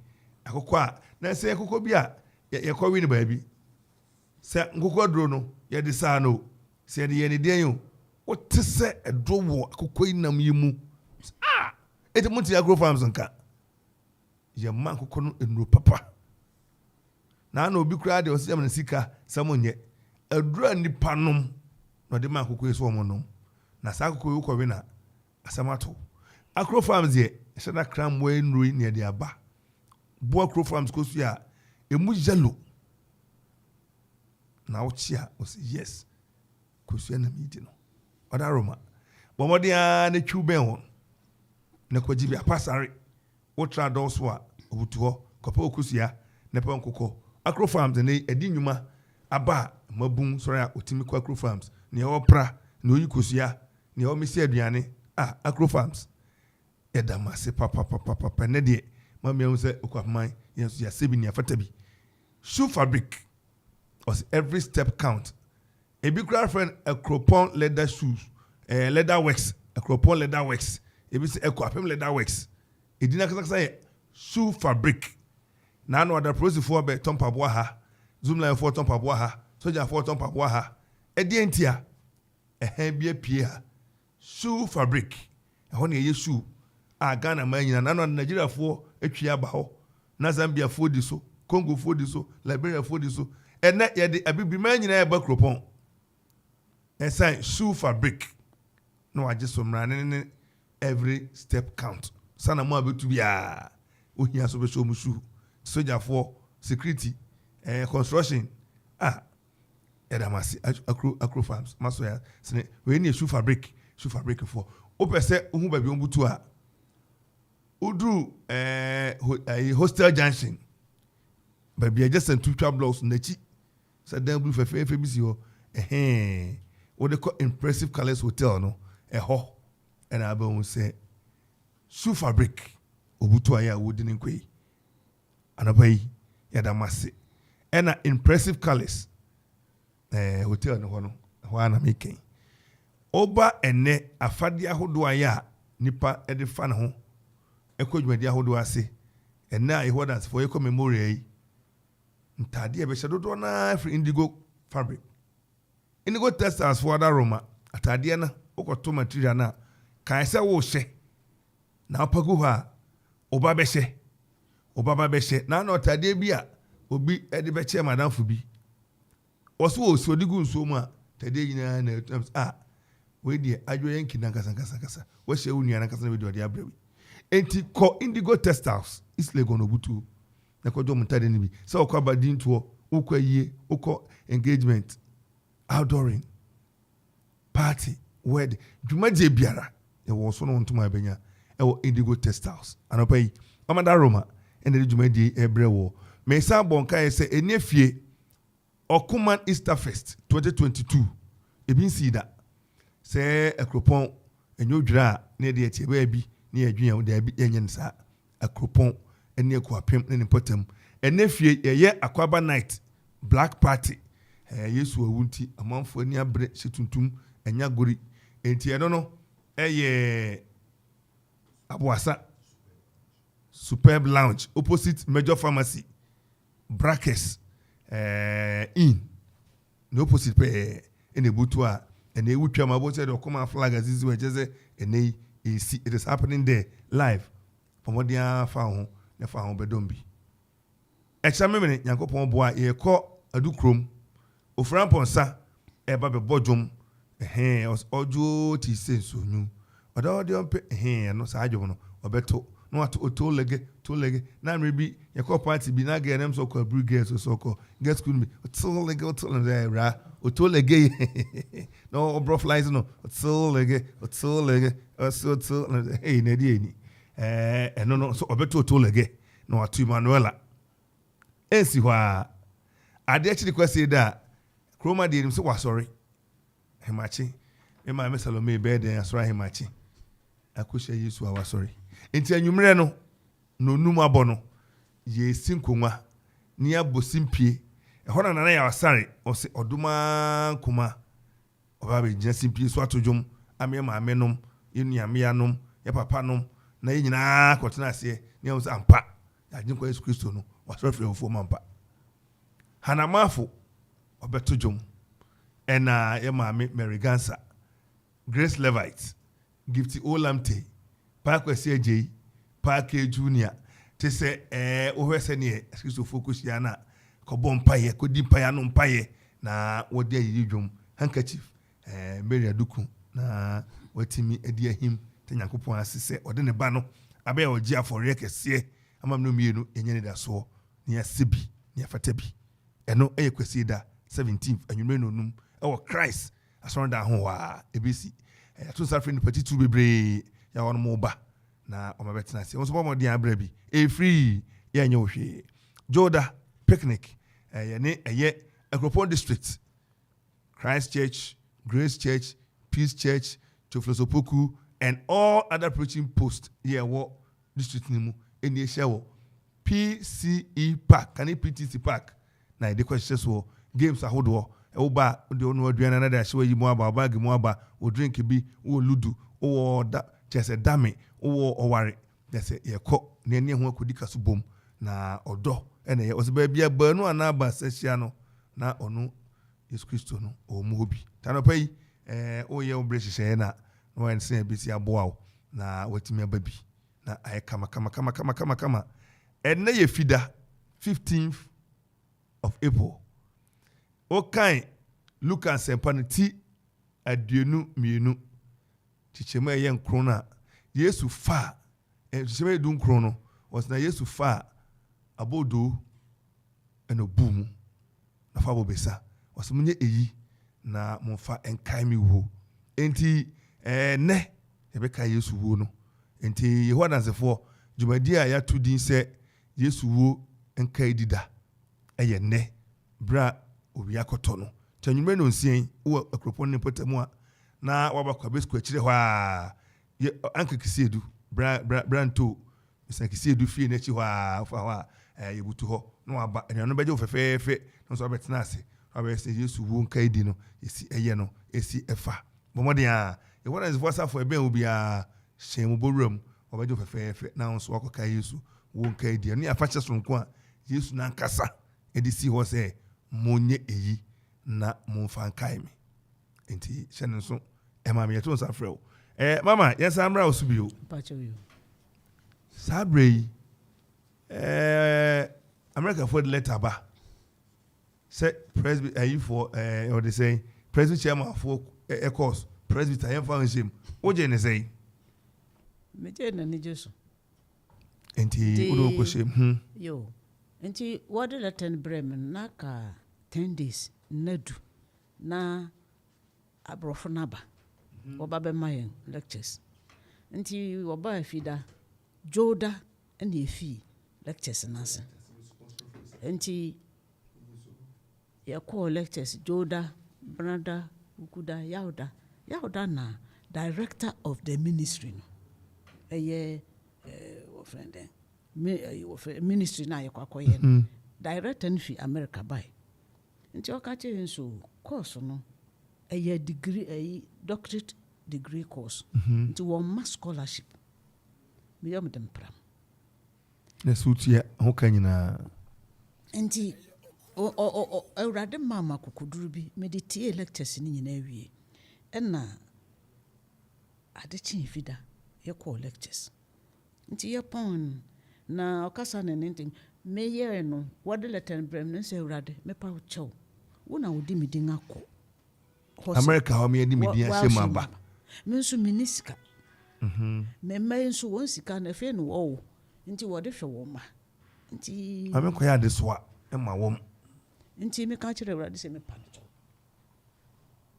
akokwa na se akokọ bi a yakọ wi ni baabi se nkokọ duro no yede sa no se yede ye ne den yo what to say a draw cocoa nam yimu. Ah, it's a monty agro farms and cat. Your man who couldn't in papa. Now no be cried or seven seeker, someone yet. A draw in the panum, not the man who is woman. Nasako Ukovina, a samato. Akro farms ye, Shana cram way ruin near the Abba. Boa Crow farms goes ya, a mujalo. Now chia was yes. Kusiana meeting. Other Roma. Bomodia ne Chubeon. Nakwajibi a passari. Otra doswa, Utuo, Kopo Kusia, Nepon Coco. Akro farms and a dinuma. Aba, Mabun, Soria, Utimiko Akro farms. Near Opera, no Yukusia, near Missy Adriane. Ah, Akro farms. Edamase papa Nedie. Mammy say, Okwamai, yes, ya Sibinia Fatabi. Shoe fabric was every step count. A big friend, Akropong leather shoes, leather wax, Akropong leather wax. If it's Akropong leather wax, it didn't say shoe fabric. Now, no other process for be Tom Pabuaha, Zoom line for Tom Pabuaha, Soldier for Tom Pabuaha, Edientia, a heavy pier, shoe fabric, a honey shoe. Ghana man and another Nigeria for a Chiabaho, Nazambia for this so, Congo for this so, Liberia for this so, and not yet a big man in a Akropong. And sign shoe fabric. No, I just from running every step count. Sana more to be a we have so much shoe, soldier for security, construction. Ah, Edamasi, Akro farms, Masoya, we need shoe fabric for. Open set, who by Bumbutua. Udu a hostel junction. But be just in 2 blocks in the cheap. So then blue for FBC. What they call impressive colors hotel, no? A ho. And I will say shoe fabric. Ubutuaya wooden in Quay. And away Yadamasi. And impressive colors. Hotel no one. One making. Oba ene afadia hoduaya nipa edifan ho. Eko dwadi ahodo ase ena ehwo dance for eko memory ntade e be shedodo na free indigo fabric indigo textiles for other Roma atade na okoto material na kan se wo hye na apagu ha oba be hye na na atade bi a obi e de be che madam fu bi oso wo so digu nso mu a tade nyina na we die adwo yanki na kasa wo hye unua na kasa na we de abrewi enti ko indigo textiles is legon obutu na ko dom tade ni bi se okwa badin to ukwa yie ukọ engagement outdooring party wedding jumaje biara e wo so no ntuma abenya e wo indigo textiles anopa yi amada Roma ene jumaje ebre wo me sa bonka ye se enefie Okuman Easter Fest 2022 ebin sida se Akropong enyodwira na de etieba bi ni adwunya de abi enyen sa Akropong ene akwapem ne potem enefie ye akwaba night black party yesu awunti amanfo ani abre setuntum enya gori enti eno no eye Abuasa Superb Lounge opposite Major Pharmacy Brackets in the opposite pe in a butua and they would come about the common flag as this way just and it is happening there live from what they are found the found bedombi extra minute Yankopon boy e call Adukrom oframponsa e ba be bodwom ojo ti senso nu odo de no sa adwo no obeto no ato to lege na maybe your party be na get them so called brigade so called get school me to lege to lege no bro flies no to lege so to hey na die ni no so obeto to lege no atu Manuela ensi hwa ade actually kwese da kroma de nim so wa sorry hemachi me ma me Salomey be den asora hemachi akosha Yesu wa sorry enti anwumre no no num abono ye sinkonwa ni abosimpie ehona na ya wasare ose oduma kuma oba be gina simpie so atodwom ame ma amenom yenuame yanom ye papa nom na ye nyina kotena ase ni am ampa agin kwa Yesu Kristo no wasore frɛ ofo mampa hanamafo obetodwom ena ye maame Mary Gansa Grace Levite, Gifty Olamte, Parkwesi J, Parke Junior, te say, Ohesenie, excuse to focus yana, Cobom Paye, Kodi Payanum Paye, na what dear you handkerchief, Mary Aduku, na what Timmy dear him, Tenyakupo say, or then a bano, Abe or Jia for Rekes, Amam no Mienu, and Yenida so, near Sibi, near Fatebi, and no air Quesida, 17th, and you may know num, our Christ, as around that home, ABC. To suffering the petit to be ya on moba na o mabetena se won so mo dia brabi e free ya nya ohwe Joda picnic ye ne eye Akropong district Christ Church, Grace Church, Peace Church, Choflosopoku and all other preaching posts here wo district ni mu eni ehia wo PCE Park kan PTC Park na de question so games ahodo Oba the ono aduana na da hye yi mu aba bag mu aba o drink bi o ludu o da chese dame o oware dese ye ko na ene ho akodi kaso bom na odo ene ye oseba bia ba nu ana ba sehia no na ono Yesu Kristo no o mu obi tanopai o ye obre hye na no en se bi si aboa na watimi ababi na ay kama ene ye fida 15th of April. Okay, look and sempanity aduenu mienu. Chichema yen krona. Yesu fa. Chichema edun krono. Was na Yesu fa abodo eno boom. Na fa bobesa. Was munye eyi na monfa enkai mi wo. Enti ne ebeka Yesu wo no. Enti Yehowa dansefo dwumadi a ya tudin se Yesu wo enkai dida. Eye ne bra obi akoto no tanyume no nsien wo Akropong ne potamu a na wabakwa besku akire hɔ a anka kisiedu branto misa kisiedu fie na chi hɔ a fa hɔ a yebutu hɔ no waba eno beje ofefefe no so betena ase abese Yesu wo nkai di no esi eye no esi efa bomode a e wona zifo safo ebe obi a hyem borum obeje ofefefe na so akoka Yesu wo nkai di no afa kyesonko a Yesu na nkasa edisi hɔ se monye eyi na monfa nkai me enti hyene so ema me yeto safrɛ mama yes amra osubio pacho you sabre America for the letter ba say presbyter you for or they say presbyter chairman for a course presbyter yam for him oje ne say me je na ni jesu enti udo ko shame yo enti what the letter bremen naka 10 days nadu na abrofo naba oba be mayen lectures nti oba afida Joda and efi lectures nase nti ya call lectures Joda brother ukuda yauda na director of the ministry no friend ministry na yakwakoye director nfi America by nti okache nso course no degree doctorate degree course nti one mass scholarship me yam dem pram na sutia ho kanyina nti awrade mama kokuduru bi meditate lectures ni nyina wie na adechi fida ye call lectures nti ye pon na okasa na nenti me ye no wode letter brem no se awrade me pa ucho wona wodi midinga ko America how me di midin asema ba me nso minisika me mai nso won sika na fe no wo nti wode hwe wo ma nti America ya de soa e ma wom nti me ka kire awrade se me pa no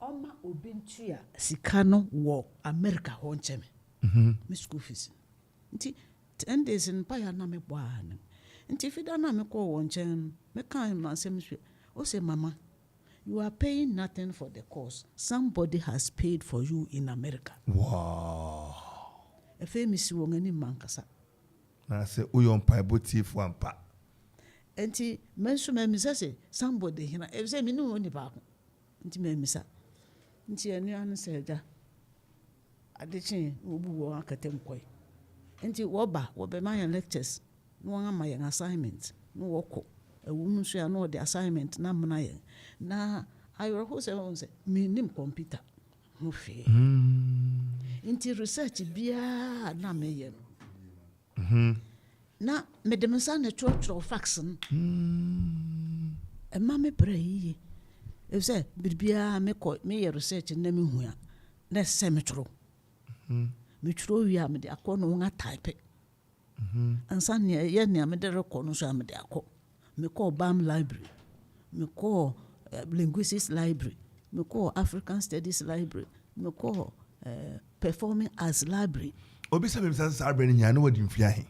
oma obi ntua sika no wo America ho ncheme me school fees nti 10 days in pa ya na me bwa na nti fida na me ko wo nchen me kan ma sem hwe o se mama you are paying nothing for the course. Somebody has paid for you in America. Wow. A famous woman in Mankasa. I say, Uyon Piboti for Ampa. And he mentioned me say, somebody here. If say me no only back. And me misa. And she and said, I did change Ubu Akatem Koi. And he woba, be my lectures. No one my assignment. No work. A woman shall know the assignment na manaye na I will say me nim computer ho hwee nti research biara na meyɛ no na mede me sa na twerɛtwerɛ facts no ɛma me brɛ yie ɛfisɛ biribiara meyɛ research na mehu a na ɛsɛ metwerɛ metwerɛ wie a mede akɔ no wɔn atype ansa nea yɛ nea mede rekɔ no so a mede akɔ mekɔ BAM library mekɔ linguistics library mekɔ African Studies library mekɔ Performing Arts library obi sɛ memsa saa brɛ no nyaa na wadi mfiri ahe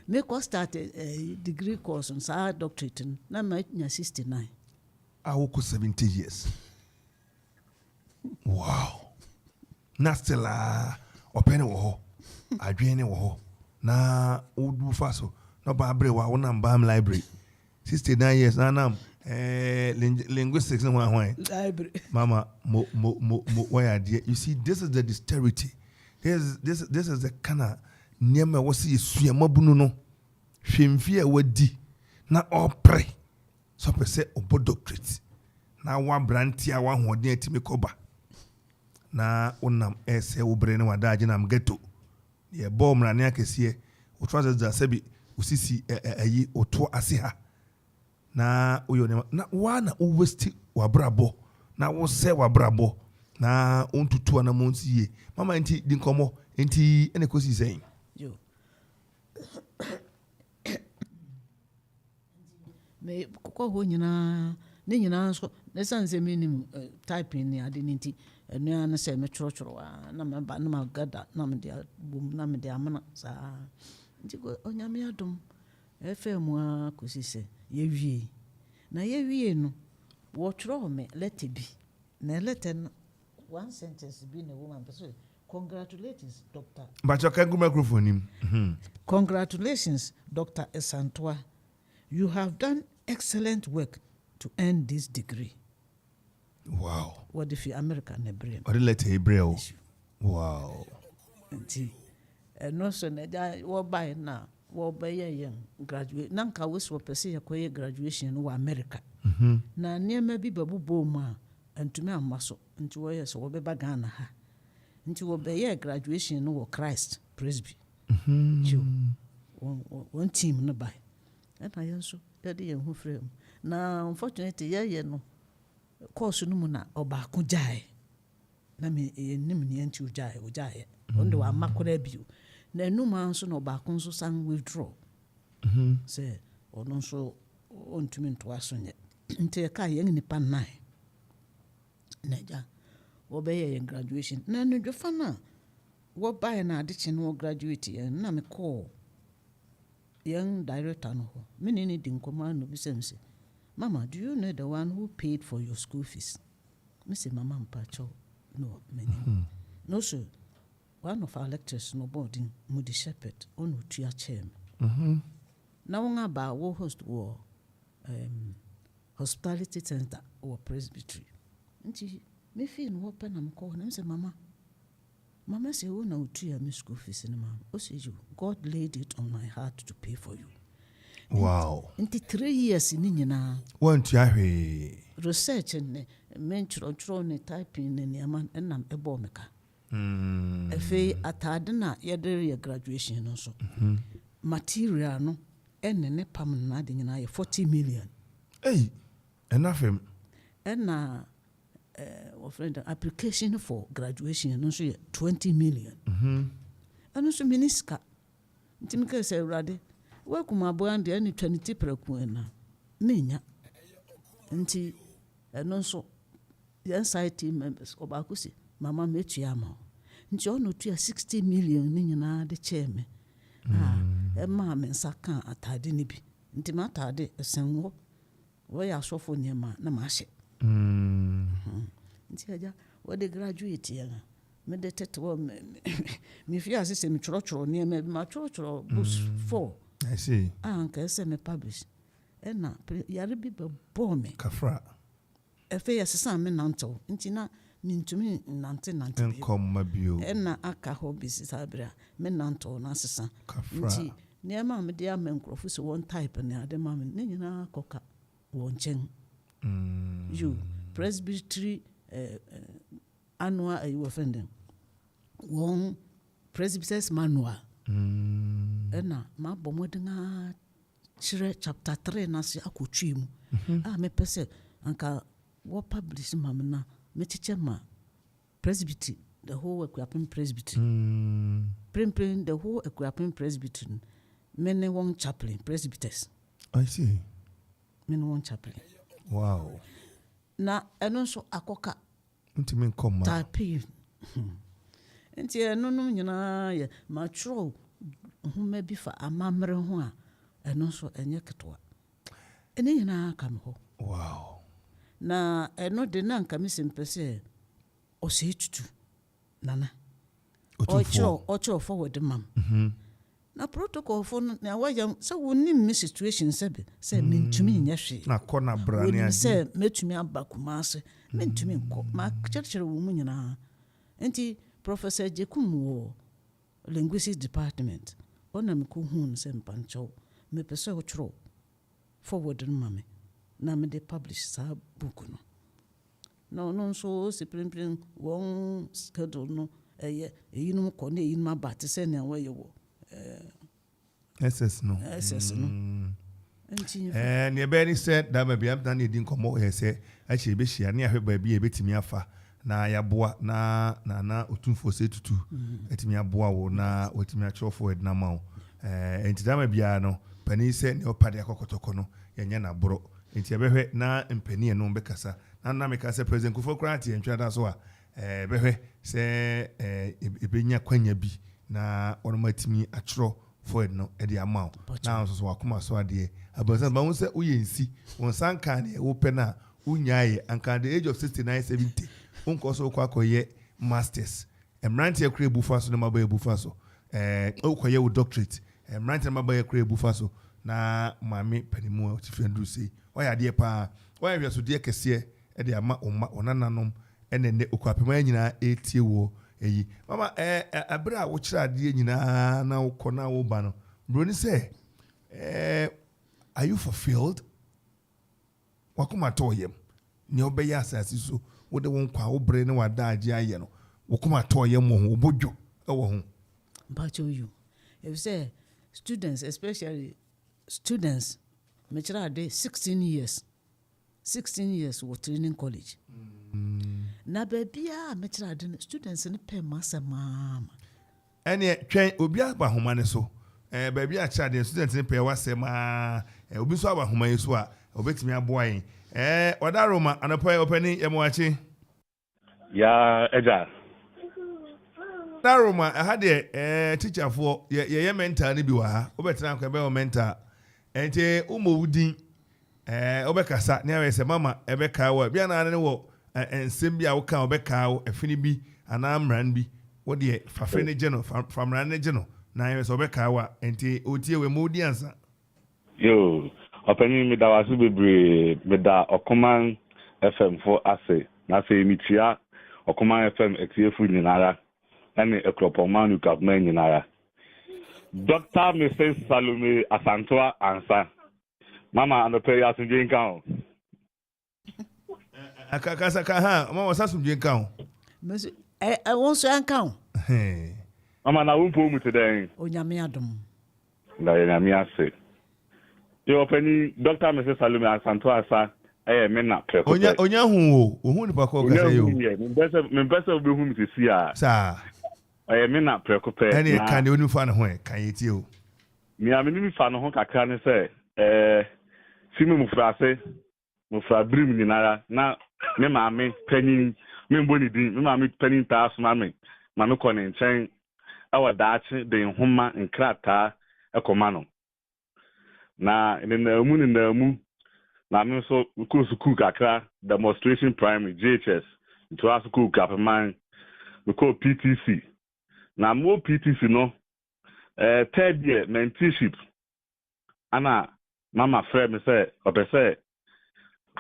mekɔ start degree course no saa doctorate no na manya 69 wokɔ 70 years wow na still ɔpɛ ne wɔ hɔ adwene ne wɔ hɔ na wodu fa so na ɔba abrɛ wa wonam BAM library 69 years na nam linguistics no hwan library mama mo why idea you see this is the dexterity this is the kind of nneɛma ɛwɔ sɛ yɛsua mabunu no hwɛmfie a wadi na ɔprɛ sɛ ɔpɛ sɛ ɔbɔ doctorate na wabrante a wahoɔden atumi kɔba na wonam ɛsɛ wo berɛ ne wadaagye nam ghetto yɛbɔ mmrane akɛseɛ wo trousers da sɛbi wosisi ayi woto ase ha na woyɛ ɔnɛma na waa na wowasti wabrabɔ na wosɛ wabrabɔ na wontutu a na monsi yie mama nti di nkɔmmɔ nti ɛne kɔsi sɛn yo me kokɔ hɔ nyinaa ne nyinaa nso ne san sɛ menim typing ne ade ne nti ɛnua ne sɛ metwerɛtwerɛ a na maba na magada na mede abom na mede amana saa nti onyame adom ɛfɛ mu a kɔsi sɛ yɛwie na yɛwie no wɔtwerɛ me letter bi na letter no one sentence bi na woman person congratulations Dr. Bacho kangu microphone him. Congratulations Dr. Esantoa, you have done excellent work to earn this degree. Wow. What if you American Hebrew? What letter Hebrew? Wow. Nti no so na wo buy na wo buy young graduate nanka we so pese yakoye graduation no America. Na niema bi babubo mu a antumi amaso nti wo yes wo beba Ghana ha. Nti wo be graduation no wo Christ Presby. One team no buy. And I also daddy and who frame. Na unfortunately ye no course no mu na obaako jae. Na me nim ne anti jae o jae. Ondo wa makora bio. Na enuma nso na obaako nso san withdraw. Say ono nso ontumi nto aso nye. Nti ka ye nipa 9. Na ja wo be ye graduation. Na no dwofa na wo buy na adiche no graduate na me call young director no ho. Me ni di nkoma no bi say Mama, do you know the one who paid for your school fees? Me say Mama mpacho no me no sir. One of our lecturers no boarding Moody Shepherd on utua chair. Na wonga ba wo host wo hospitality center or presbytery. Nti me feel no open am call na me say Mama say wo na utua me school fees na mama. O say you God laid it on my heart to pay for you. Wow. Nti 3 years ni nyina. Want ya hwe. Research ne menchro ne typing ne niaman enam ebo meka. Efe atade na yede graduation no so. Material no ene ne pam na de nyina ye 40 million. Hey, enough him. Ena friend application for graduation no so ye 20 million. Eno so miniska. Ntimika se urade we kuma boande ani 20 preku na menya. Nti eno so the site members obakusi mama metua ma. Nti ono tua 60 million ni nyina de cheme. Ema me nsaka atade ni bi. Nti ma atade esenwo wo ya sofo niema na ma hye. Nti aja wo de graduate ya me de teto me fi asese me choro niema ma choro books 4. I see. Anka se me publish. Ena yare bi be bo me. Kafra. Efe yesesa me nanto. Nti na mintumi nante bi. Enkom bio. Ena aka hobbies sabra me nanto na sesa. Kafra. Nti niema me dia menkrofo so one type ne ade ma me ne nyina koka won chen. You presbytery annual offending. One presbyter's manual. Ena ma bomodinga chire chapter 3 na se akotwi mu. Me pese anka what publish mamna me teacher ma presbytery the whole Akropong presbytery. Prim the whole Akropong presbytery. Many one chaplain presbyters. I see. Many one chaplain. Wow. Na eno so akoka. Nti men come. Tapi. Nti eno no nyina ye matro home bi fa amamre ho a eno so enye ketwa. Ene nyina kam ho. Wow. Na eno de na nka misempese o se tutu. Nana. Ocho forward mam. Na protocol for na wajam so woni me situation sebe say mentumi nya hwe na kona brane ade say metumi abakuma ase mentumi nko ma churchere wo mu nyina enti professor Jekum wo linguistics department ona me ko hu se mpancho me pese wo chro forward no mame na me de publish sa book no so se prim won schedule no eyinum ko na eyinum abate se na we wo SS no. And your Benny said that maybe I'm done didn't come out here say actually be she near her baby a bit me afa na ya boa na utumfo se tutu etimi aboa wo na otimi acho forward na ma enti da bia no pani se ne opade akokotoko no yenye na boro enti ebehwe na mpani no bekasa na meka se president Kufo Krati entwa da so a behwe se ebenya kwanya bi na onomatimi atro forward no e de amount na so wakoma so ade abasa ba won se uyensi won sanka ne wo pe na unyaye anka the age of 69 70 unko so kwa koye masters emrante akure bufa so na mabaye bufa so ukoye wo doctorate emrante mabaye akure bufa so na mame panimu otifendu sei oya de pa oya hwe so de kese e de ama onananom enene okwapema nyina etie wo eyi mama abra wo kira de nyina na ukona wo ba no broni say are you fulfilled wakoma toyem ne obeya asasi so wo de won kwa wo bre ne wada age aye no wakoma toyem ho obodwo ewo ho bacho you if say students especially students me kira de 16 years wo training college na babia me kira de students ne pe masama ene twen obi abahoma ne so babia kira de students ne pe wasema obi so abahoma yeso a obetimi aboa yin odaroma anopa opani yemwachi ya eja daroma ha de teacher for ye mentor ne bi wa ha obetina kwa be o mentor ente umowudin obekasa ne awese mama ebeka wa bia na ne wo ensem bia wo ka obeka wo afini bi ana amran bi wo de fafe ne geno famran ne geno na awese obeka wa ente otie we modi ansa yo opani mi da wasu bebre mi da Okoman FM for ase na se mi tia Okoman FM exefu nyinara ene Akropong manu government nyinara Dr. Mrs. Salomey Ansah mama anope ya sunje nkan akakasa ka ha mama wasasunje nkan mesi won so nkan mama na wumpo mu today onyame adom na nyame ase yo opani Dr. Mrs. Salomey Ansah me na preko onya hu o ni pa ko ka say yo me besa obi hu mi sisi a sa me na preko pe ene kan oni fa na ho kan yeti o mi amini mi fa no ho kakra ne say simi mufra brim nyinara na me maame panin me mboni din me maame panin ta asoma me maame ko ne nchen awadache de nhoma nkrata ekoma no na ninamu na me so school kakra demonstration primary JHS to ask school kapman we call PTC na mo PTC no third year mentorship ana mama friend me say opese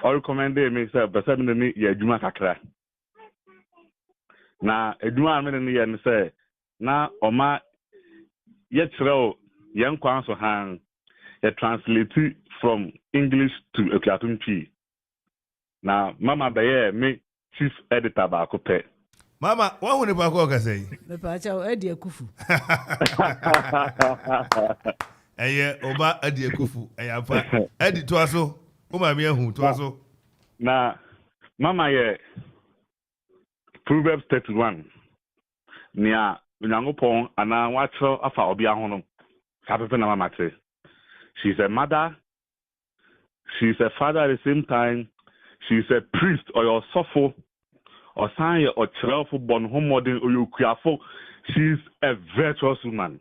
or recommend me say opese me ni ya adwuma kakra na adwuma me ni ya ni say na oma ye treo yan kwan so han ye translate from English to Akropong na mama baye me chief editor ba ko pe Mama, what would the Paco say? The Pacha Eddie Kufu. Aye, Oba Eddie Kufu. Aye, Eddie Twaso. Uma Mia who Twaso. Na Mama ye Proverbs 31. Nia Nyankopon ana watcho afa obi ahono. Kapepe na mama te. She's a mother. She's a father at the same time. She's a priest or your sopho or sign or chelfo bon homodin or you kuafo. She's a virtuous woman.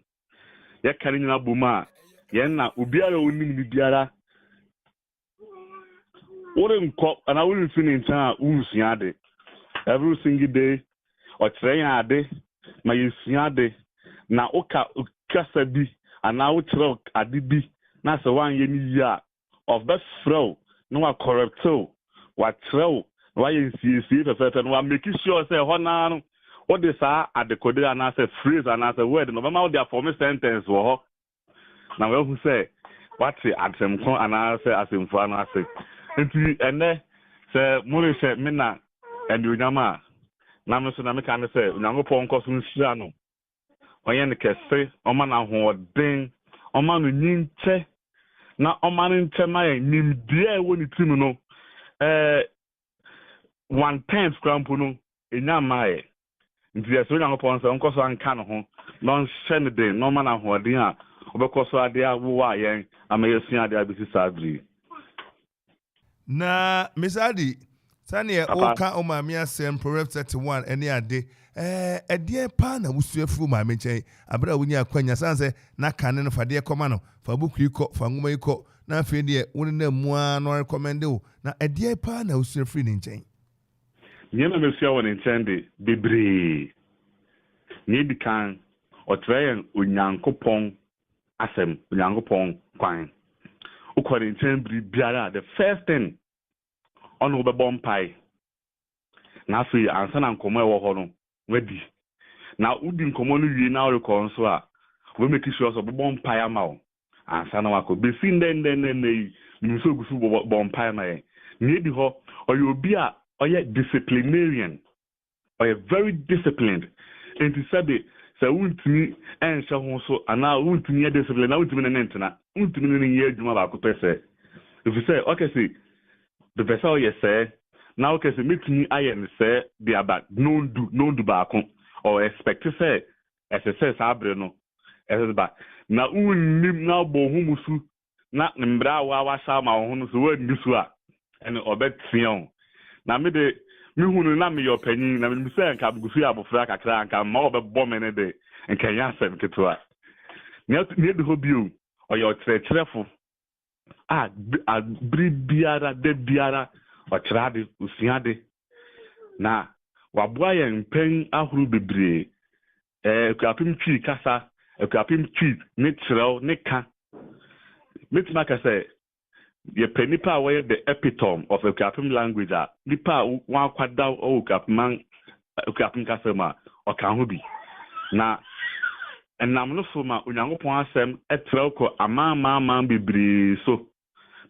Ye kanina buma. Ye na ubiara unim ni biara. Wouldn't cop and I wouldn't finish yade. Every single day or trayade, my yade. Na oka ukasabi and now trok adibi. That's the one year of best throw. No a correcto. What throw? Why you see and one making sure say honor what they say at the code and I say phrase and I say word. No matter their former sentence war. Now who say what's it at some and I say as in front I say. And then say more say mina and you nama. Namaso na meka say Nyankopon koso nhyira no. Oye ne kese oma na hoden oma no nyinche na oma no nchema ya nimdie wo ni tim no 1/10 krampo no enya mae nti yeso Nyankopon say nkoso anka no ho no hye ne den no oma na hoden a obekoso ade a wo wa yen amayesu ade abisi sadri na Misadi Sani oka o mami asem Proverbs 31 ene ade edie pa na wusuafu mami nchen abra wunya akwanya sanse na kane no fade koma no fa bukuri ko fa ngoma iko na afi de woni na mua no recommend o na edie pa na wusuafu ni nchen nyema mesua woni nchen de bebre ni dikan otreyen onyankopon asem onyankopon kwan ukori nchen biara the first thing on ube bompai na fi ansa na nkomo e wo ho no wadi na udi nkomo no wie na rekon so a we make sure so bompai ama o ansa na wako be fin den ni so gusu bompai ma ye ni di ho oye obi a oye disciplinarian oye very disciplined and to sabe say wuntumi enhye ho so ana wuntumi discipline na wuntumi ne ntena wuntumi ne ye adwuma ba ko pese if you say okay see the vessel you say now okay say metumi ayen say be about no do back or expect to say SSS abre no ba na unnim na bo humusu na mbra wa sha ma ho no so wa ndisu a ene obetian na me de me hunu na me yopanyin na me say nka bugusu abofra kakra nka ma obebbo me ne de nka ya asem ketua ne de hobio o yo trechrefu biara de biara otrade usiade na waboa yen pen ahuru bebre kuapim twi kasa kuapim twi ne trel ne ka metima ka say ye penipa we the epitome of a kuapim language a nipa wa kwada o kuapim kasa ma o kan ho bi na enam no so ma Onyankopon asem etrel ko ama bebre so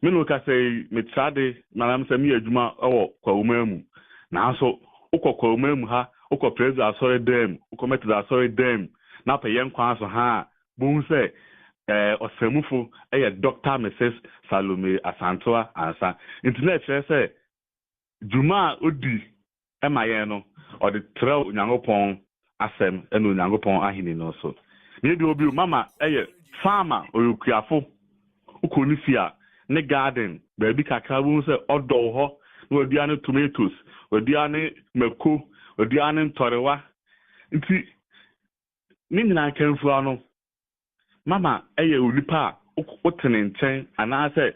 menu ka say me trade manam say me adwuma owo kwawumamu na so ukokwamumamu ha ukọ praise asori dem ukọ method asori dem na payen kwan so ha bu say osemufo Dr. Mrs. Salomey Ansah internet say juma odi emayen no or the trail Onyankopon asem eno Onyankopon ahini no so me di obi mama farmer oyukuafo ukonifia ne garden baby kakra bu se odo ho no odiane tomatoes odiane mako odiane ntorewa nti ni nyina kanfu ano mama olipa otene nchen ana se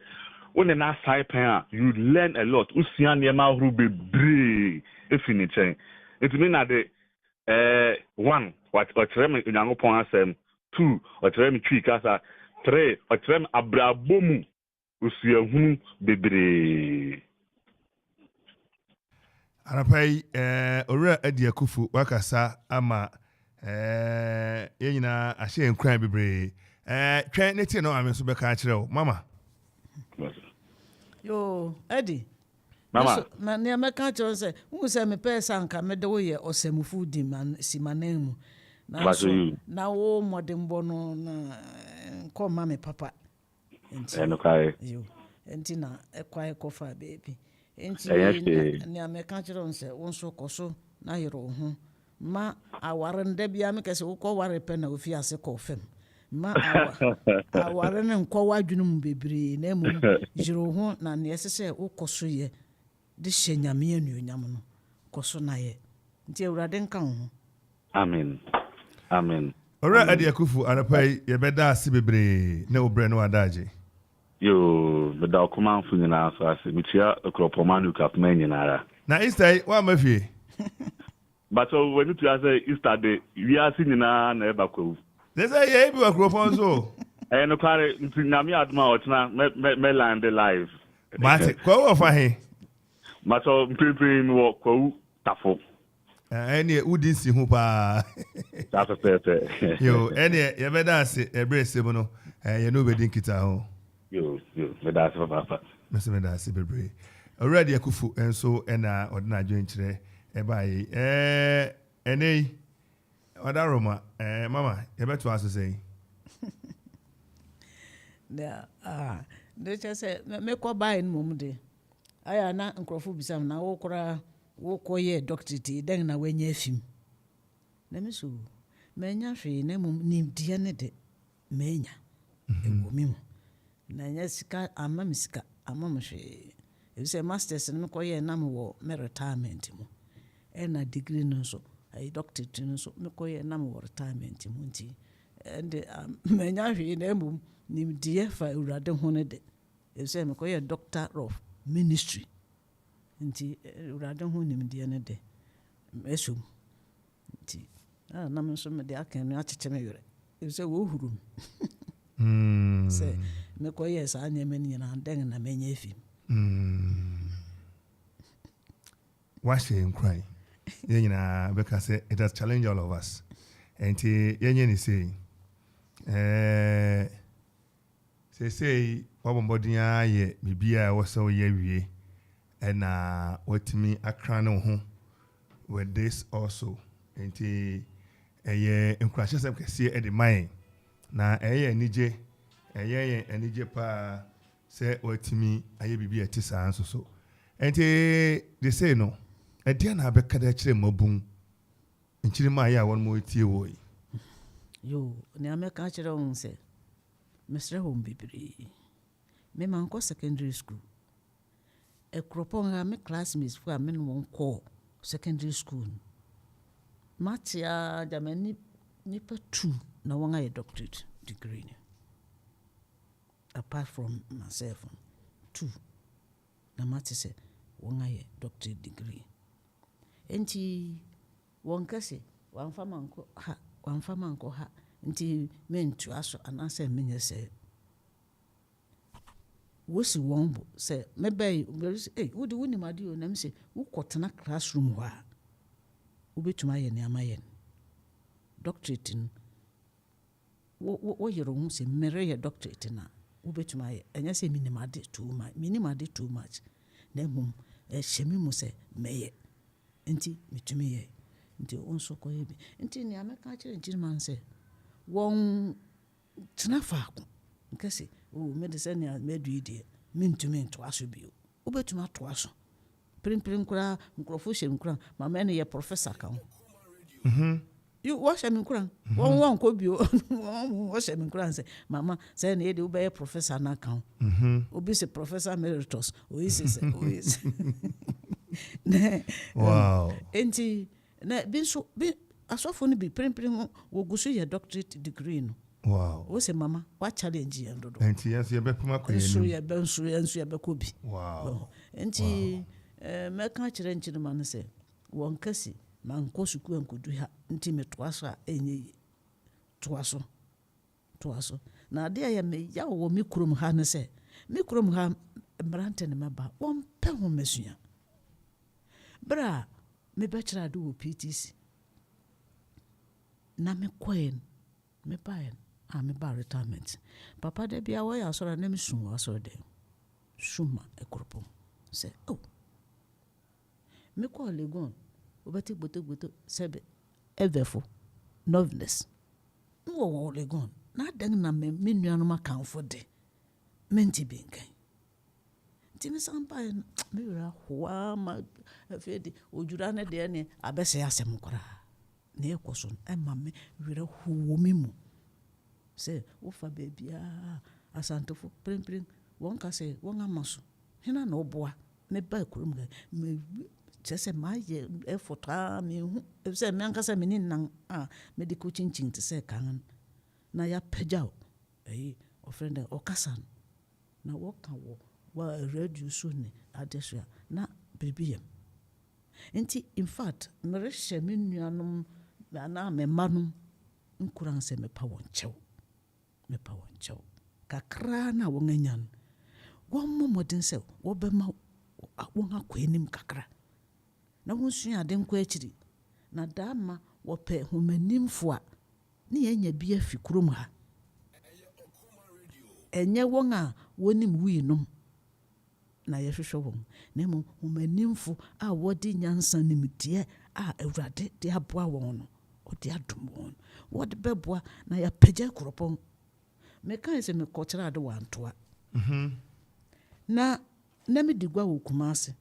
one na sai pen a you learn a lot usia ne ma huru bebre efini chen nti me na de one what otrem Onyankopon asem 2 otrem twi kasa 3 otrem abrabomu usiahunu bebre Arapai ora adi akufu wakasa ama yenyina ahye nkran bebre twen neti no ame so beka akire o mama yo adi Mama. Na ne ameka cho say, who say me pesa anka me de wo ye osemufu di man si manemu. Na so na wo modembo no na ko mama papa. Eno kai. Yo. Enti na ekwa ekofa baby. Enti ne ameka cho say won so koso na yero ho. Ma aware nda bia me kese wo ko ware pe na ofi ase ko fem. Ma aware ne nkɔ wadwunum bebree na emu jiro ho na ne yesese wo koso ye de hye nyame anuonyam no koso na ye nti awurade nka ho. Amen. Amen. Ora ade akufu anapai ye beda ase bebree na obre no adaje. Yo, beda okoma mfu nyina so ase mitia Akropong manu kap man nyinara. Na Easter wa mafie. But when you say Easter day, we are seeing na eba kwa. They say ye bi Akropong so. No kware nyame aduma otna me land live. Mate, kwa wo fa he? Maso mpipiri mi wo kwa tafo. Ene udinsi ho pa. That's perfect. Yo, ene ye beda ase ebre sebo no. Ye no bedi nkita ho. Yo, me da ase papa. Me da ase bebre. Already akufu enso ena odina adwen kire ebai. Ene Odaroma, mama, you better ask say. Yeah, they just say me ko buy in mum de. Aya na nkrofo bisam na wo kora wo koye doctor ti den na wanya fim. Na me so menya hwe na mum nim die ne de menya. Ewo mi mu. Na nya sika ama misika ama mhwe. You say masters no koye na me wo me retirement mu. E na degree no so. I doctor to so me koye na me retirement mu nti and menya hwe na mum nim die fa urade ho ne de e say me koye doctor of ministry nti urade ho nim die ne de esum nti na me so me de akan no acheche me yore e say wo hurum say me koye sa anya me ni na den na menya efim Wash him cry. Because it has challenged all of us. And yenye say, say, Wabombodia ye, Bibia was so ye, and what me a crown home with this also. And ye, and crashes up see at the mine. Na nije, nije pa say what me a ye be a tissa answer so. And they say no. Edia na abeka da kire mabun nchiri ma ya won mo tie wo yo ne ameka kire won se mesre home bibiri me man ko secondary school Akropong ha me classmates fu amen won ko secondary school matia jamani nipa 2 na won aye doctorate degree apart from myself 2 na mati se won aye doctorate degree. Enti wonkase wanfama nko ha nti mentu aso anase menye se wosi wonbo se mebe wodi woni made o na me se wukotena classroom ho a wobetuma ye ne amaye doctorate wo yero hu se mere ye doctorate na wobetuma ye enya se minimade too much na mum shemi mu se meye nti mitumi ye nti onso ko ye bi nti ne ameka kire nti man se won tena faako nkase medicine ya meduide mintumi nto aso bio obetuma to aso prim kura nkrofo hye nkura mama ne ye professor kan you wash me nkura won ko bio wash me nkura se mama say ne ye de obeye professor na kan obi se professor emeritus oisi wow enti na binso asofo no bi prim wo gusu ye doctorate degree no wow wo se mama wa challenge ye ndodo enti yes ye be puma ko ye enso ye be ko bi wow enti me kan kire nchiri man se won kasi man ko suku enkodu ha nti me toaso a enye toaso na de ya me ya wo mi kurom ha ne se mi kurom ha mbrante ne maba won pe ho mesua bra me bachelor do PTC na me koen me baen me ba retirement papa de bia wo ya soro na me sun wa soro de suma Akropong say oh me call Legon, obeti boto sebe, everfo, noveness. No, Legon, not then na me nuanuma count for de. Menti binkai. Timi sampa me ra hoa ma afedi ojurane de ne abese asem kora. Na ekoson e mame wira huwo mimu. Se wo fa bebia asantofo prim won ka se won amaso. Hena na oboa me ba kurum ga me chese ma ye efota me hu se me anka se me ni nan me de ko chinchin te se kan na ya pejao ofrende okasan na woka wo wa radio so ne adesua na bibiem enti in fact me rehye me nuanom na me manum nkuran se me pa wonchew kakra na wonanyan won momodin se wo be ma won akwanim kakra na won sua aden kwa akiri na dama wo pe humanimfo a ne yenya bia fikurum ha enye won a wonim wiinom na yehwehwe won na mo humanimfo a wodi nyansa nimtie a awurade de aboa won no odi adom won wodi beboa na ya pagya Akropong me kan se me kokyera de wantoa na me digwa wo Kumase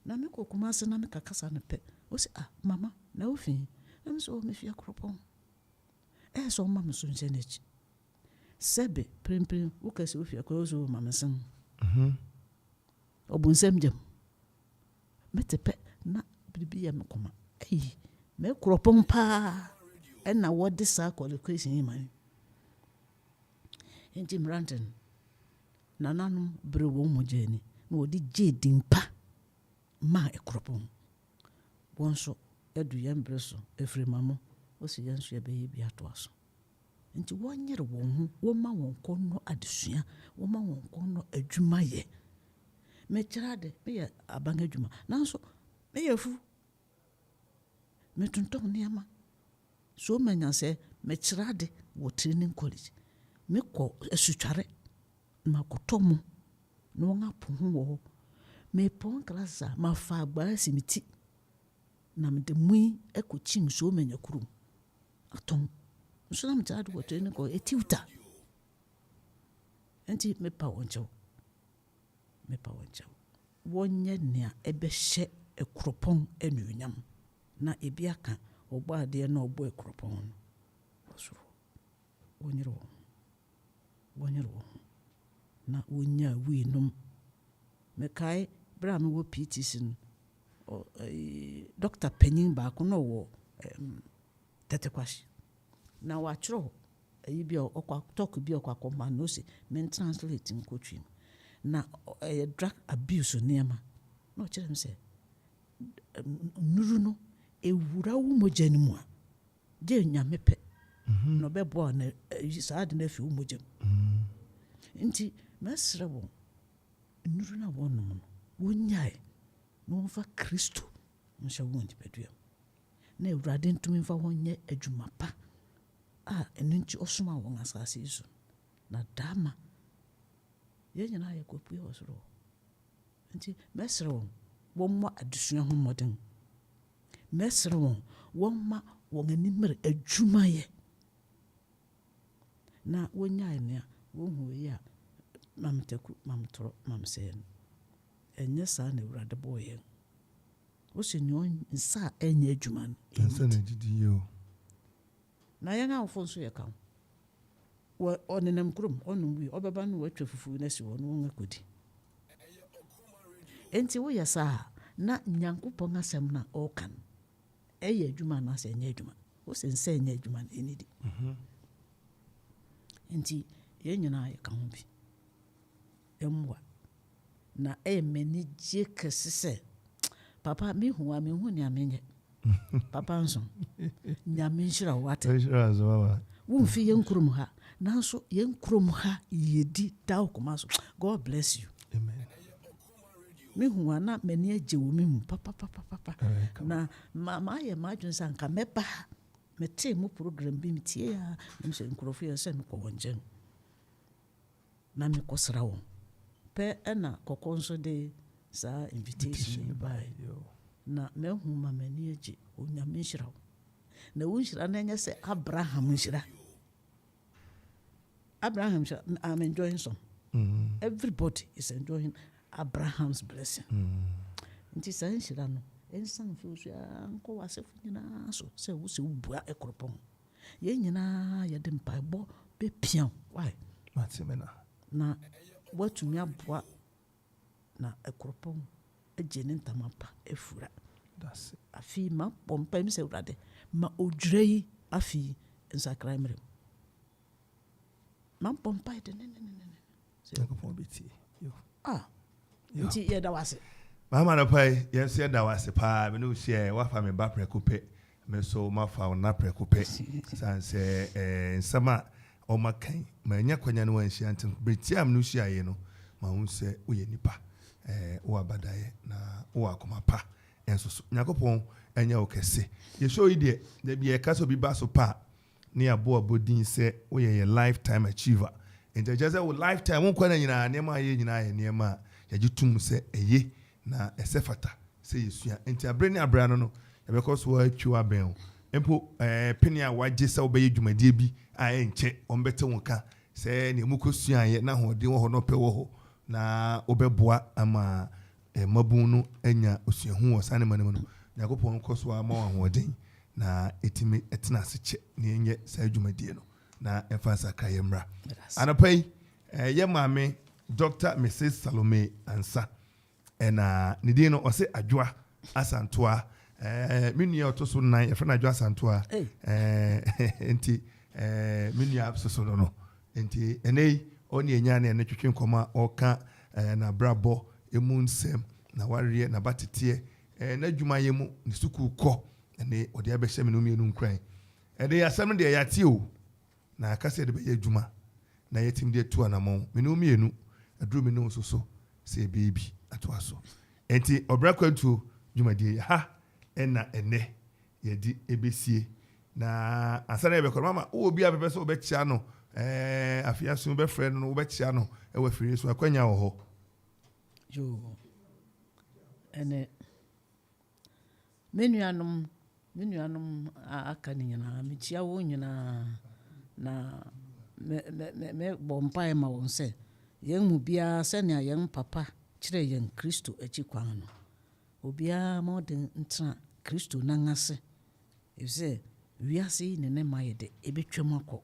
na me ko Kumase na me kakasa ne pe o se mama na ofin na me so me fi Akropong so mama so nchenechi sebe prim wo kase wo fi Akropong so mama sen obunsem jam metepe na bibia me koma me Akropong pa na wodi sa qualification imani enti mranten nananum brewo mojeni na wodi jedin pa ma Akropong bonso edu yembreso efremamo o si yanso ebe bi atoaso enti wonyere won hu wo ma won konno adesua wo ma won konno adwuma ye me kirade me ya abanga adwuma nanso me yafu me tonton niama so manya se me kirade wo training college me ko asutware ma kotomo no nga pohu wo me pon klasa ma fa agba simiti na me de mui ekochim so manya kurum aton so na me kirade wo training ko etiuta enti me pa woncho wonye nea ebehye Akropong enunyam na ebiaka ogbo ade na ogbo Akropong so wonyero na wonya wiinum mekai bra me wo PTC Dr. Penyin ba ko no wo tetekwashi na wa chro bi okwa talk bi okwa koma no se men translate nkotwim na drug abuse niema no chere se nuru no ewura wo mojani mu a de nyamepe no bebo na saade na fi wo mojam nti mesre wo nuru na wonum no wonyae no fa Kristo nso wo ntipeduam na ewurade ntumi fa wonye adwuma pa enu nti osoma won asase iso na dama yenyina yakopue osoro nti mesre wo mo adusua ho modern mesre wo ma won animere adwuma ye na wonya ene wo hu ye a mamteku mamtoro mamsen enye sa na urade boye wo se nyon nsa enye adwuma nsa na didi yo na yanga ofonso ye kan wo onenam krum onum wi obeba no watwa fufu na si wono ngakodi enti wo yasa na Nyankopong asem na okan eye adwuma na se enye adwuma wo se nsa enye adwuma enidi enti ye nyina ye kan bi emwa na meni je kesese papa mi hu ni amenye papa Ansong nyame nshira wate nshira zo baba wo mfi yenkrum ha nanso yenkrum ha yedi daw komaso God bless you amen mi hu ana meni aje wo mi mu papa na mama ye madwun sanka meba mete mu program bi mitie ya nse nkrofo ye se ko wonjen na mi kosra wo pe na kokonso de sa invitation by na mehu ma mani agye onyame nhyira wo na wo nhyira na nyɛ sɛ Abraham nhyira I'm enjoying some everybody is enjoying Abraham's blessing nti sɛ nhyira no ɛnsan fi so ankɔ wasefo nyinaa so sɛ wo sɛ wobua Akropong yɛ nyinaa yɛde mpaebɔ bɛpia why matimena na watumi aboa na Akropong agye ne ntama pa afura afi ma pompa mi sɛ wurade ma odwira yi afi nsakra mmerɛ ma pompa de ne Akropong beti yo nti yɛ da wase mama na pai yes yɛ da wase pa me no share wa fa me ba preko pe me so ma fa na preko pe san sɛ nsama o makan ma nya kwanya no wanhia ntin betiam no hia ye no ma hu sɛ wo yɛ nipa wo abadaye na wo akoma pa enso so Yakopon enya wo kese ye show yi de bi ye ka so bi ba so pa ne abo abodin sɛ wo yɛ lifetime achiever enti je sɛ wo lifetime wo kwana nyina ne ma ye nyina ye ne ma ye gitum sɛ eye na esefata sɛ yesua enti abre ne abra no ye be ko so atwu aben empo peni a wagye sɛ wo be yɛ dwumadie bi a enche on bete wo ka sɛ ne mu kosua ye na ho de wo ho no pe wo ho na obeboa ama mabun no anya osuahu wo sane manam no Yakopon koso ama wo hoden na etimi etena seche ne enye sa adwumadie no na emfansa kayemra anapai ye maame Dr. Mrs. Salomey Ansah ena ne din no ose adwoa asantoa menua otoso nan ye frena adwoa asantoa enti menua soso no enti enei oni enya na ne twetwe nkoma oka na brabo emu nsem na warie na batete na adwuma yemu ne suku kɔ ne ode abɛhyɛ me no mienu nkran de asɛm de yate o na akase de bɛyɛ adwuma na yetim de tu anamon me no mienu aduru me no soso sɛ baby atoa so enti Obra Akwantu dwuma de ha ɛna ɛnɛ yɛdi ebesie na asana yɛbɛkɔ mama wo bi abɛbɛ sɛ obɛkyia no afia so be friend no obɛkyia no ɛwɔ firi so akwanya wɔ hɔ yo ene menuanom aka ne nyinaa mekyia wo nyinaa na me bompa ma won sɛ yɛn mu bia sɛ nea yɛn papa kyerɛ yɛn Kristo akyi kwan no obia ma ɔde ntra Kristo nangase ɛsɛ wiase ne ne ma yɛde ebetwam akɔ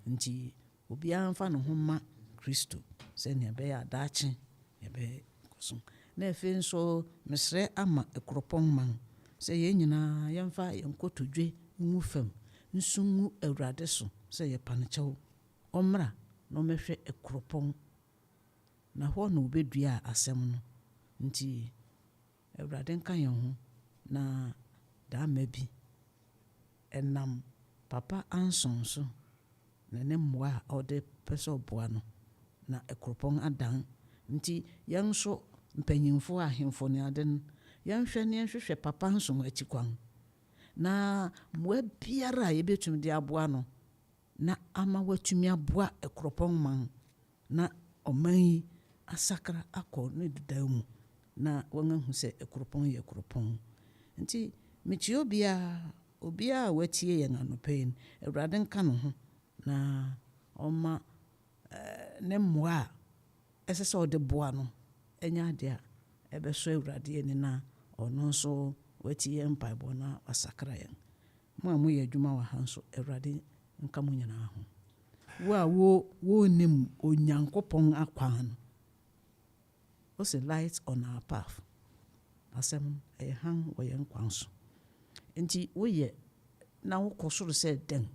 nti obia mfa no ho ma Kristo sɛ nea bɛyɛ adaache yɛbɛ koso na efe nso mesrɛ ama Akropong man sɛ yɛn nyinaa yɛmfa yɛn kotodwe ngu fam nsungu Awurade so sɛ yɛ panekyɛw ɔmra na ɔmɛhwɛ Akropong na hɔ na obedua asɛm no nti Awurade nka yɛn ho na daama bi ɛnam Papa Ansong so na ne mmoa a ɔde pɛsɛ ɔboa no na Akropong adan nti yɛn so mpanyimfo ahemfo ne aden yɛnhwɛ ne yɛhwehwɛ Papa Ansong akyi kwan na mmoa biara a yɛbɛtumi de aboa no na ama watumi aboa Akropong man na ɔman yi asakra akɔ ne duda mu na wɔn ahu sɛ Akropong yɛ Akropong nti mekyia obia a watie yɛn anɔpɛn Awurade nka no ho na ɔma ne mmoa a ɛsɛ sɛ ɔde boa no ɛnya ade a ɛbɛsɔ Awurade ani na ɔno nso watie mpaebɔ na wasakra yɛn mo a moyɛ adwuma wɔ ha nso Awurade nka mo nyinaa ho wo nim Onyankopɔn akwan no what's a light on our path asɛm ɛyɛ han wɔ yɛn kwan so nti woyɛ na wokɔ soro sɛ den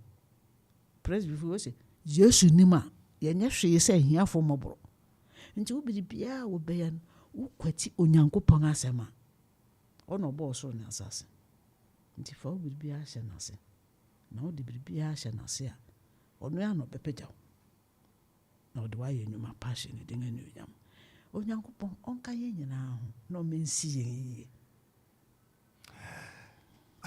presbyfo wo sɛ Yesu nim a yɛnyɛ hwee sɛ hiafo mmɔborɔ nti wo biribiara wo bɛyɛ no wokwati Onyankopɔn asɛm a ɔno ɔbɔɔ soro ne asase nti fa wo biribiara hyɛ n'ase na wode biribiara hyɛ n'ase a ɔno ya no bɛpɛgya wo na ɔde wayɛ nnwuma pa hyɛ ne din anuonyam Onyankopɔn ɔnka yɛn nyinaa ho na ɔmɛnsi yɛn yie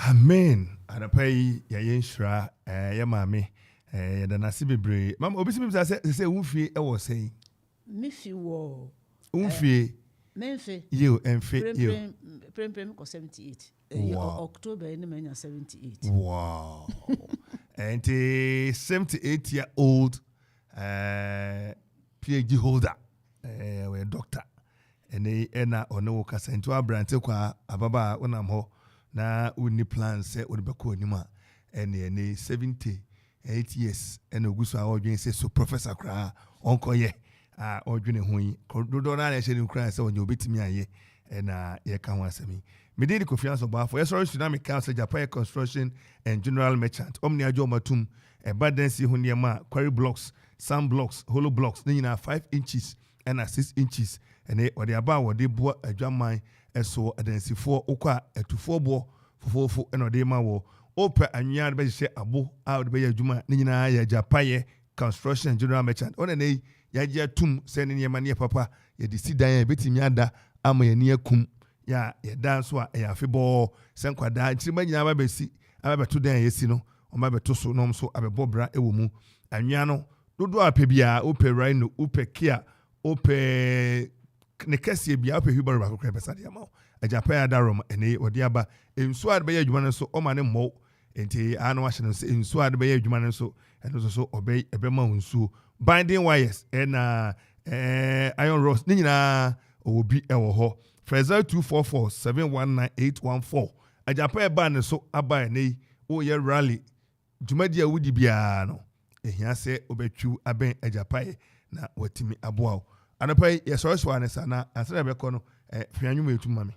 amen anapai yɛyɛ nhyira yɛ maame yɛda nase bebree mama obi si mi sɛ wo fie ɛwɔ sɛn me fi wɔ wo fie Memfe. You enfe you. Prem ko 78. Wow. October ni menya 78. Wow. And 78-year-old PhD holder, we doctor. And ena ono kasa nto abrante kwa ababa wonam ho na uni plan se wo be ko nima ene 78 years ena oguso a odwen se so professor kra onkoye a odwene ho yi dodo na na hye kra se onye obetimi aye ena ye ka ho asemi me dey Kofi Ansong Baffuor yes sorry tsunami council Japan construction and general merchant omni ajo matum e badensi ho niema quarry blocks sand blocks hollow blocks ni na 5 inches and 6 inches and what the about what they bought a jamai so adensifo okwa etufo bo fofofo and what they ma wo open and yard be say abo out be adwuma ni nyina ya Japan construction general merchant on ne ya gya tum send ni yema ne papa ya di sidan betimi ada ama ya ne akum ya dan so a ya febo sen kwada ntirima nyina ba besi aba beto dan yesi no o ma beto so no so abebobra ewo mu anwa no dodo apɛ bia ope rhino ope kia ope ne kɛseɛ bia ope hubaro ba kokra pɛsa de ama Japan adarom ene odi aba enso ade be ya adwuma no so o ma ne mmɔ enti ano ahye no enso ade be ya adwuma no so eno so obey ebema nsuo binding wires na iron rods ni nyina obi ewo ho Fraser 244719814 Japan ba ne so aba ne o ye rally dwumadi a wudi bia no ehia se obetwu aben Japan na watimi aboa anapai yeso ane sana asra beko no fianwum etu mame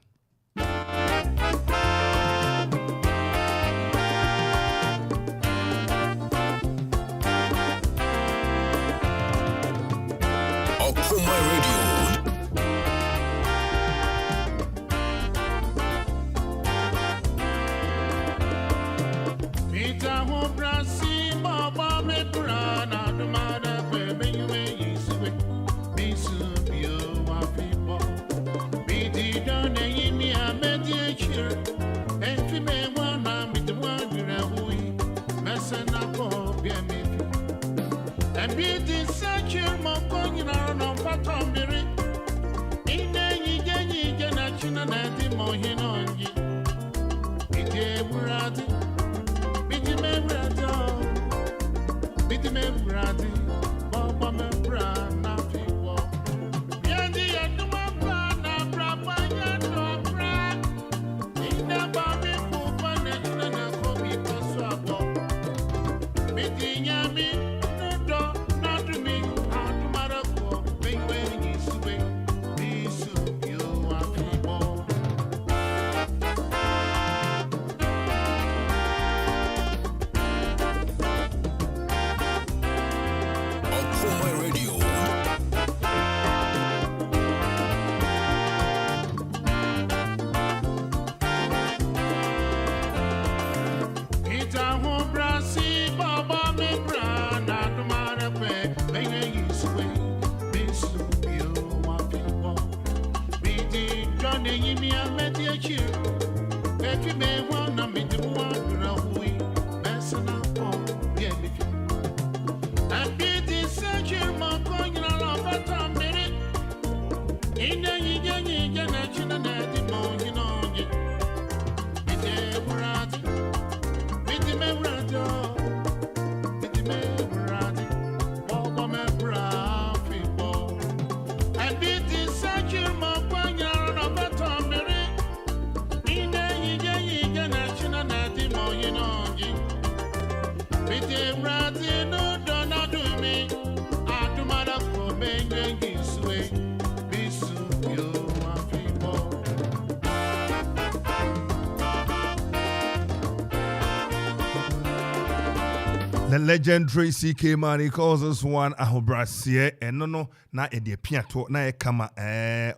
The legendary CK man, he calls us one ahobrasie and no na e de piato na e kama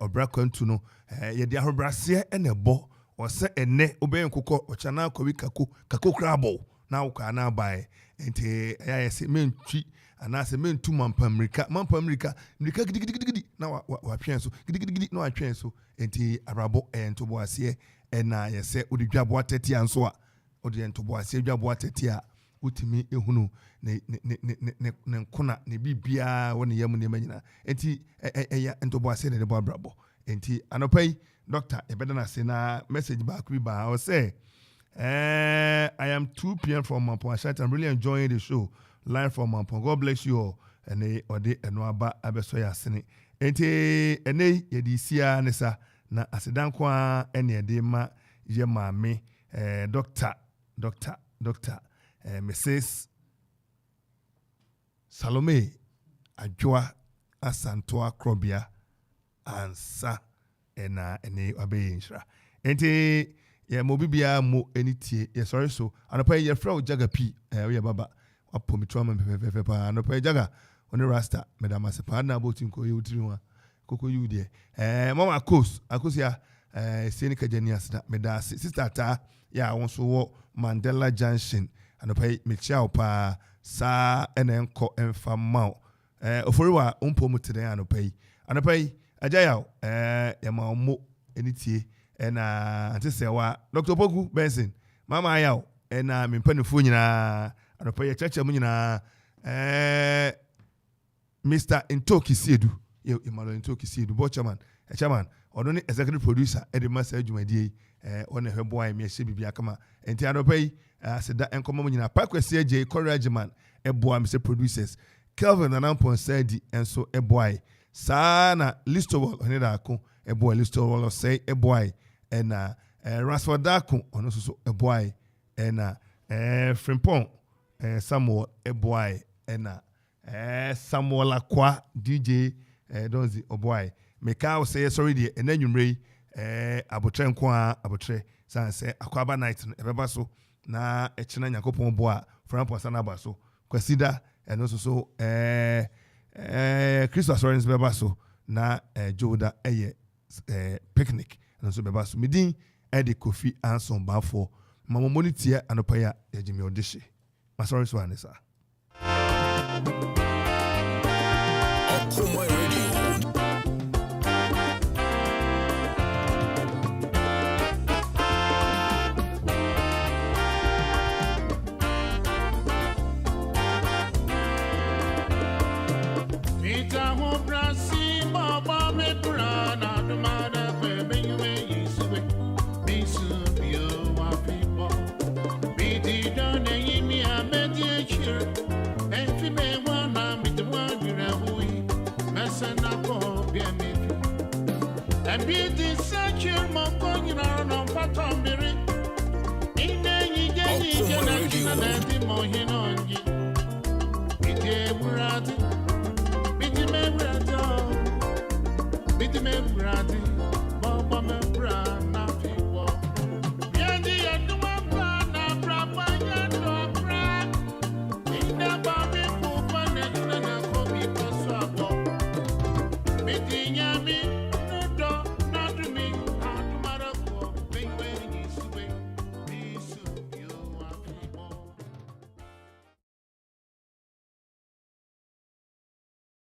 Obra Akwantu no ye de ahobrasie and a bo or se ene obey nkoko ochana kowi kako krabo na uka na bai ente ya se mentwi ana se mentu mampamrika gidigidi na wa twen so gidigidi na wa twen so ente arabo ento bo ase na ye se odi dwabo atete anso a odi ento bo ase dwabo atete a utimi ehunu ne nkona ne bibia woni yam ne manyina enti eya entobo ase ne bo abrabo enti anopai doctor ebedana say na message back we ba or say I am 2 p.m. from Mampong. I'm really enjoying the show live from Mampong. God bless you all. And ode enoaba abeso ya sene. Ente ene yedisia nesa na asidan kwa ene de ma ye maame doctor Mrs. Salomey Asantoa Krobia Ansah ene abe inshra. Ente ye mobibia mo enitie ye sorry so anopa ye fra jaga pi ye baba apomitwa me pa anopa jaga oni rasta medama se pa na botin ko ye utiri wa koko yu de mama akosia seni kajani asda meda sister ta ya won so wo Mandela Junction anopa me chia pa sa enenko emfa ma oforiwa umpo mutede anopa ajaya ye ma mo enitie ena antisewa Dr. Pogu Benson mama ayaw ena mempanifu nyina anopa ye cheche mu nyina Mr. Intoki Siedu Emmanuel Intoki Siedu bo chairman odo ni executive producer edi masa adwumadie on hwebo ay me hye bibia kama enti anopa yi aseda enkomo mu nyina pakwese eje encouragement ebo am say producers Kelvin Anampon Sadi enso ebo ay sana listowol oni da ko ebo listowol say ebo ay ena Rasford Dako ono so eboy ena Frimpong Samuel eboy ena Samuel Akwa DJ Donzi oboy meka say sorry dey enanwumrei abotre nko abotre san say akwaba night ebeba so na echina nyakopon bo a Frimpong sana ba so kwasida eno so Christmas Lawrence beba so na Joda picnic so beba so midin edi Kofi Ansong Baffuor mama monitia anopaya ejimi odishe masori so anesa Akropong Radio